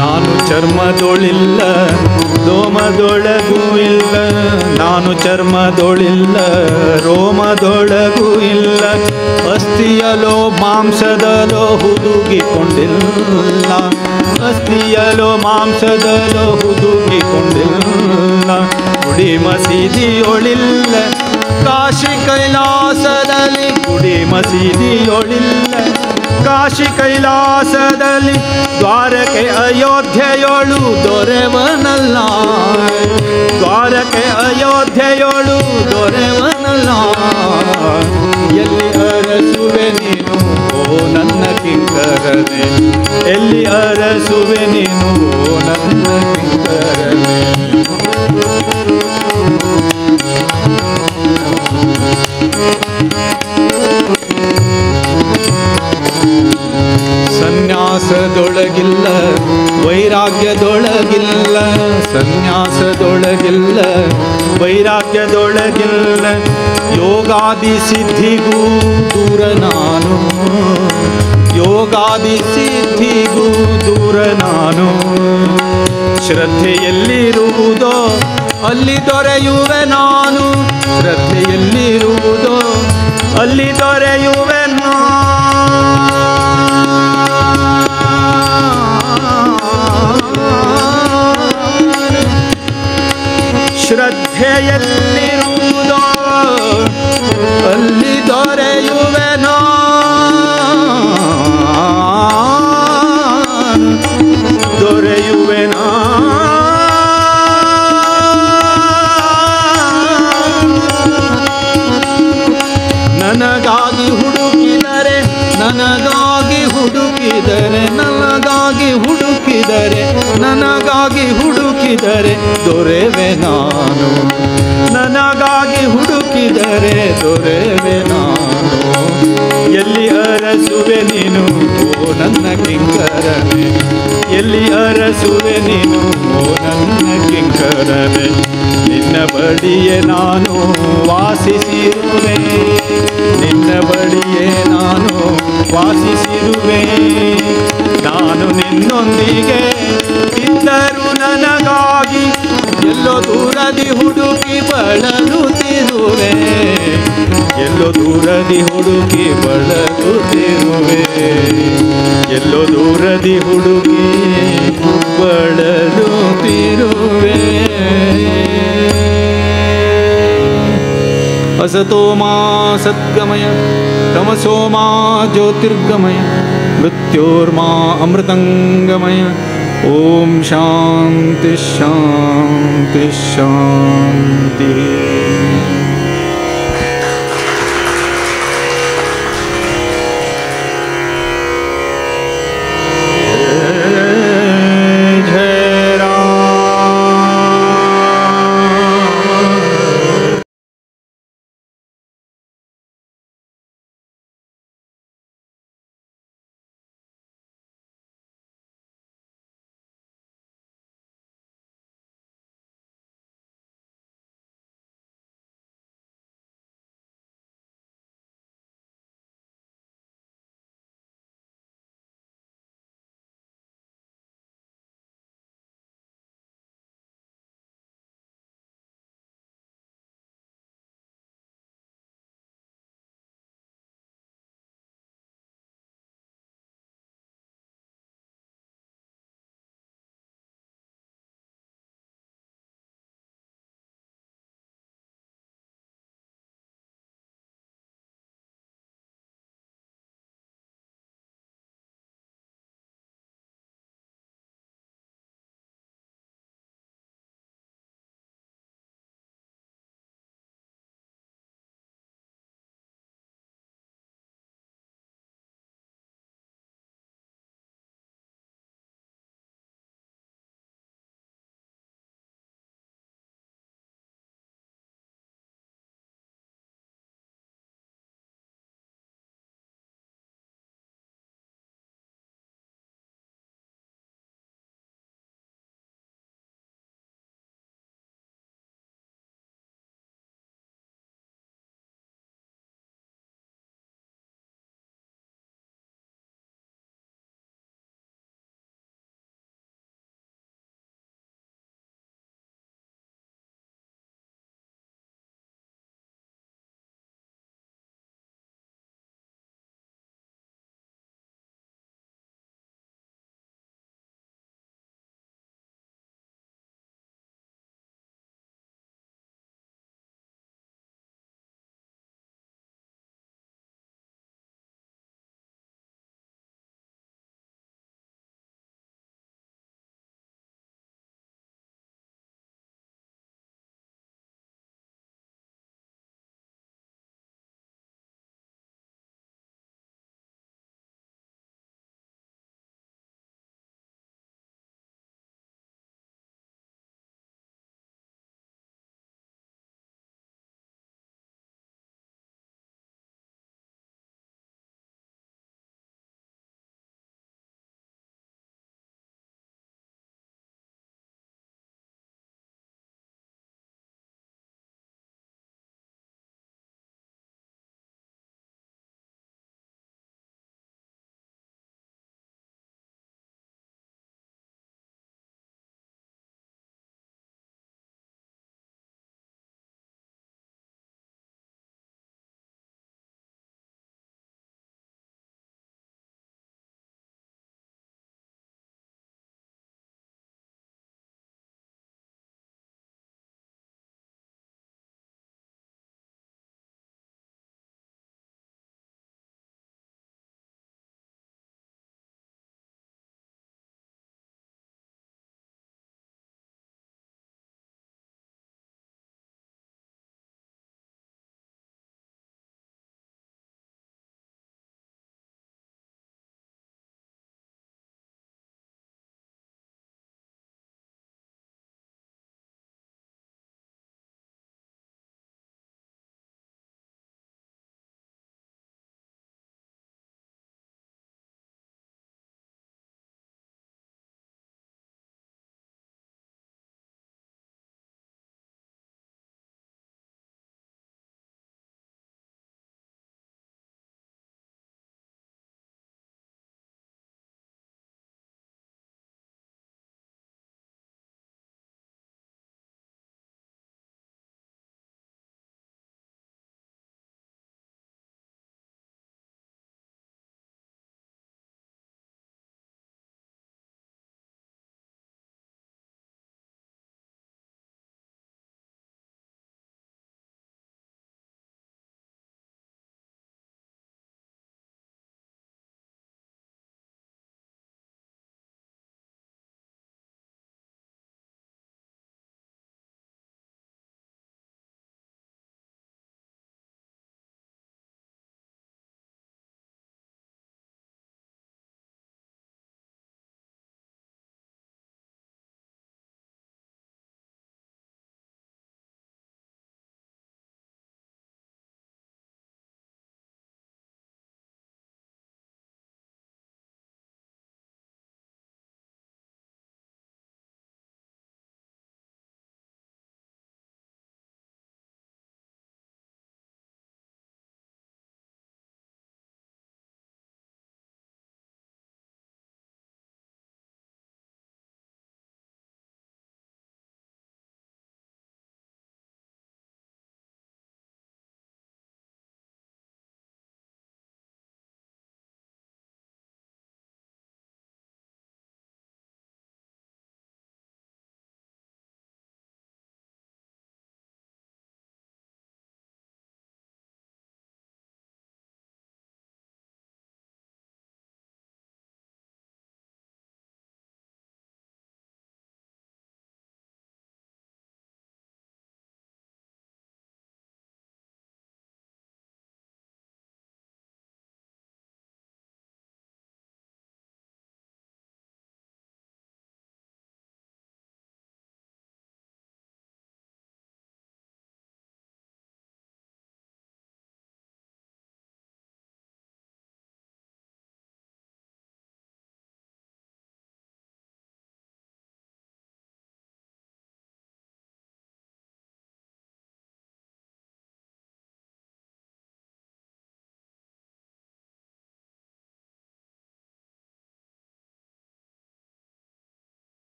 ನಾನು ಚರ್ಮದೊಳಿಲ್ಲ, ದೋಮದೊಳಗೂ ಇಲ್ಲ, ನಾನು ಚರ್ಮದೊಳಿಲ್ಲ ರೋಮದೊಳಗೂ ಇಲ್ಲ, ಅಸ್ಥಿಯಲೋ ಮಾಂಸದಲೋ ಹುದುಗಿಕೊಂಡಿಲ್ಲ, ಅಸ್ಥಿಯಲೋ ಮಾಂಸದಲೋ ಹುದುಗಿಕೊಂಡಿಲ್ಲ. ಗುಡಿ ಮಸೀದಿಯೊಳಿಲ್ಲ ಕಾಶಿ ಕೈಲಾಸದಲ್ಲಿ, ಗುಡಿ ಮಸೀದಿಯೊಳಿಲ್ಲ ಕಾಶಿ ಕೈಲಾಸದಲ್ಲಿ, ದ್ವಾರಕೆ ಅಯೋಧ್ಯೆಯೋಳು ದೊರೆವನಲ್ಲ, ದ್ವಾರಕೆ ಅಯೋಧ್ಯೆಯೋಳು ದೊರೆವನಲ್ಲ. ಎಲ್ಲಿ ಅರಸುವೆ ನೀನು ಓ ನನ್ನ ಕಿಂಕರನೆ, ಎಲ್ಲಿ ಅರಸುವೆ ನೀನು ಓ ನನ್ನ ಕಿಂಕರನೆ. ಸನ್ಯಾಸದೊಳಗಿಲ್ಲ ವೈರಾಗ್ಯದೊಳಗಿಲ್ಲ, ಸನ್ಯಾಸದೊಳಗಿಲ್ಲ ವೈರಾಗ್ಯದೊಳಗಿಲ್ಲ, ಯೋಗಾದಿ ಸಿದ್ಧಿಗೂ ದೂರ ನಾನು, ಯೋಗಾದಿ ಸಿದ್ಧಿಗೂ ದೂರ ನಾನು. ಶ್ರದ್ಧೆಯಲ್ಲಿರುವುದೋ ಅಲ್ಲಿ ದೊರೆಯುವೆ ನಾನು, ಶ್ರದ್ಧೆಯಲ್ಲಿರುವುದೋ ಅಲ್ಲಿ ದೊರೆಯುವೆ ಶ್ರದ್ಧೆಯಲ್ಲಿರುವುದೋ ಅಲ್ಲಿ ದೊರೆಯುವೆ ದೊರೆಯುವೆ ನನಗಾಗಿ ಹುಡುಕಿದರೆ, ನನಗಾಗಿ ಹುಡುಕಿದರೆ, ನನಗಾಗಿ ಹುಡುಕಿದರೆ, ನನಗಾಗಿ ಹುಡುಕಿದರೆ ದೊರೆವೆ ನಾನು, ನನಗಾಗಿ ಹುಡುಕಿದರೆ ದೊರೆವೆ ನಾನು. ಎಲ್ಲಿ ಅರಸುವೆ ನೀನು ಓ ನನ್ನ ಕಿಂಕರನೆ, ಎಲ್ಲಿ ಅರಸುವೆ ನೀನು ಓ ನನ್ನ ಕಿಂಕರನೆ. ನಿನ್ನ ಬಳಿಯೇ ನಾನು ವಾಸಿಸಿರುವೆ, ನಿನ್ನ ಬಳಿಯೇ ನಾನು ವಾಸಿಸಿರುವೆ. ನಾನು ನಿನ್ನೊಂದಿಗೆ ಇದ್ದರೂ ನನಗಾಗಿ ಎಲ್ಲೋ ದೂರದಿ ಹುಡುಕಿ ಬಳಲುತ್ತಿರುವೆ, ಎಲ್ಲೋ ದೂರದಿ ಹುಡುಕಿ ಬಳಲುತ್ತಿರುವೆ, ಎಲ್ಲೋ ದೂರದಿ ಹುಡುಕಿ ಬಳಲುತ್ತಿರುವೆ. असतो मा सद्गमय तमसो मा ज्योतिर्गमय मृत्योर्मा अमृतंगमय. ओम शांति शांति शांति.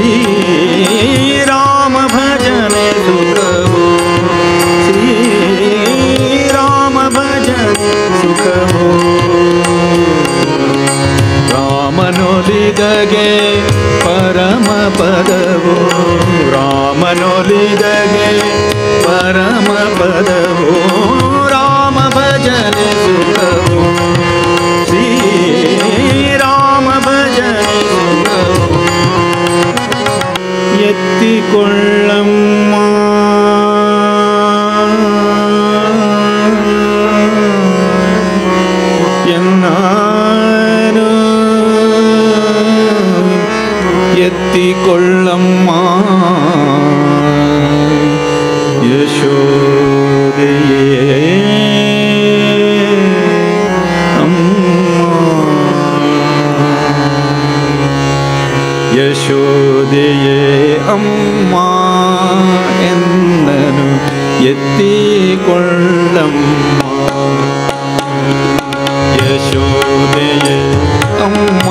ಶ್ರೀರಾಮ ಭಜನೆ ಸುಖವು ಶ್ರೀರಾಮ ಭಜನೆ ಸುಖವು ರಾಮನೊಲಿದಗೆ ಪರಮ ಪದವು ರಾಮನೊಲಿದಗೆ ಪರಮ ಪದವು ರಾಮ ಭಜನೆ ಸುಖವು ಶ್ರೀರಾಮ ಭಜನೆ ಸುಖವು ಎತ್ತಿಕೊಳ್ಳಮ್ಮ ಎನ್ನಾನು ಎತ್ತಿಕೊಳ್ಳಮ್ಮ ಯಶೋದೆಯೇ ಯಶೋದೆಯೇ ಅಮ್ಮ ಎಂದನು ಎತ್ತಿಕೊಳ್ಳಮ್ಮ ಯಶೋದೆಯೇ ಅಮ್ಮ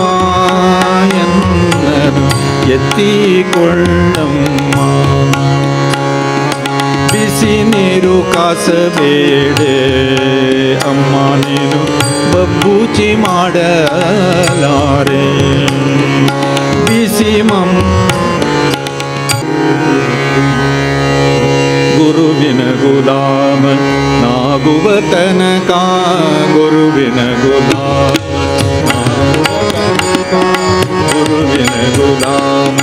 ಎಂದನು ಎತ್ತಿಕೊಳ್ಳಮ್ಮ ಬಿಸಿ ನೀರು ಕಾಸಬೇಡೆ ಅಮ್ಮ ನೀನು ಬಬ್ಬೂಚಿ ಮಾಡಲಾರೆ ಬಿಸಿ ಗುರುವಿನ ಗುಲಾಮ ನಾಗುವ ತನಕ ಗುರುವಿನ ಗುಲಾಮ ಗುರುವಿನ ಗುಲಾಮ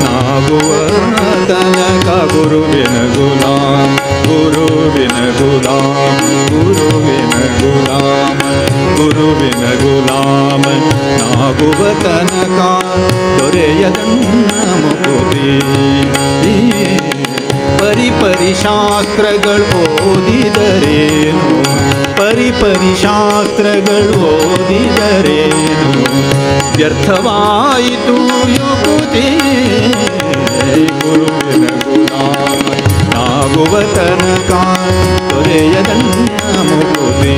ನಾಗುವ ತನಕ ಗುರುವಿನ ಗುಲಾಮ ಗುರುವಿನ ಗುಲಾಮ ಗುರುವಿನ ಗುಲಾಮ ಗುರುವಿನ ಗುಲಾಮ ನಾಗುವ ತನಕ ದೊರೆಯದನ್ನ ಮುಕುತಿ ಪರಿಪರಿ ಶಾಸ್ತ್ರಗಳು ಓದಿದರೇನು ಪರಿಪರಿ ಶಾಸ್ತ್ರಗಳು ಓದಿದರೇನು ವ್ಯರ್ಥವಾಯಿತು ಯುಕುತಿ ಗುರುವಿನ ಗುಲಾಮ ನಾಗುವ ತನಕ ದೊರೆಯದನ್ನ ಮುಕುತಿ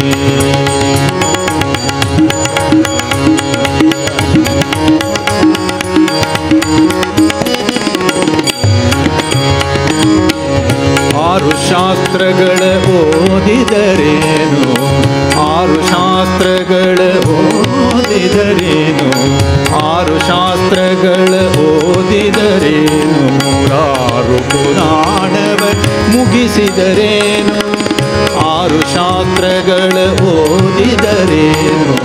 ಆರು ಶಾಸ್ತ್ರಗಳ ಓದಿದರೇನು ಆರು ಶಾಸ್ತ್ರಗಳ ಓದಿದರೇನು ಆರು ಶಾಸ್ತ್ರಗಳ ಓದಿದರೇನು ನೂರಾರು ಪುರಾಣವ ಮುಗಿಸಿದರೇನು ಆರು ಶಾಸ್ತ್ರಗಳ ಓದಿದರೇನು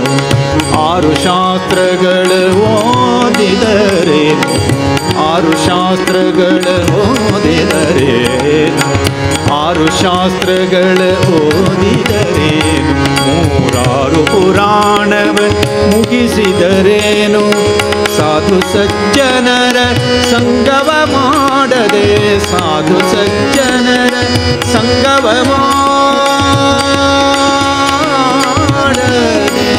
ಆರು ಶಾಸ್ತ್ರಗಳ ಓದಿದರೇನು ಆರು ಶಾಸ್ತ್ರಗಳ ಓದಿದರೇನು ಆರು ಶಾಸ್ತ್ರಗಳ ಓದಿದರೇನು ಮೂರಾರು ಪುರಾಣವ ಮುಗಿಸಿದರೇನು ಸಾಧು ಸಜ್ಜನರ ಸಂಗವ ಮಾಡದೆ ಸಾಧು ಸಜ್ಜನರ ಸಂಗವ ಮಾಡದೆ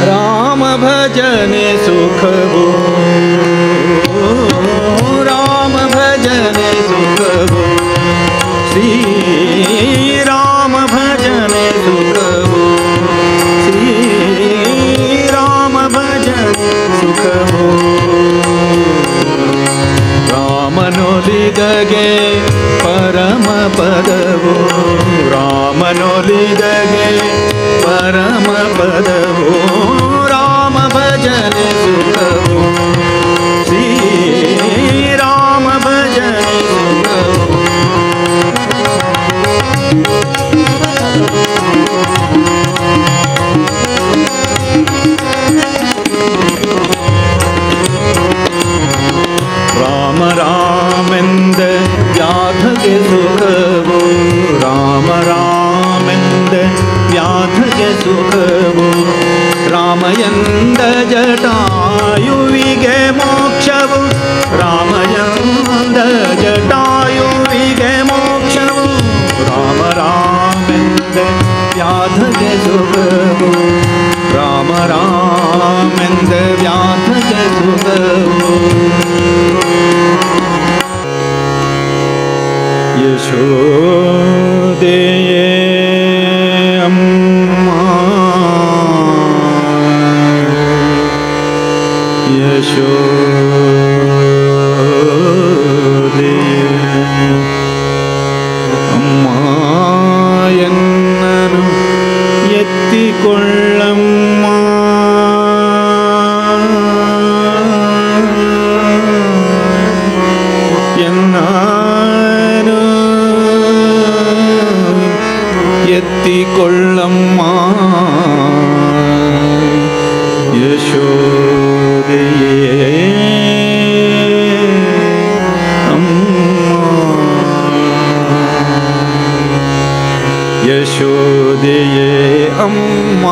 ರಾಮ ಭಜನೆ ಸುಖವು ರಾಮ ಭಜನೆ ಸುಖವು ಶ್ರೀರಾಮ ಭಜನೆ ಸುಖವು ಶ್ರೀರಾಮ ಭಜನೆ ಸುಖವು ರಾಮನೊಲಿದಗೆ ಪರಮ ಪದವು ರಾಮನೊಲಿದಗೆ ಪರಮ ಪದವು ರಾಮ ಭಜನೆ ಸುಖವು ಶ್ರೀರಾಮ ಭಜನೆ ಸುಖವು ರಾಮ ರಾಮೆಂದ ವ್ಯಾಧಗೆ ಸುಖವು ರಾಮ ರಾಮೆಂದ ವ್ಯಾಧಗೆ ಸುಖವು ರಾಮಯಂದ ಜಟಾಯುವಿಗೆ ಮೋಕ್ಷವು ರಾಮಯಂದ ಜಟಾಯುವಿಗೆ ಮೋಕ್ಷವು ರಾಮ ರಾಮೆಂದ ವ್ಯಾಧಗೆ ಸುಖವು ರಾಮ ರಾಮೆಂದ ವ್ಯಾಧಗೆ ಸುಖವು ಯಶೋದೆಯೇ ಅಮ್ಮ ಯಶೋದೆ ಅಮ್ಮ ಎನ್ನನು ಎತ್ತಿಕೊಳ್ಳಮ್ಮ ಎನ್ನಾನು ಎತ್ತಿಕೊಳ್ಳಮ್ಮ ಯಶೋದೆಯೇ ಯಶೋದೆಯೇ ಅಮ್ಮ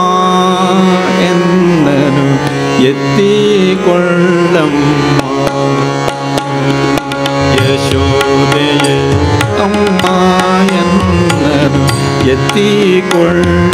ಎಂದನು ಎತ್ತಿಕೊಳ್ಳಮ್ಮ ಯಶೋದೆಯೇ ಅಮ್ಮ ಎಂದನು ಎತ್ತಿಕೊಳ್ಳಮ್ಮ